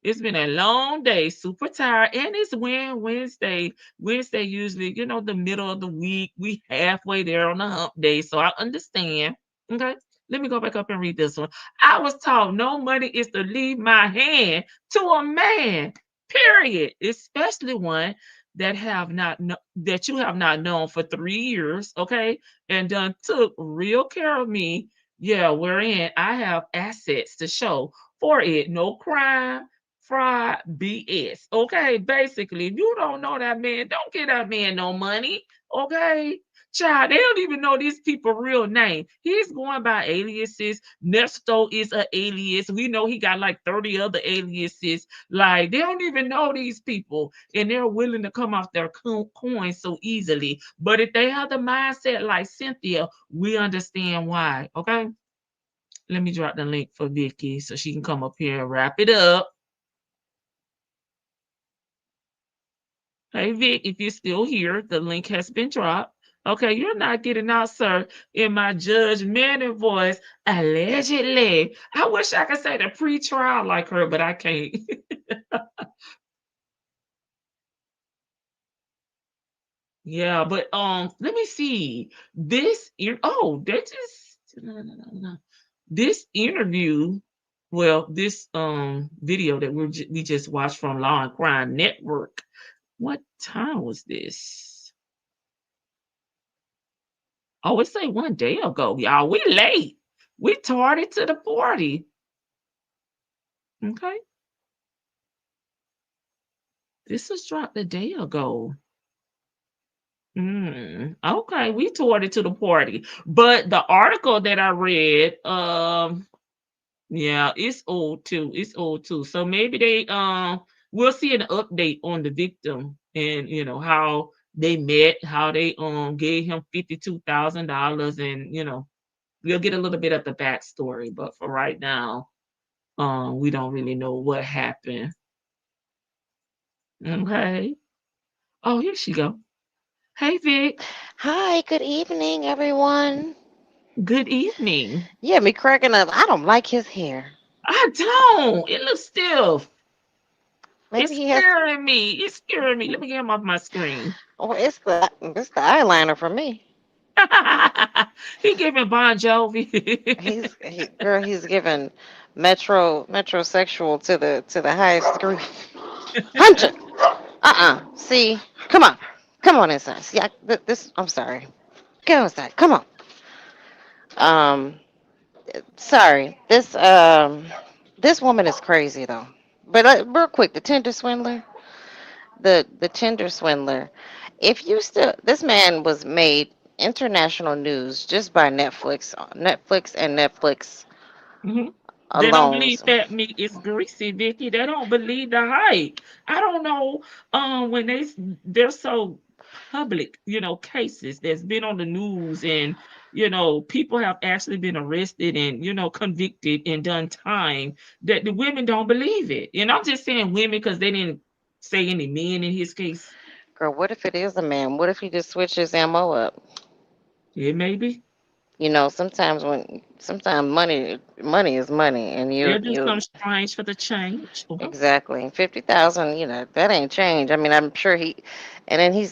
It's been a long day, super tired, and it's Wednesday. Wednesday usually, the middle of the week. We halfway there on the hump day, so I understand. Okay, let me go back up and read this one. I was taught no money is to leave my hand to a man, period, especially one that you have not known for 3 years, okay, and done took real care of me. Yeah, wherein I have assets to show for it. No crime, fraud, BS. Okay, basically, if you don't know that man, don't give that man no money. Okay, child, they don't even know these people's real name. He's going by aliases. Nesto is an alias. We know he got like 30 other aliases. Like, they don't even know these people, and they're willing to come off their coins so easily. But if they have the mindset like Cynthia, we understand why. Okay, let me drop the link for Vicky so she can come up here and wrap it up. Hey, Vic, if you're still here, the link has been dropped. Okay, you're not getting out, sir, in my judgmental voice, allegedly. I wish I could say the pre-trial like her, but I can't. Yeah, but let me see. This interview, this video that we just watched from Law and Crime Network. What time was this? Oh, it say 1 day ago, y'all. We late. We tardy to the party. Okay. This was dropped a day ago. Okay, we tardy to the party. But the article that I read, yeah, it's old too. It's old too. So maybe they we'll see an update on the victim and how they met, how they gave him $52,000 and we'll get a little bit of the backstory, but for right now, we don't really know what happened. Okay. Oh, here she go. Hey, Vic. Hi, good evening, everyone. Good evening. Yeah, me cracking up. I don't like his hair. I don't. It looks stiff. Maybe It's he has, scaring me. It's scaring me. Let me get him off my screen. or it's the eyeliner for me. He giving Bon Jovi. Girl, he's giving metrosexual to the highest degree. Hunter, See, come on inside. See, this. I'm sorry. Go inside. Come on. Um, Sorry. This woman is crazy though. But real quick, the Tinder swindler. If you still, this man was made international news just by Netflix Mhm. They don't alone. believe fat meat is greasy, Vicky. They don't believe the hype. I don't know. When they're so public, cases that's been on the news, and people have actually been arrested and convicted and done time, that the women don't believe it. And I'm just saying women because they didn't say any men in his case. Girl, what if it is a man? What if he just switched his MO up? It may be. Sometimes money is money, and They'll do you something strange for the change. exactly 50,000. That ain't change. I mean, and then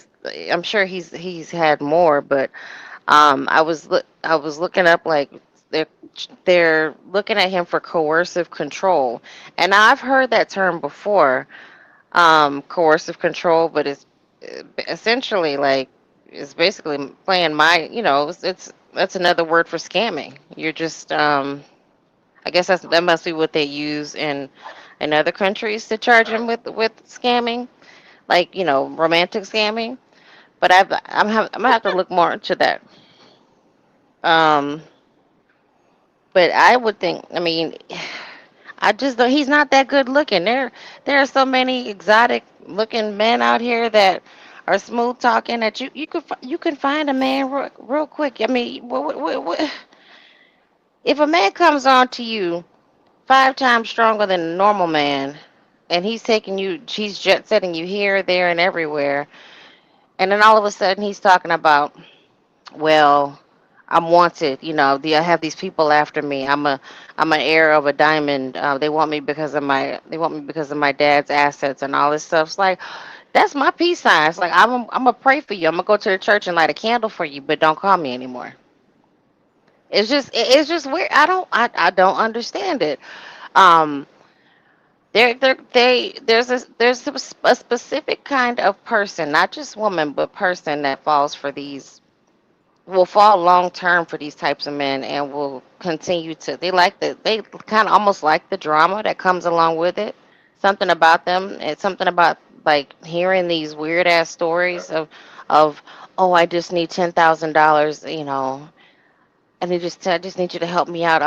I'm sure he's had more, but I was looking up like they're they're looking at him for coercive control, and I've heard that term before, coercive control, but it's essentially like it's basically playing it's that's another word for scamming. You're just I guess that must be what they use in other countries to charge him with scamming, like romantic scamming. But I'm gonna have to look more into that. Um, but I would think, I mean, I just don't. He's not that good looking. There are so many exotic looking men out here that are smooth talking that you can find a man real quick. I mean, if a man comes on to you 5 times stronger than a normal man, and he's jet setting you here, there, and everywhere, and then all of a sudden he's talking about, well, I'm wanted. I have these people after me. I'm an heir of a diamond. They want me because of my dad's assets and all this stuff. It's like that's my peace sign. It's like I'm gonna pray for you. I'm gonna go to the church and light a candle for you, but don't call me anymore. It's just weird. I don't understand it. Um, there's a specific kind of person, not just woman, but person that falls for these will fall long term for these types of men and will continue to they kind of almost like the drama that comes along with it. Something about them. It's something about like hearing these weird ass stories of oh, I just need $10,000, and I just need you to help me out.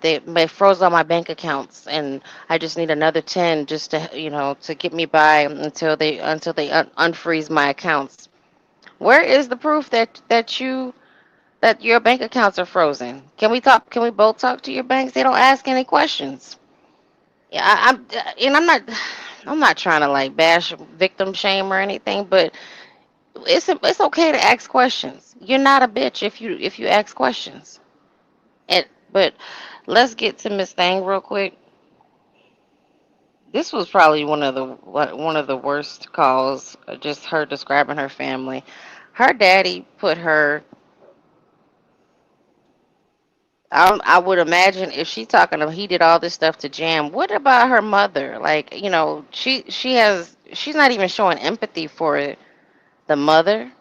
They froze all my bank accounts, and I just need another 10 just to to get me by until they unfreeze my accounts. Where is the proof that your bank accounts are frozen? Can we talk? Can we both talk to your banks? They don't ask any questions. Yeah, I'm not trying to like bash victim shame or anything, but it's okay to ask questions. You're not a bitch if you ask questions. But let's get to Miss Thing real quick. This was probably one of the worst calls. Just her describing her family. Her daddy put her. I would imagine if she talking about he did all this stuff to Jam. What about her mother? Like she's not even showing empathy for the mother.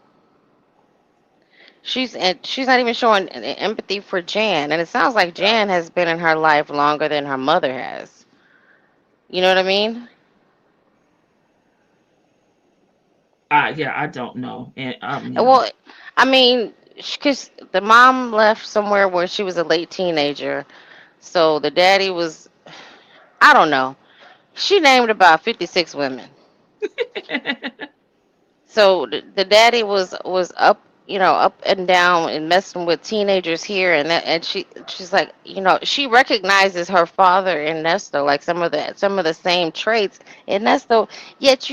She's not even showing empathy for Jan, and it sounds like Jan has been in her life longer than her mother has. You know what I mean? Yeah, I don't know. And Well, I mean, because the mom left somewhere where she was a late teenager, so the daddy was, I don't know. She named about 56 women. So the daddy was up and down and messing with teenagers here and that, and she's like, she recognizes her father in Nesto, like some of the same traits in Nesto. Yet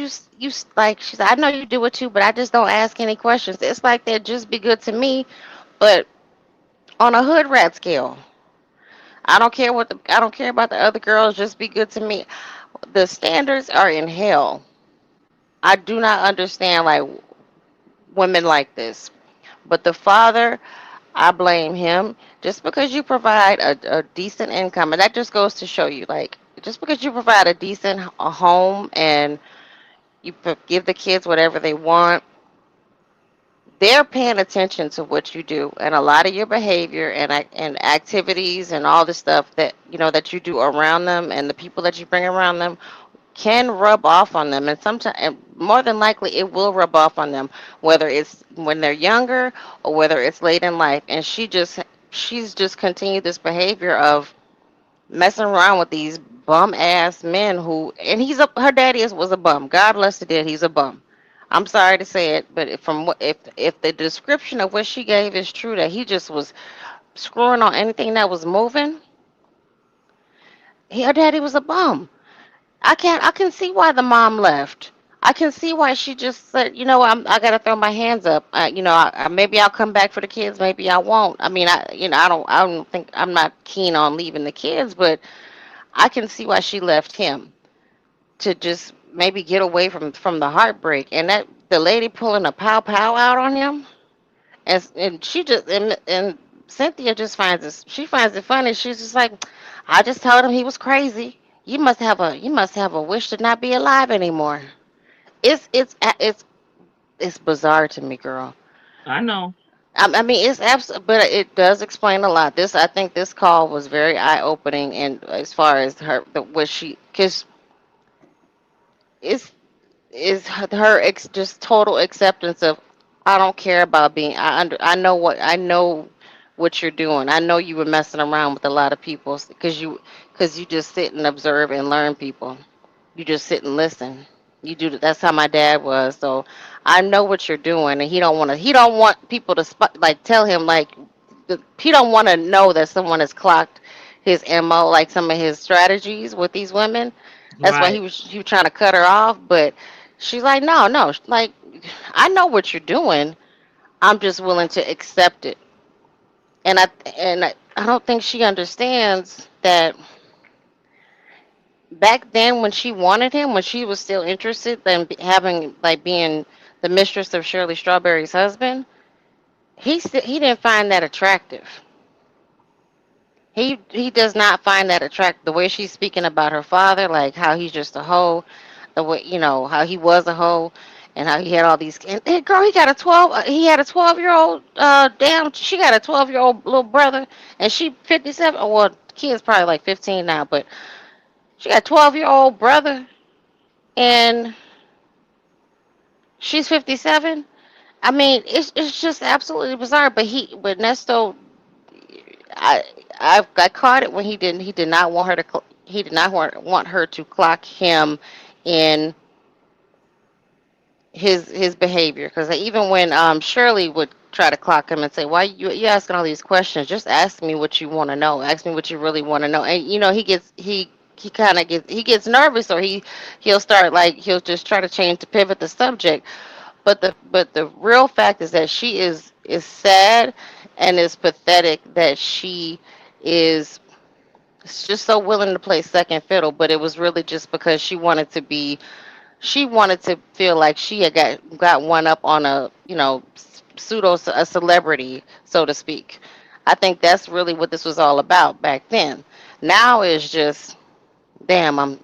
like she's like, I know you do it too, but I just don't ask any questions. It's like they'd just be good to me, but on a hood rat scale. I don't care about the other girls. Just be good to me. The standards are in hell. I do not understand like women like this. But the father, I blame him. Just because you provide a decent income, and that just goes to show you, like, just because you provide a decent a home and give the kids whatever they want, they're paying attention to what you do and a lot of your behavior and activities and all the stuff that you do around them and the people that you bring around them can rub off on them, and sometimes, and more than likely, it will rub off on them, whether it's when they're younger or whether it's late in life. And she's just continued this behavior of messing around with these bum ass men and her daddy was a bum. God bless the dead, he's a bum. I'm sorry to say it, but if the description of what she gave is true, that he just was screwing on anything that was moving, her daddy was a bum. I can see why the mom left. I can see why she just said, I gotta throw my hands up. Maybe I'll come back for the kids, maybe I won't. I mean, I don't think I'm not keen on leaving the kids, but I can see why she left him to just maybe get away from the heartbreak. And that the lady pulling a pow pow out on him, and she just and Cynthia just she finds it funny. She's just like, I just told him he was crazy. You must have a wish to not be alive anymore. It's bizarre to me, girl. I know. I mean, it's absolutely, but it does explain a lot. I think this call was very eye opening, and as far as what she, because it's is her just total acceptance of, I don't care about being, I know what you're doing. I know you were messing around with a lot of people because you just sit and observe and learn people. You just sit and listen. You do. That's how my dad was. So I know what you're doing, and he don't want people to like tell him, like, he don't want to know that someone has clocked his mo, like some of his strategies with these women. That's why Right. he was trying to cut her off, but she's like, no, no, like, I know what you're doing. I'm just willing to accept it. And I don't think she understands that back then when she wanted him, when she was still interested in having, like, being the mistress of Shirley Strawberry's husband, he didn't find that attractive. He does not find that attractive. The way she's speaking about her father, like how he's just a hoe, the way, how he was a hoe, and how he had all these. And girl, he had a 12-year-old. Damn, she got a 12-year-old little brother, and she 57. Well, kid's probably like 15 now, but she got a 12-year-old brother, and she's 57. I mean, it's just absolutely bizarre. But Nesto, I I caught it when he did not want her to he did not want her to clock him in his behavior, because even when Shirley would try to clock him and say, why you asking all these questions, just ask me what you want to know, ask me what you really want to know. And he kind of gets nervous, or he'll start, like, he'll just try to change to pivot the subject. But the real fact is that she is sad and is pathetic, that she is just so willing to play second fiddle. But it was really just because she wanted to feel like she had got one up on a, a celebrity, so to speak. I think that's really what this was all about back then. Now it's just, damn, I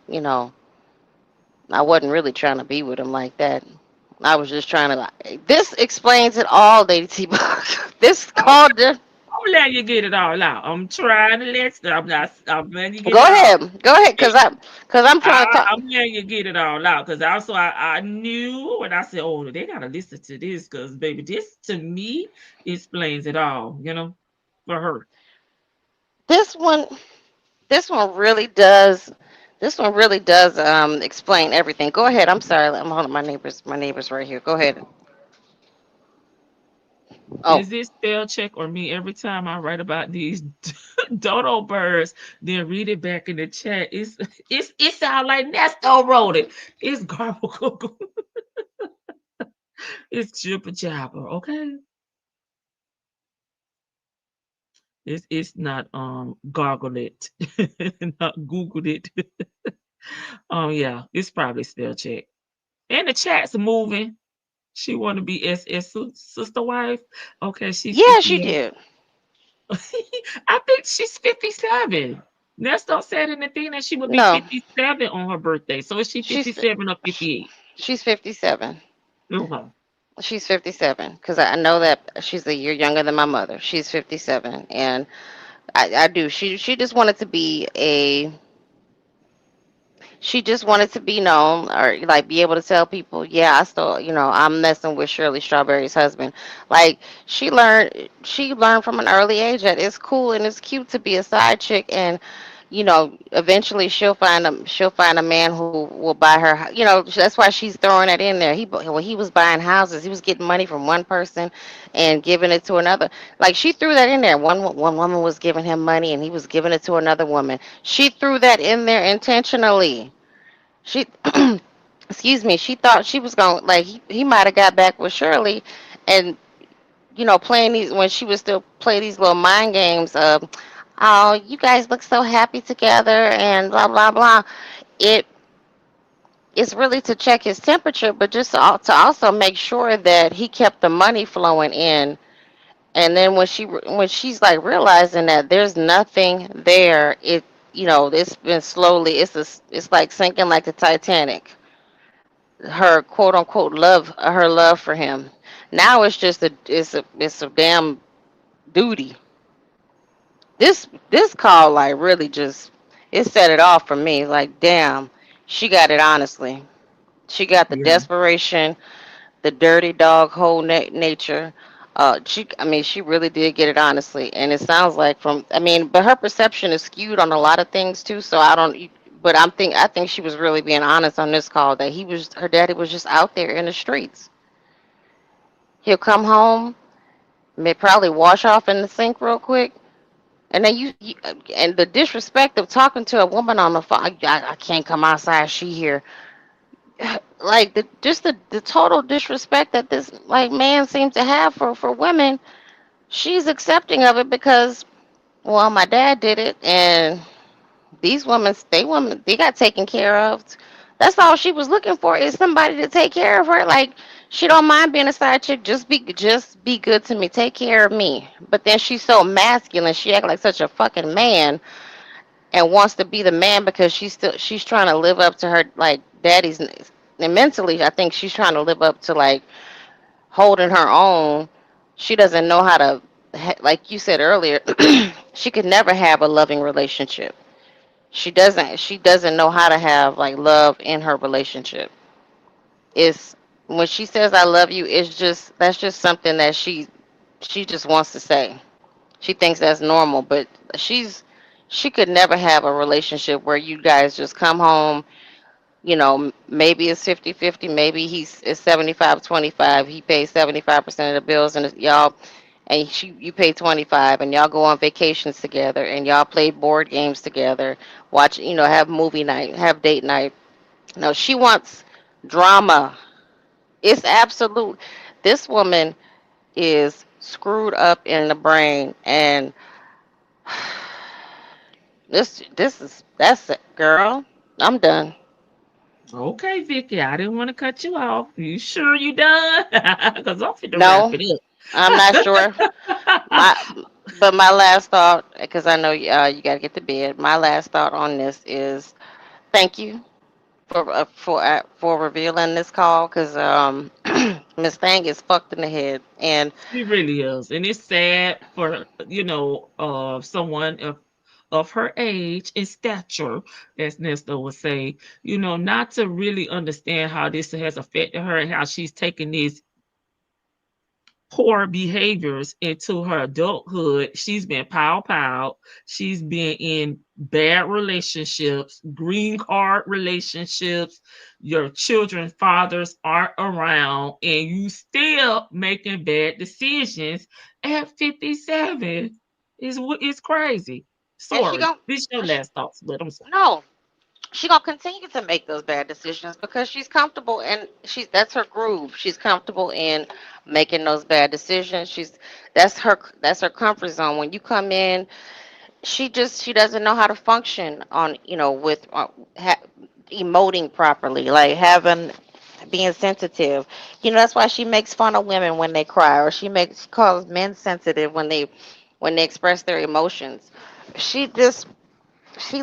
wasn't really trying to be with him like that. I was just trying to, like, this explains it all, Lady T. This called the. I'm letting you get it all out. I'm trying to let you. I'm not. I'm letting you get Go it all. ahead, go ahead, cause I'm trying to talk. I'm letting you get it all out, because also I knew when I said, oh, they gotta listen to this, because baby, this to me explains it all. For her. This one, this one really does. This one really does explain everything. Go ahead. I'm sorry. I'm holding my neighbors. My neighbors right here. Go ahead. Oh, Is it spell check or me every time I write about these dodo birds, then read it back in the chat? It sounds like Nesto wrote it. It's garble. It's jibber jabber, okay? It's not gargle it, not Google it. Yeah, it's probably spell check. And the chat's moving. She want to be SS sister wife. Okay, she's yeah, she 58. did. I think she's 57. Nesto said in the thing that she would be No, 57 on her birthday. So is she she's 57 or sh- 58? she's 57. Okay. She's 57 because I know that she's a year younger than my mother. She's 57, and I do. She just wanted to be a she just wanted to be known or like be able to tell people, yeah, I still, I'm messing with Shirley Strawberry's husband. Like she learned from an early age that it's cool and it's cute to be a side chick, and eventually she'll find a man who will buy her. That's why she's throwing that in there. When he was buying houses, he was getting money from one person and giving it to another. Like she threw that in there. One woman was giving him money and he was giving it to another woman. She threw that in there intentionally. She excuse me, she thought she was going like he might have got back with Shirley, and playing these when she was still play these little mind games of, oh, you guys look so happy together and blah blah blah. It it's really to check his temperature, but just to also make sure that he kept the money flowing in. And then when she's like realizing that there's nothing there, it's been slowly, it's like sinking like the Titanic. Her quote unquote her love for him. Now it's a damn duty. This call like really just it set it off for me. Like damn, she got it honestly. She got the Yeah. desperation, the dirty dog whole nature. She really did get it honestly, and it sounds like but her perception is skewed on a lot of things too. So I don't, but I think she was really being honest on this call that her daddy was just out there in the streets. He'll come home, may probably wash off in the sink real quick, and then and the disrespect of talking to a woman on the phone. I can't come outside. She here. Like the total disrespect that this like man seems to have for women. She's accepting of it because, well, my dad did it, and these women they got taken care of. That's all she was looking for is somebody to take care of her. Like she don't mind being a side chick. Just be good to me. Take care of me. But then she's so masculine. She act like such a fucking man and wants to be the man because she's trying to live up to her like daddy's. And mentally, I think she's trying to live up to like holding her own. She doesn't know how to, like you said earlier, she could never have a loving relationship. She doesn't know how to have like love in her relationship. It's when she says I love you, that's just something that she just wants to say. She thinks that's normal, but she could never have a relationship where you guys just come home. Maybe it's 50-50, maybe it's 75-25. He pays 75% of the bills, and y'all, and you pay 25, and y'all go on vacations together, and y'all play board games together, watch, have movie night, have date night. No, she wants drama. It's absolute. This woman is screwed up in the brain, and that's it, girl. I'm done. Okay, Vicky, I didn't want to cut you off. You sure you done? Because I'm fit to wrap No, it I'm not sure. up. My but my last thought, because I know you got to get to bed. My last thought on this is thank you for revealing this call, because Miss Thang is fucked in the head, and She really is. And it's sad for, someone of her age and stature, as Nesto would say, not to really understand how this has affected her and how she's taken this poor behaviors into her adulthood. She's been pow. She's been in bad relationships, green card relationships. Your children's fathers aren't around, and you still making bad decisions at 57. It's crazy. And she Sorry, gonna this your last thoughts, but I'm sorry. no, she gonna continue to make those bad decisions because she's comfortable and that's her groove. She's comfortable in making those bad decisions. That's her comfort zone. When you come in, she doesn't know how to function on with emoting properly, like having being sensitive. That's why she makes fun of women when they cry, or she calls men sensitive when they express their emotions. She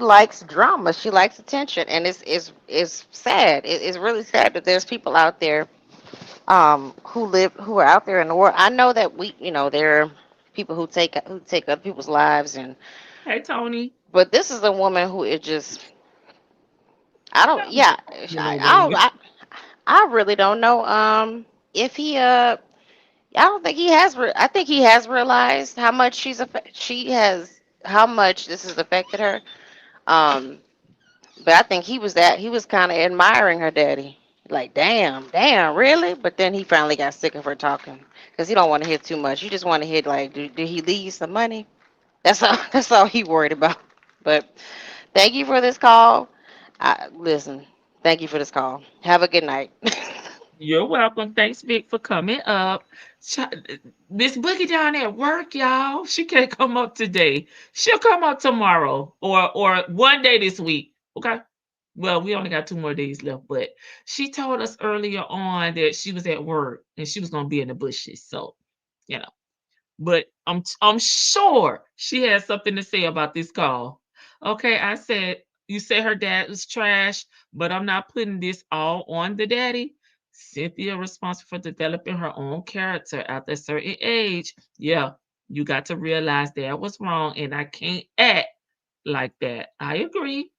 likes drama. She likes attention, and it's sad. It's really sad that there's people out there who are out there in the world. I know that there are people who take other people's lives, Hey, Tony. but this is a woman who is just I don't yeah No, baby. I really don't know if he I don't think he has I think he has realized how much how much this has affected her. Um, but I think he was kind of admiring her daddy. Like, damn, really? But then he finally got sick of her talking because he don't want to hear too much. You just want to hear like, did he leave you some money? That's all. That's all he worried about. But thank you for this call. Listen, thank you for this call. Have a good night. You're welcome. Thanks, Vic, for coming up. Miss Boogie down at work, y'all. She can't come up today. She'll come up tomorrow or one day this week. Okay. Well, we only got 2 more days left, but she told us earlier on that she was at work and she was gonna be in the bushes. So, you know. But I'm sure she has something to say about this call. Okay, I said you say her dad was trash, but I'm not putting this all on the daddy. Cynthia responsible for developing her own character after a certain age. Yeah, you got to realize that was wrong, and I can't act like that. I agree.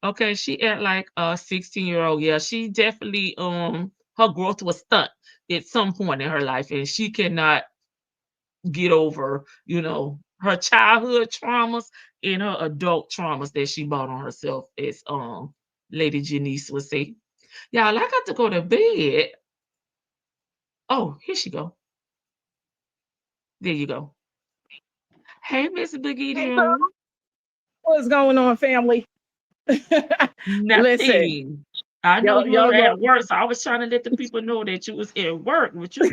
Okay, she act like a 16-year-old. Yeah, she definitely her growth was stuck at some point in her life, and she cannot get over, her childhood traumas and her adult traumas that she brought on herself, as Lady Janice would say. Y'all, I got to go to bed. Oh, here she go. There you go. Hey, Miss Boogie Doon. What's going on, family? Listen, Nothing. I know you were at work, so I was trying to let the people know that you was at work, but you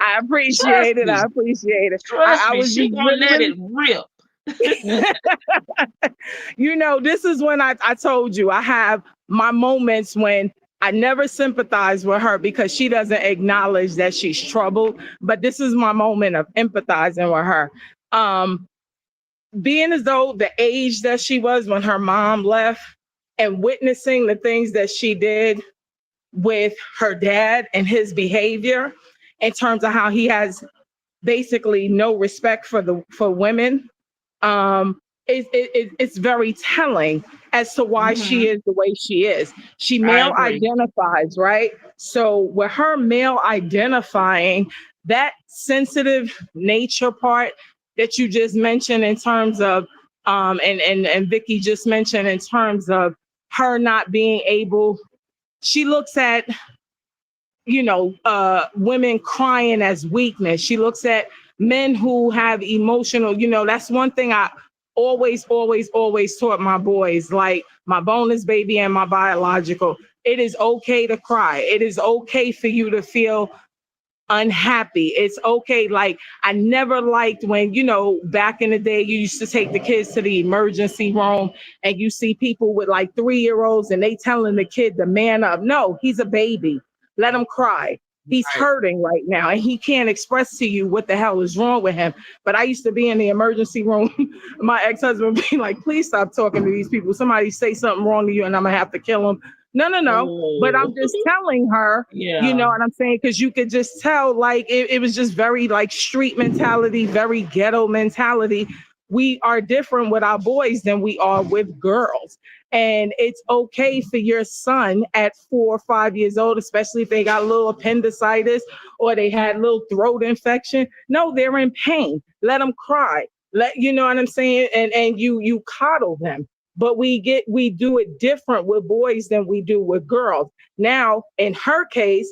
I trust appreciate it. me. I appreciate it. Trust I me, was she just gonna let really, it rip. this is when I told you I have my moments when I never sympathize with her because she doesn't acknowledge that she's troubled. But this is my moment of empathizing with her. Being as though the age that she was when her mom left and witnessing the things that she did with her dad and his behavior in terms of how he has basically no respect for women. It's very telling as to why she is the way she is. She male identifies, right? So with her male identifying, that sensitive nature part that you just mentioned in terms of and Vicky just mentioned in terms of her not being able, she looks at women crying as weakness. She looks at men who have emotional, that's one thing I always taught my boys, like my bonus baby and my biological. It is okay to cry. It is okay for you to feel unhappy. It's okay. Like, I never liked when, back in the day, you used to take the kids to the emergency room and you see people with like 3-year-olds and they telling the kid to man up. No, he's a baby. Let him cry. He's hurting right now and he can't express to you what the hell is wrong with him. But I used to be in the emergency room. My ex-husband would be like, please stop talking to these people. Somebody say something wrong to you and I'm gonna have to kill him. No. But I'm just telling her, you know what I'm saying? Because you could just tell, like, it was just very like street mentality, very ghetto mentality. we are different with our boys than we are with girls. And it's okay for your son at 4 or 5 years old, especially if they got a little appendicitis or they had a little throat infection. No, they're in pain. Let them cry. You know what I'm saying? And you coddle them. But we do it different with boys than we do with girls. Now, in her case,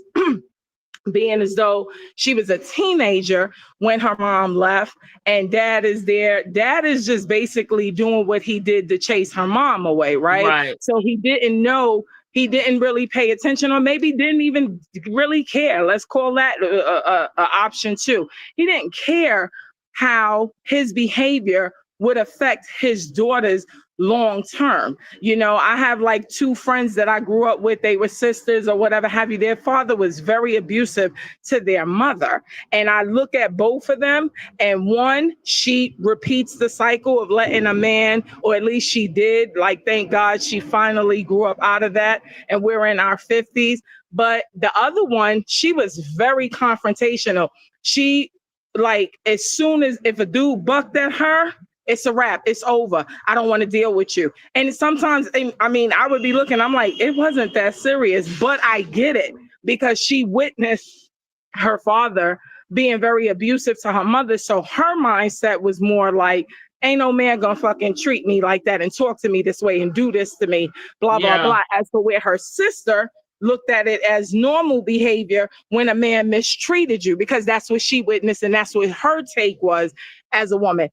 being as though she was a teenager when her mom left and dad is there. Dad is just basically doing what he did to chase her mom away, right? So he didn't really pay attention, or maybe didn't even really care. Let's call that a option too. He didn't care how his behavior would affect his daughters long term. You know, I have like 2 friends that I grew up with. They were sisters or whatever have you. Their father was very abusive to their mother. And I look at both of them, and one, she repeats the cycle of letting a man, or at least she did. Like, thank God she finally grew up out of that, and we're in our 50s. But the other one, she was very confrontational. She, like, as soon as if a dude bucked at her, it's a wrap. It's over. I don't want to deal with you. And sometimes, I mean, I would be looking, I'm like, it wasn't that serious, but I get it because she witnessed her father being very abusive to her mother. So her mindset was more like, ain't no man gonna fucking treat me like that and talk to me this way and do this to me, blah, blah, blah. As for where her sister looked at it as normal behavior when a man mistreated you, because that's what she witnessed and that's what her take was as a woman.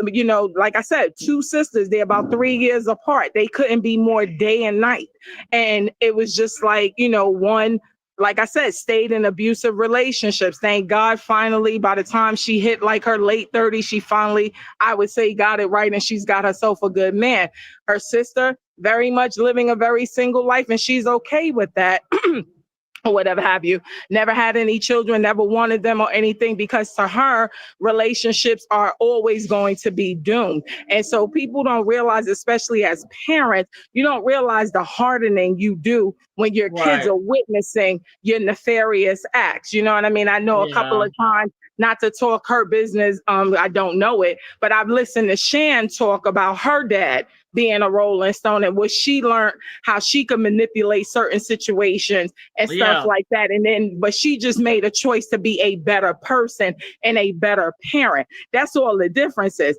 You know, like I said, 2 sisters, they're about 3 years apart. They couldn't be more day and night. And it was just like, you know, one, like I said, stayed in abusive relationships. Thank God, finally, by the time she hit like her late 30s, she finally, I would say, got it right, and she's got herself a good man. Her sister, very much living a very single life, and she's okay with that. Or whatever have you, never had any children, never wanted them or anything, because to her, relationships are always going to be doomed. And so people don't realize, especially as parents, you don't realize the hardening you do when your kids are witnessing your nefarious acts. You know what I mean? I know a couple of times, not to talk her business, I don't know it, but I've listened to Shan talk about her dad being a Rolling Stone and what she learned, how she could manipulate certain situations and stuff like that. And then, but she just made a choice to be a better person and a better parent. That's all the difference is.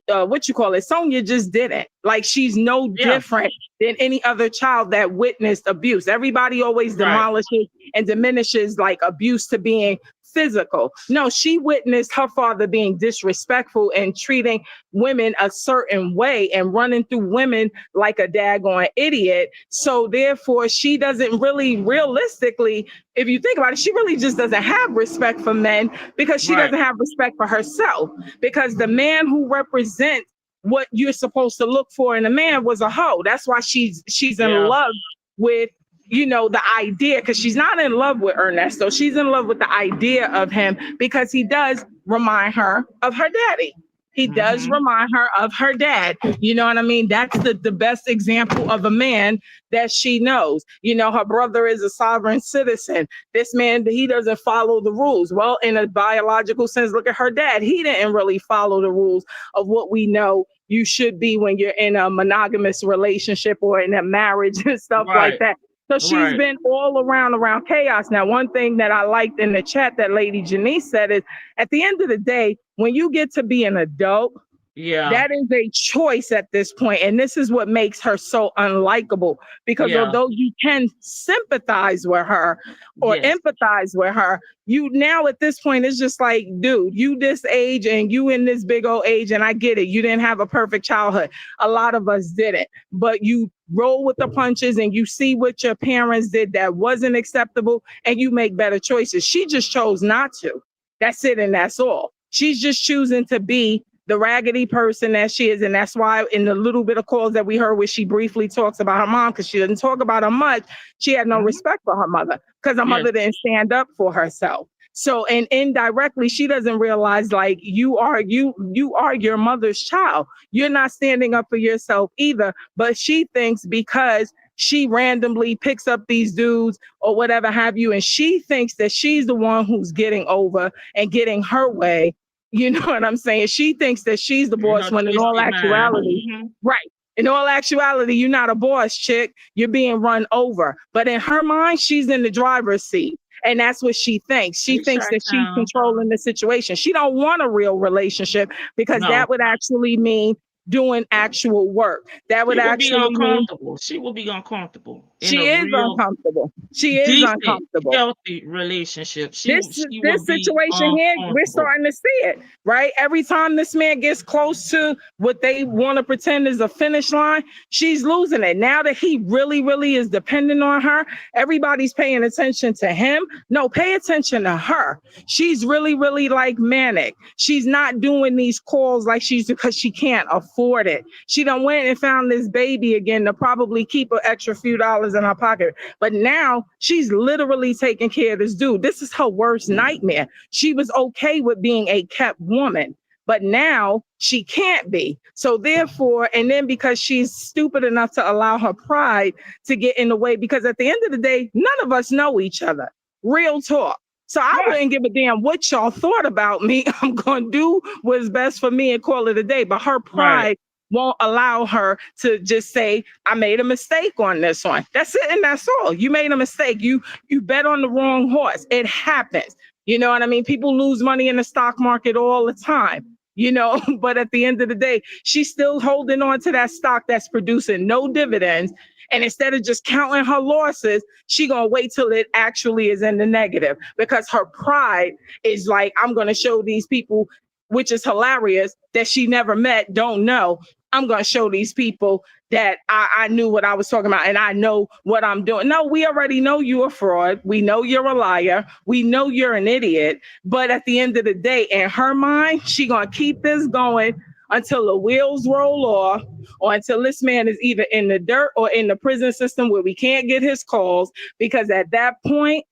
Sonia just didn't. Like, she's no different than any other child that witnessed abuse. Everybody always demolishes and diminishes like abuse to being physical. No, she witnessed her father being disrespectful and treating women a certain way and running through women like a daggone idiot. So therefore, she doesn't really, realistically, if you think about it, she really just doesn't have respect for men, because she doesn't have respect for herself, because the man who represents what you're supposed to look for in a man was a hoe. That's why she's in love with, you know, the idea, because she's not in love with Ernesto. She's in love with the idea of him, because he does remind her of her daddy. He does remind her of her dad. You know what I mean? That's the best example of a man that she knows. You know, her brother is a sovereign citizen. This man, he doesn't follow the rules. Well, in a biological sense, look at her dad. He didn't really follow the rules of what we know you should be when you're in a monogamous relationship or in a marriage and stuff like that. So she's been all around chaos. Now, one thing that I liked in the chat that Lady Janice said is, at the end of the day, when you get to be an adult, that is a choice at this point. And this is what makes her so unlikable, because although you can sympathize with her or empathize with her, you now at this point, it's just like, dude, you this age and you in this big old age, and I get it. You didn't have a perfect childhood. A lot of us didn't, but you roll with the punches and you see what your parents did that wasn't acceptable, and you make better choices. She just chose not to. That's it, and that's all. She's just choosing to be the raggedy person that she is. And that's why in the little bit of calls that we heard where she briefly talks about her mom, because she doesn't talk about her much, she had no respect for her mother, because her mother didn't stand up for herself. So, and indirectly, she doesn't realize, like, you are your mother's child. You're not standing up for yourself either. But she thinks because she randomly picks up these dudes or whatever have you, and she thinks that she's the one who's getting over and getting her way, You know what I'm saying? She thinks that she's the boss when in all actuality, right. In all actuality, you're not a boss, chick. You're being run over. But in her mind, she's in the driver's seat. And that's what she thinks. She thinks that she's controlling the situation. She don't want a real relationship because that would actually mean doing actual work. That would actually be uncomfortable. She will be uncomfortable. She is uncomfortable. She is uncomfortable. Healthy relationship. This situation here, we're starting to see it, right? Every time this man gets close to what they want to pretend is a finish line, she's losing it. Now that he really, really is dependent on her, everybody's paying attention to him. No, pay attention to her. She's really, really like manic. She's not doing these calls like because she can't afford it. She done went and found this baby again to probably keep an extra few dollars in her pocket. But now she's literally taking care of this dude. This is her worst nightmare. She was okay with being a kept woman, but now she can't be. So therefore, and then because she's stupid enough to allow her pride to get in the way, because at the end of the day, none of us know each other. Real talk. So I wouldn't give a damn what y'all thought about me. I'm going to do what's best for me and call it a day. But her pride won't allow her to just say, I made a mistake on this one. That's it, and that's all. You made a mistake. You bet on the wrong horse. It happens. You know what I mean? People lose money in the stock market all the time, you know, but at the end of the day, she's still holding on to that stock that's producing no dividends. And instead of just counting her losses, she gonna wait till it actually is in the negative, because her pride is like, I'm gonna show these people, which is hilarious, that she never met, don't know. I'm going to show these people that I knew what I was talking about and I know what I'm doing. No, we already know you're a fraud. We know you're a liar. We know you're an idiot. But at the end of the day, in her mind, she going to keep this going until the wheels roll off, or until this man is either in the dirt or in the prison system where we can't get his calls, because at that point,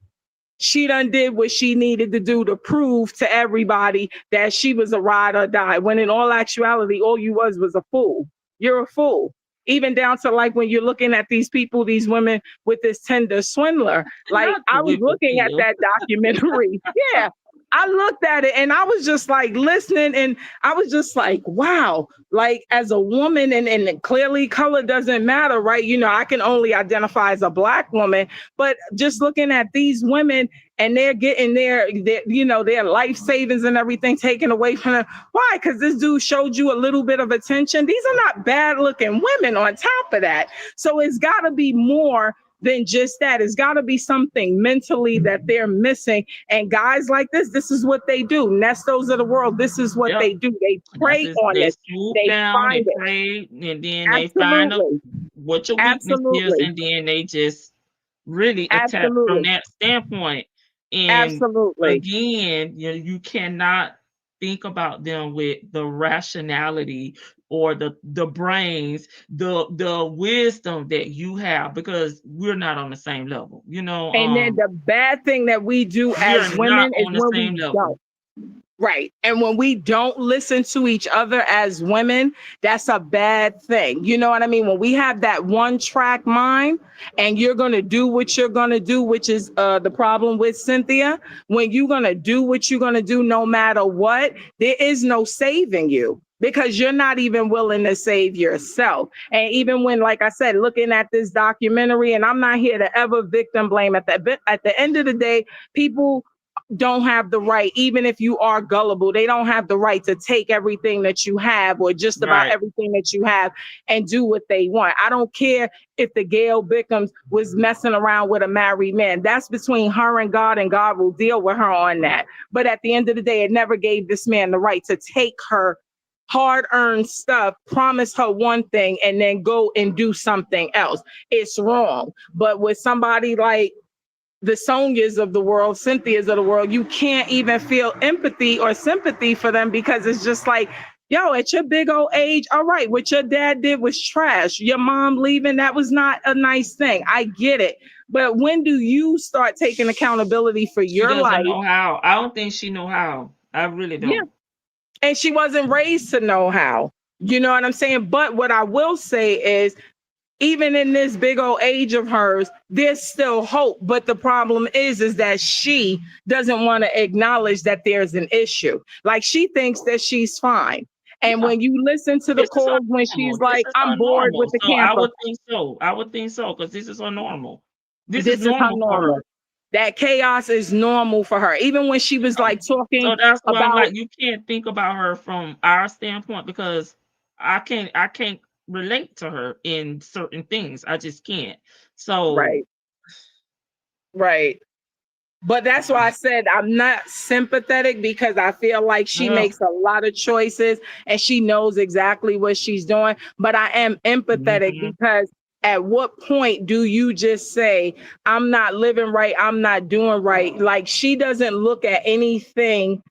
she done did what she needed to do to prove to everybody that she was a ride or die, when in all actuality, all you was a fool. You're a fool. Even down to like when you're looking at these people, these women with this Tinder Swindler. Like I was looking at that documentary. Yeah. I looked at it and I was just like listening, and I was just like, wow, like as a woman, and clearly color doesn't matter, right? You know, I can only identify as a Black woman, but just looking at these women and they're getting their you know, their life savings and everything taken away from them. Why? Because this dude showed you a little bit of attention. These are not bad looking women on top of that. So it's got to be more than just that. It's got to be something mentally that they're missing. And guys like this is what they do. Nestos of the world, this is what they do. They prey on it. They find it. Pray, and then they find out what your weakness is, and then they just really attack from that standpoint. And again, you cannot think about them with the rationality or the brains, the wisdom that you have, because we're not on the same level, you know. And then the bad thing that we do as women is when we don't. Right. And when we don't listen to each other as women, that's a bad thing. You know what I mean? When we have that one track mind and you're going to do what you're going to do, which is the problem with Cynthia. When you're going to do what you're going to do, no matter what, there is no saving you, because you're not even willing to save yourself. And even when, like I said, looking at this documentary, and I'm not here to ever victim blame, at the end of the day, people don't have the right, even if you are gullible, they don't have the right to take everything that you have, or just about everything that you have, and do what they want. I don't care if the Gail Bickham's was messing around with a married man. That's between her and God will deal with her on that. But at the end of the day, it never gave this man the right to take her hard-earned stuff, promise her one thing, and then go and do something else. It's wrong. But with somebody like the Sonyas of the world, Cynthia's of the world, you can't even feel empathy or sympathy for them, because it's just like, yo, at your big old age, all right, what your dad did was trash. Your mom leaving, that was not a nice thing. I get it. But when do you start taking accountability for your life? Know how. I don't think she know how. I really don't. Yeah. And she wasn't raised to know how. You know what I'm saying? But what I will say is, even in this big old age of hers, there's still hope. But the problem is that she doesn't want to acknowledge that there's an issue. Like, she thinks that she's fine. And when you listen to the calls when she's like, I'm bored with the So camper. I would think so. I would think so, because this is her normal. This This is is her normal for normal. her. That chaos is normal for her. Even when she was like talking So that's why I'm about, like, you can't think about her from our standpoint, because I can't relate to her in certain things. I just can't. So right. But that's why I said I'm not sympathetic, because I feel like she makes a lot of choices and she knows exactly what she's doing. But I am empathetic, because at what point do you just say, I'm not living right, I'm not doing right? Like, she doesn't look at anything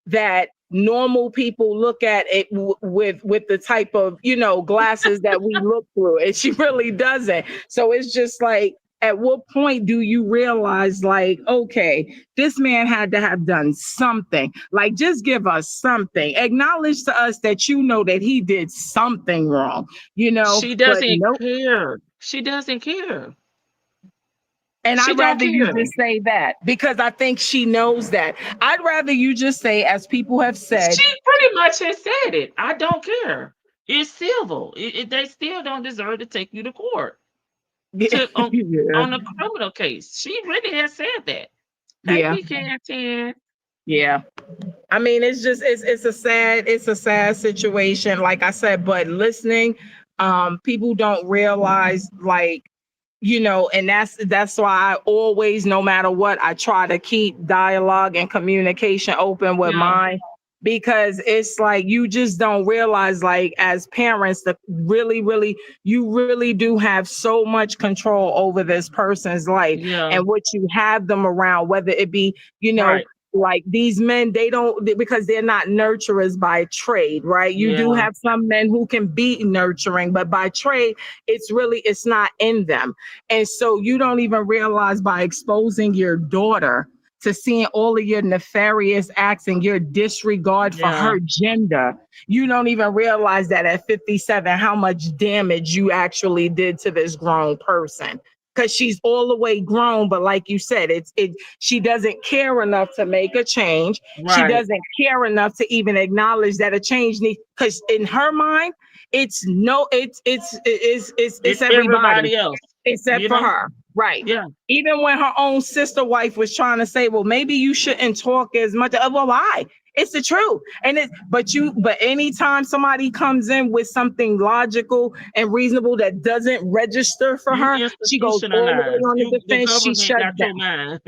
that normal people look at it with the type of, glasses that we look through, and she really doesn't. So it's just like, at what point do you realize, like, okay, this man had to have done something? Like, just give us something. Acknowledge to us that you know that he did something wrong, she doesn't care. She doesn't care. And I'd rather you just say that, because I think she knows that. I'd rather you just say, as people have said. She pretty much has said it. I don't care. It's civil. They still don't deserve to take you to court on a criminal case. She really has said that. Yeah. I mean, it's just it's a sad situation, like I said. But listening, people don't realize, like, and that's why I always, no matter what, I try to keep dialogue and communication open with mine, because it's like, you just don't realize, like, as parents, that you really do have so much control over this person's life and what you have them around, whether it be, like these men, they don't, because they're not nurturers by trade, right? You do have some men who can be nurturing, but by trade, it's not in them. And so you don't even realize, by exposing your daughter to seeing all of your nefarious acts and your disregard for her gender, you don't even realize that at 57, how much damage you actually did to this grown person. Because she's all the way grown, but like you said, she doesn't care enough to make a change. She doesn't care enough to even acknowledge that a change needs, because in her mind, it's everybody else except for her. Right. Yeah. Even when her own sister wife was trying to say, well, maybe you shouldn't talk as much. Well, why? It's the truth. And but anytime somebody comes in with something logical and reasonable that doesn't register for her, she goes all the way on the defense. She shuts down.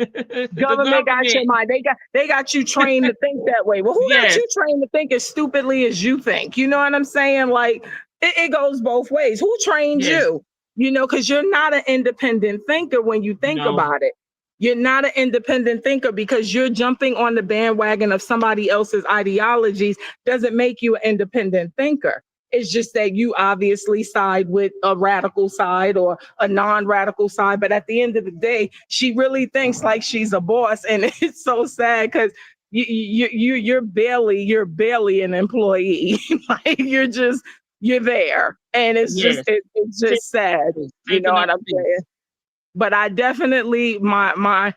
Government got your mind. They got you trained to think that way. Well, who got you trained to think as stupidly as you think? You know what I'm saying? Like, it goes both ways. Who trained you? Because you're not an independent thinker when you think about it. You're not an independent thinker, because you're jumping on the bandwagon of somebody else's ideologies doesn't make you an independent thinker. It's just that you obviously side with a radical side or a non-radical side. But at the end of the day, she really thinks like she's a boss. And it's so sad, because you're barely an employee. Like, you're there. And it's just sad. You know what I'm saying? But I definitely, my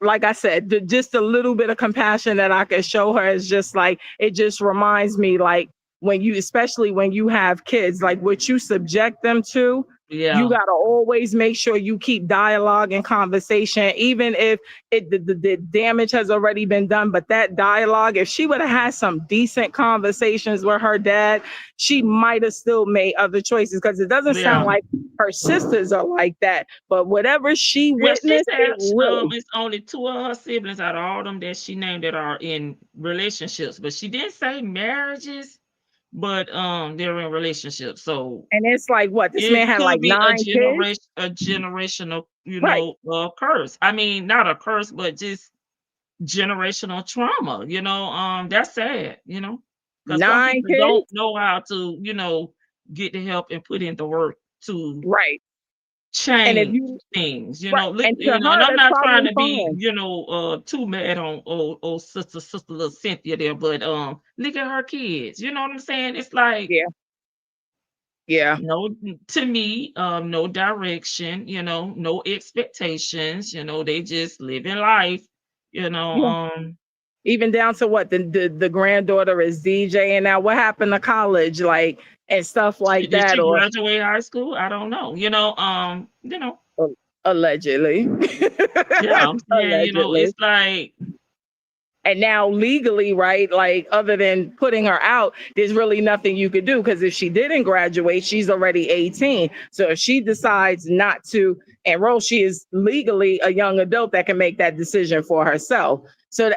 like I said, just a little bit of compassion that I can show her is just like, it just reminds me, like, especially when you have kids, like what you subject them to, you got to always make sure you keep dialogue and conversation, even if the damage has already been done. But that dialogue, if she would have had some decent conversations with her dad, she might have still made other choices, because it doesn't sound like her sisters are like that. But whatever she witnessed, it's only 2 of her siblings out of all them that she named that are in relationships. But she didn't say marriages, but they're in relationships. So, and it's like, what, this man had like 9 kids? A generational, curse. I mean, not a curse, but just generational trauma. That's sad. Because some people don't know how to, get the help and put in the work to change things. And I'm not trying to be, too mad on sister little Cynthia there, but look at her kids. You know what I'm saying? It's like, Yeah. No, to me, no direction, no expectations, they just living life, Yeah. Even down to what the granddaughter is DJing now. What happened to college, like, and stuff like Did that, she or graduate high school? I don't know. allegedly, Yeah, I'm saying, allegedly. it's like, And now legally, right? Like, other than putting her out, there's really nothing you could do, because if she didn't graduate, she's already 18. So if she decides not to enroll, she is legally a young adult that can make that decision for herself. So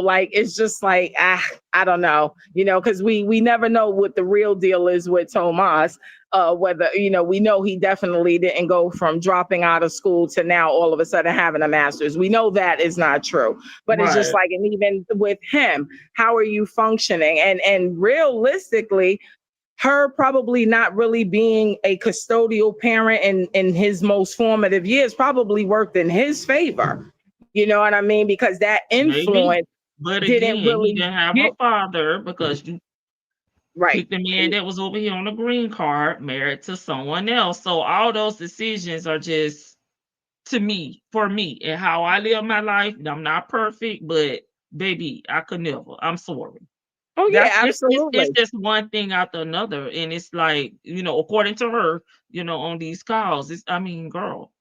like, it's just like, I don't know, because we never know what the real deal is with Tomas. Whether we know he definitely didn't go from dropping out of school to now all of a sudden having a master's. We know that is not true. But it's just right, like, and even with him, how are you functioning? And realistically, her probably not really being a custodial parent in his most formative years probably worked in his favor. You know what I mean? Because that maybe. influence But didn't again, he really didn't have a get father, because you right. picked a man that was over here on a green card, married to someone else. So all those decisions are just, to me, for me, and how I live my life. I'm not perfect, but baby, I could never. I'm sorry. Oh yeah, That's it's absolutely. just one thing after another, and it's like, according to her, on these calls, I mean, girl,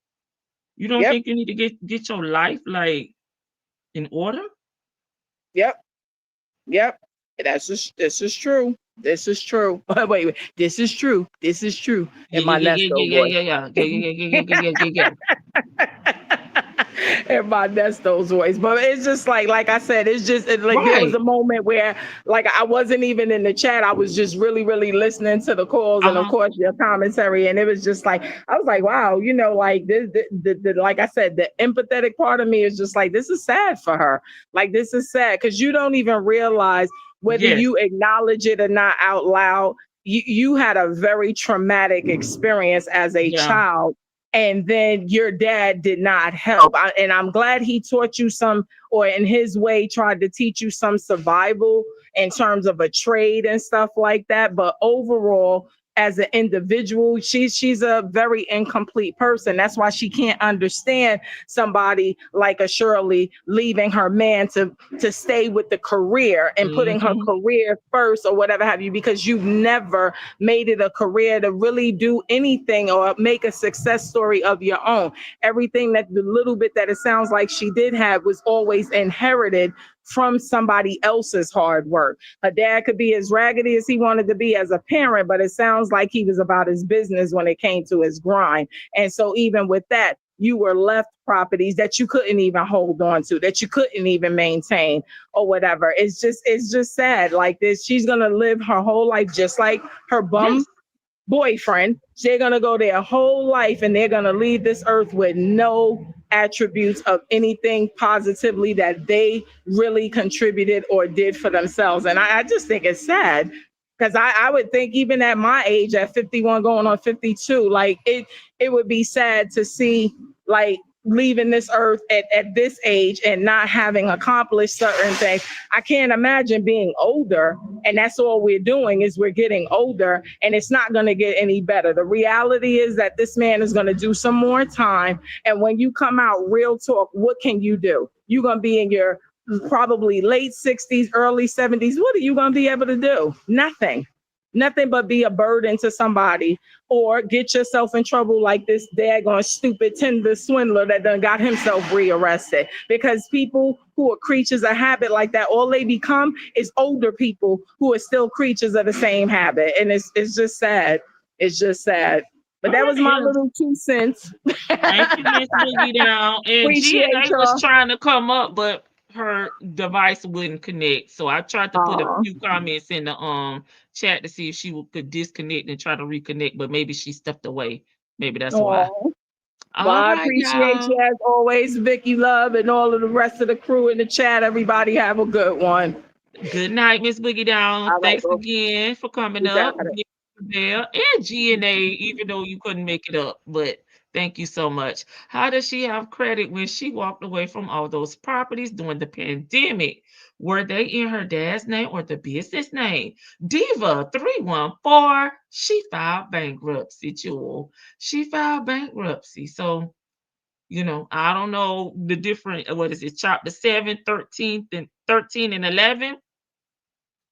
you don't Yep, think you need to get your life like in order? yep, yep. This is true. This is true. Wait. This is true. This is true. Yeah, In my yeah, yeah, Nesto yeah, yeah, voice. yeah, yeah, yeah, yeah, yeah, yeah, yeah, yeah, yeah, In my Nesto's voice. But it's just like I said, like there was right. a moment where like I wasn't even in the chat. I was just really, really listening to the calls and of Uh-huh. course your commentary. And it was just like, I was like, wow, like this, like I said, the empathetic part of me is just like, this is sad for her. Like, this is sad because you don't even realize whether Yes. you acknowledge it or not out loud. You had a very traumatic experience as a Yeah. child, and then your dad did not help. And I'm glad he taught you some, or in his way tried to teach you some survival in terms of a trade and stuff like that. But overall, as an individual, she's a very incomplete person. That's why she can't understand somebody like a Shirley leaving her man to stay with the career and putting her Mm-hmm. career first or whatever have you, because you've never made it a career to really do anything or make a success story of your own. Everything that the little bit that it sounds like she did have was always inherited from somebody else's hard work. Her dad could be as raggedy as he wanted to be as a parent, but it sounds like he was about his business when it came to his grind. And so even with that, you were left properties that you couldn't even hold on to, that you couldn't even maintain or whatever. It's just sad. Like this, she's gonna live her whole life just like her bum Yes. boyfriend. They're gonna go their whole life and they're gonna leave this earth with no attributes of anything positively that they really contributed or did for themselves. And I just think it's sad, because I would think even at my age, at 51 going on 52, like it would be sad to see like leaving this earth at this age and not having accomplished certain things. I can't imagine being older and that's all we're doing is we're getting older and it's not going to get any better. The reality is that this man is going to do some more time. And when you come out, real talk, what can you do? You're going to be in your probably late 60s, early 70s. What are you going to be able to do? Nothing but be a burden to somebody or get yourself in trouble like this daggone stupid Tinder swindler that done got himself rearrested. Because people who are creatures of habit like that, all they become is older people who are still creatures of the same habit. And it's just sad. It's just sad. But that was my little 2 cents. Thank you, Miss Boogie Down. And Appreciate GNA was y'all. trying to come up, but her device wouldn't connect. So I tried to put a few comments in the chat to see if she could disconnect and try to reconnect, but maybe she stepped away. Maybe that's why. Well, All I right, appreciate y'all. you as always, Vicky Love, and all of the rest of the crew in the chat. Everybody have a good one. Good night, Miss Boogie Down. All right, Thanks bro. again for coming You got up. it. Bell and GNA, even though you couldn't make it up, but Thank you so much. How does she have credit when she walked away from all those properties during the pandemic? Were they in her dad's name or the business name? Diva 314, she filed bankruptcy, Jewel. She filed bankruptcy. So, I don't know the different, what is it, chapter 7, 13, and 13 and 11.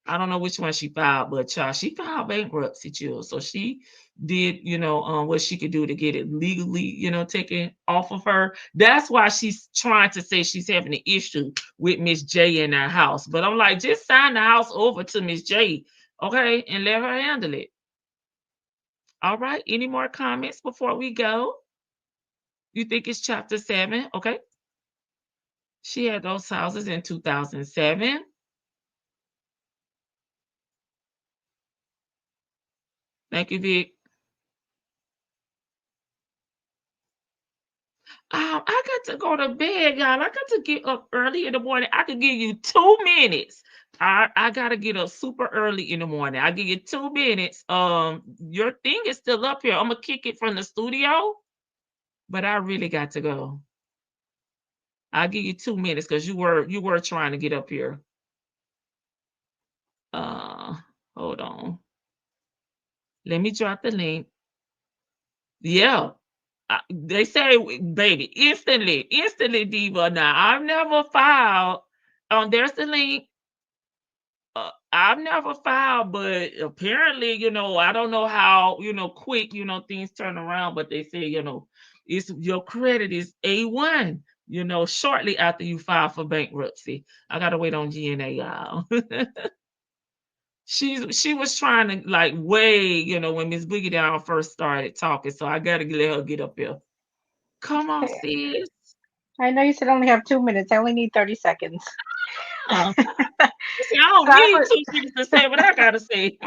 I don't know which one she filed, but she filed bankruptcy, Jill. So she did, what she could do to get it legally, taken off of her. That's why she's trying to say she's having an issue with Miss J in her house. But I'm like, just sign the house over to Miss J, okay, and let her handle it. All right. Any more comments before we go? You think it's chapter 7? Okay. She had those houses in 2007. Thank you, Vic. I got to go to bed, y'all. I got to get up early in the morning. I could give you 2 minutes. I gotta get up super early in the morning. I give you 2 minutes. Your thing is still up here. I'm gonna kick it from the studio, but I really got to go. I'll give you 2 minutes because you were trying to get up here. Hold on. Let me drop the link. Yeah. They say, baby, instantly, Diva. Now, I've never filed. There's the link. I've never filed, but apparently, I don't know how, quick, things turn around, but they say, it's your credit is A1, shortly after you file for bankruptcy. I gotta wait on GNA, y'all. She was trying to when Miss Boogie Down first started talking, so I gotta let her get up here. Come on, sis. I know you said only have 2 minutes. I only need 30 seconds. See, I don't need 2 minutes to say what I gotta say.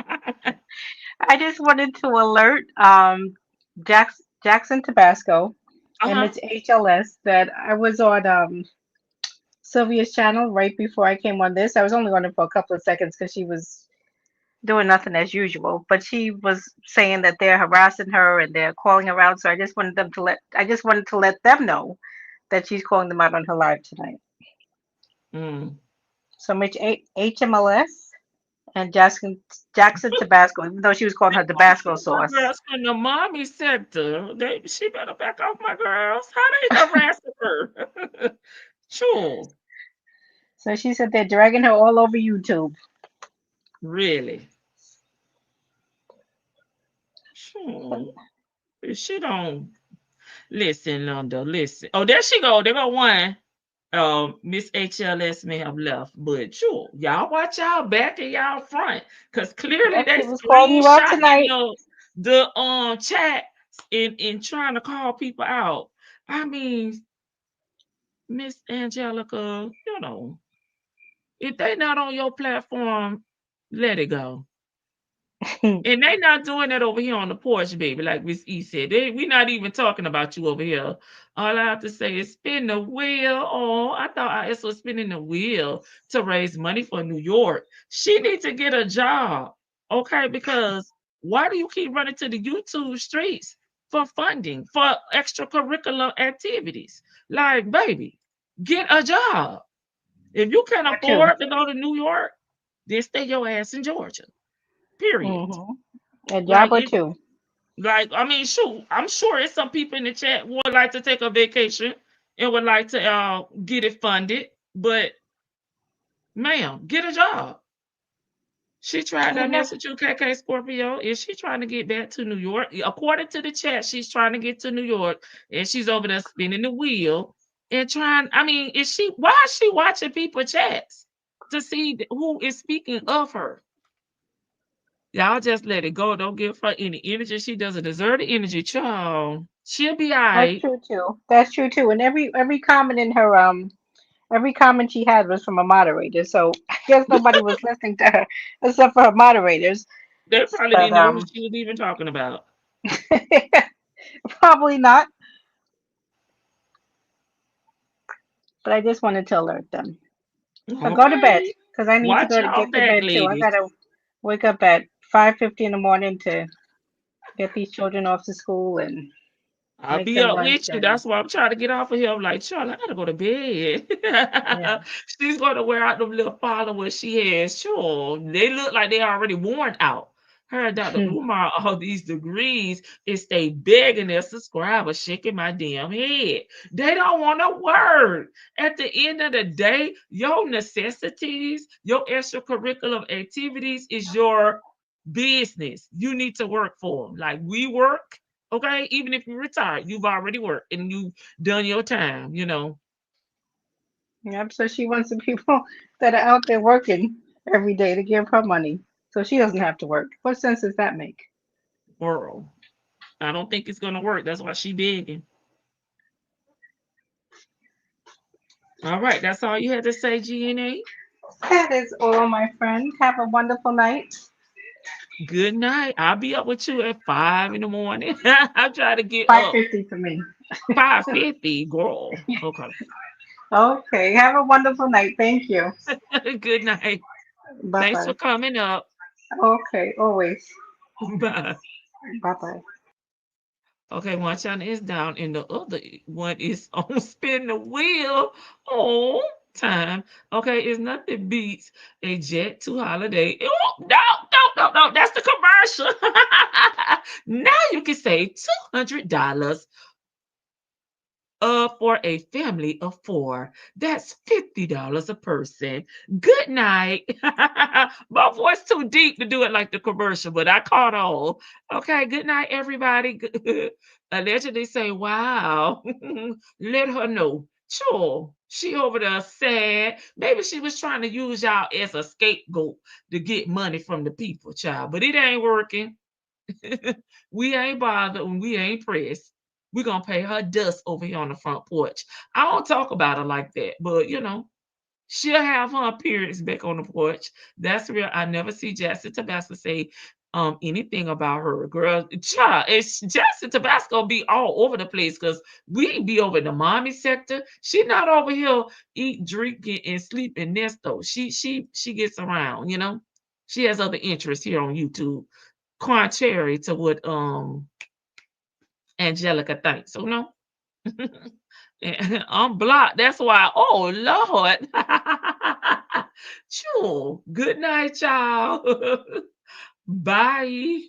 I just wanted to alert Jackson Tabasco and Miss HLS that I was on Sylvia's channel right before I came on this. I was only on it for a couple of seconds because she was doing nothing as usual, but she was saying that they're harassing her and they're calling her out. So I just wanted to let them know that she's calling them out on her live tonight. So Mitch HMLS and Jackson Tabasco, even though she was calling her Tabasco sauce. Girls from the mommy sector, she better back off my girls. How they harassing her? Sure. So she said they're dragging her all over YouTube. Really? Sure. She don't listen, Linda. Listen. Oh, there she go. There go one. Miss HLS may have left, but sure, y'all watch y'all back and y'all front, because clearly they screenshot the chat in trying to call people out. I mean, Miss Angelica, if they not on your platform, let it go. And they not doing that over here on the porch, baby, like Miss E said. We're not even talking about you over here. All I have to say is spin the wheel. Oh, I thought IS was spinning the wheel to raise money for New York. She needs to get a job, okay? Because why do you keep running to the YouTube streets for funding, for extracurricular activities? Like, baby, get a job. If you can't afford to go to New York, then stay your ass in Georgia. Period. A job or two. I mean, shoot, I'm sure it's some people in the chat would like to take a vacation and would like to get it funded, but ma'am, get a job. She tried that mess with you, KK Scorpio. Is she trying to get back to New York? According to the chat, she's trying to get to New York, and she's over there spinning the wheel and trying. I mean, why is she watching people chats to see who is speaking of her? Y'all just let it go. Don't give her any energy. She doesn't deserve the energy, child. She'll be all right. That's true too. And every comment in her every comment she had was from a moderator. So I guess nobody was listening to her except for her moderators. They probably didn't know who she was even talking about. Probably not. But I just wanted to alert them. So go to bed because I need to go to get to bed too. I gotta wake up at 5:50 in the morning to get these children off to school and I'll Make be them up run with you. steady. That's why I'm trying to get off of here. I'm like, Charlotte, I gotta go to bed. Yeah. She's gonna wear out them little followers she has. Sure. They look like they already worn out. Her and Dr. Umar, all these degrees, and stay begging their subscribers, shaking my damn head. They don't want to work. At the end of the day, your necessities, your extracurricular activities is your business. You need to work for them. Like we work, okay? Even if you're retired, you've already worked and you've done your time, you know. Yep. So she wants the people that are out there working every day to give her money, so she doesn't have to work. What sense does that make? World. I don't think it's gonna work. That's why she begging. All right, that's all you had to say, GNA. That is all, my friend. Have a wonderful night. Good night. I'll be up with you at 5 in the morning. I'll try to get up 5:50 for me. 5:50, girl. Okay. Okay. Have a wonderful night. Thank you. Good night. Bye Thanks bye. for coming up. Okay. Always. Bye. Bye bye. Okay, one channel is down and the other one is on spin the wheel all time. Okay, it's nothing beats a jet to holiday. Oh, no, that's the commercial. Now you can save $200 for a family of 4. That's $50 a person. Good night. My voice too deep to do it like the commercial, but I caught on. Okay, good night, everybody. Allegedly say, wow. Let her know. Sure, she over there sad. Maybe she was trying to use y'all as a scapegoat to get money from the people, child, but it ain't working. We ain't bothered and we ain't pressed. We're gonna pay her dust over here on the front porch. I don't talk about her like that, but you know, she'll have her appearance back on the porch. That's real. I never see Jackson Tabasco say anything about her. Girl, child, it's Jackson Tabasco be all over the place because we be over in the mommy sector. She not over here eat, drinking, and sleep in Nesto. She gets around, you know. She has other interests here on YouTube, contrary to what Angelica thinks. So no. I'm blocked. That's why. Oh Lord. Sure. Good night, y'all. Bye.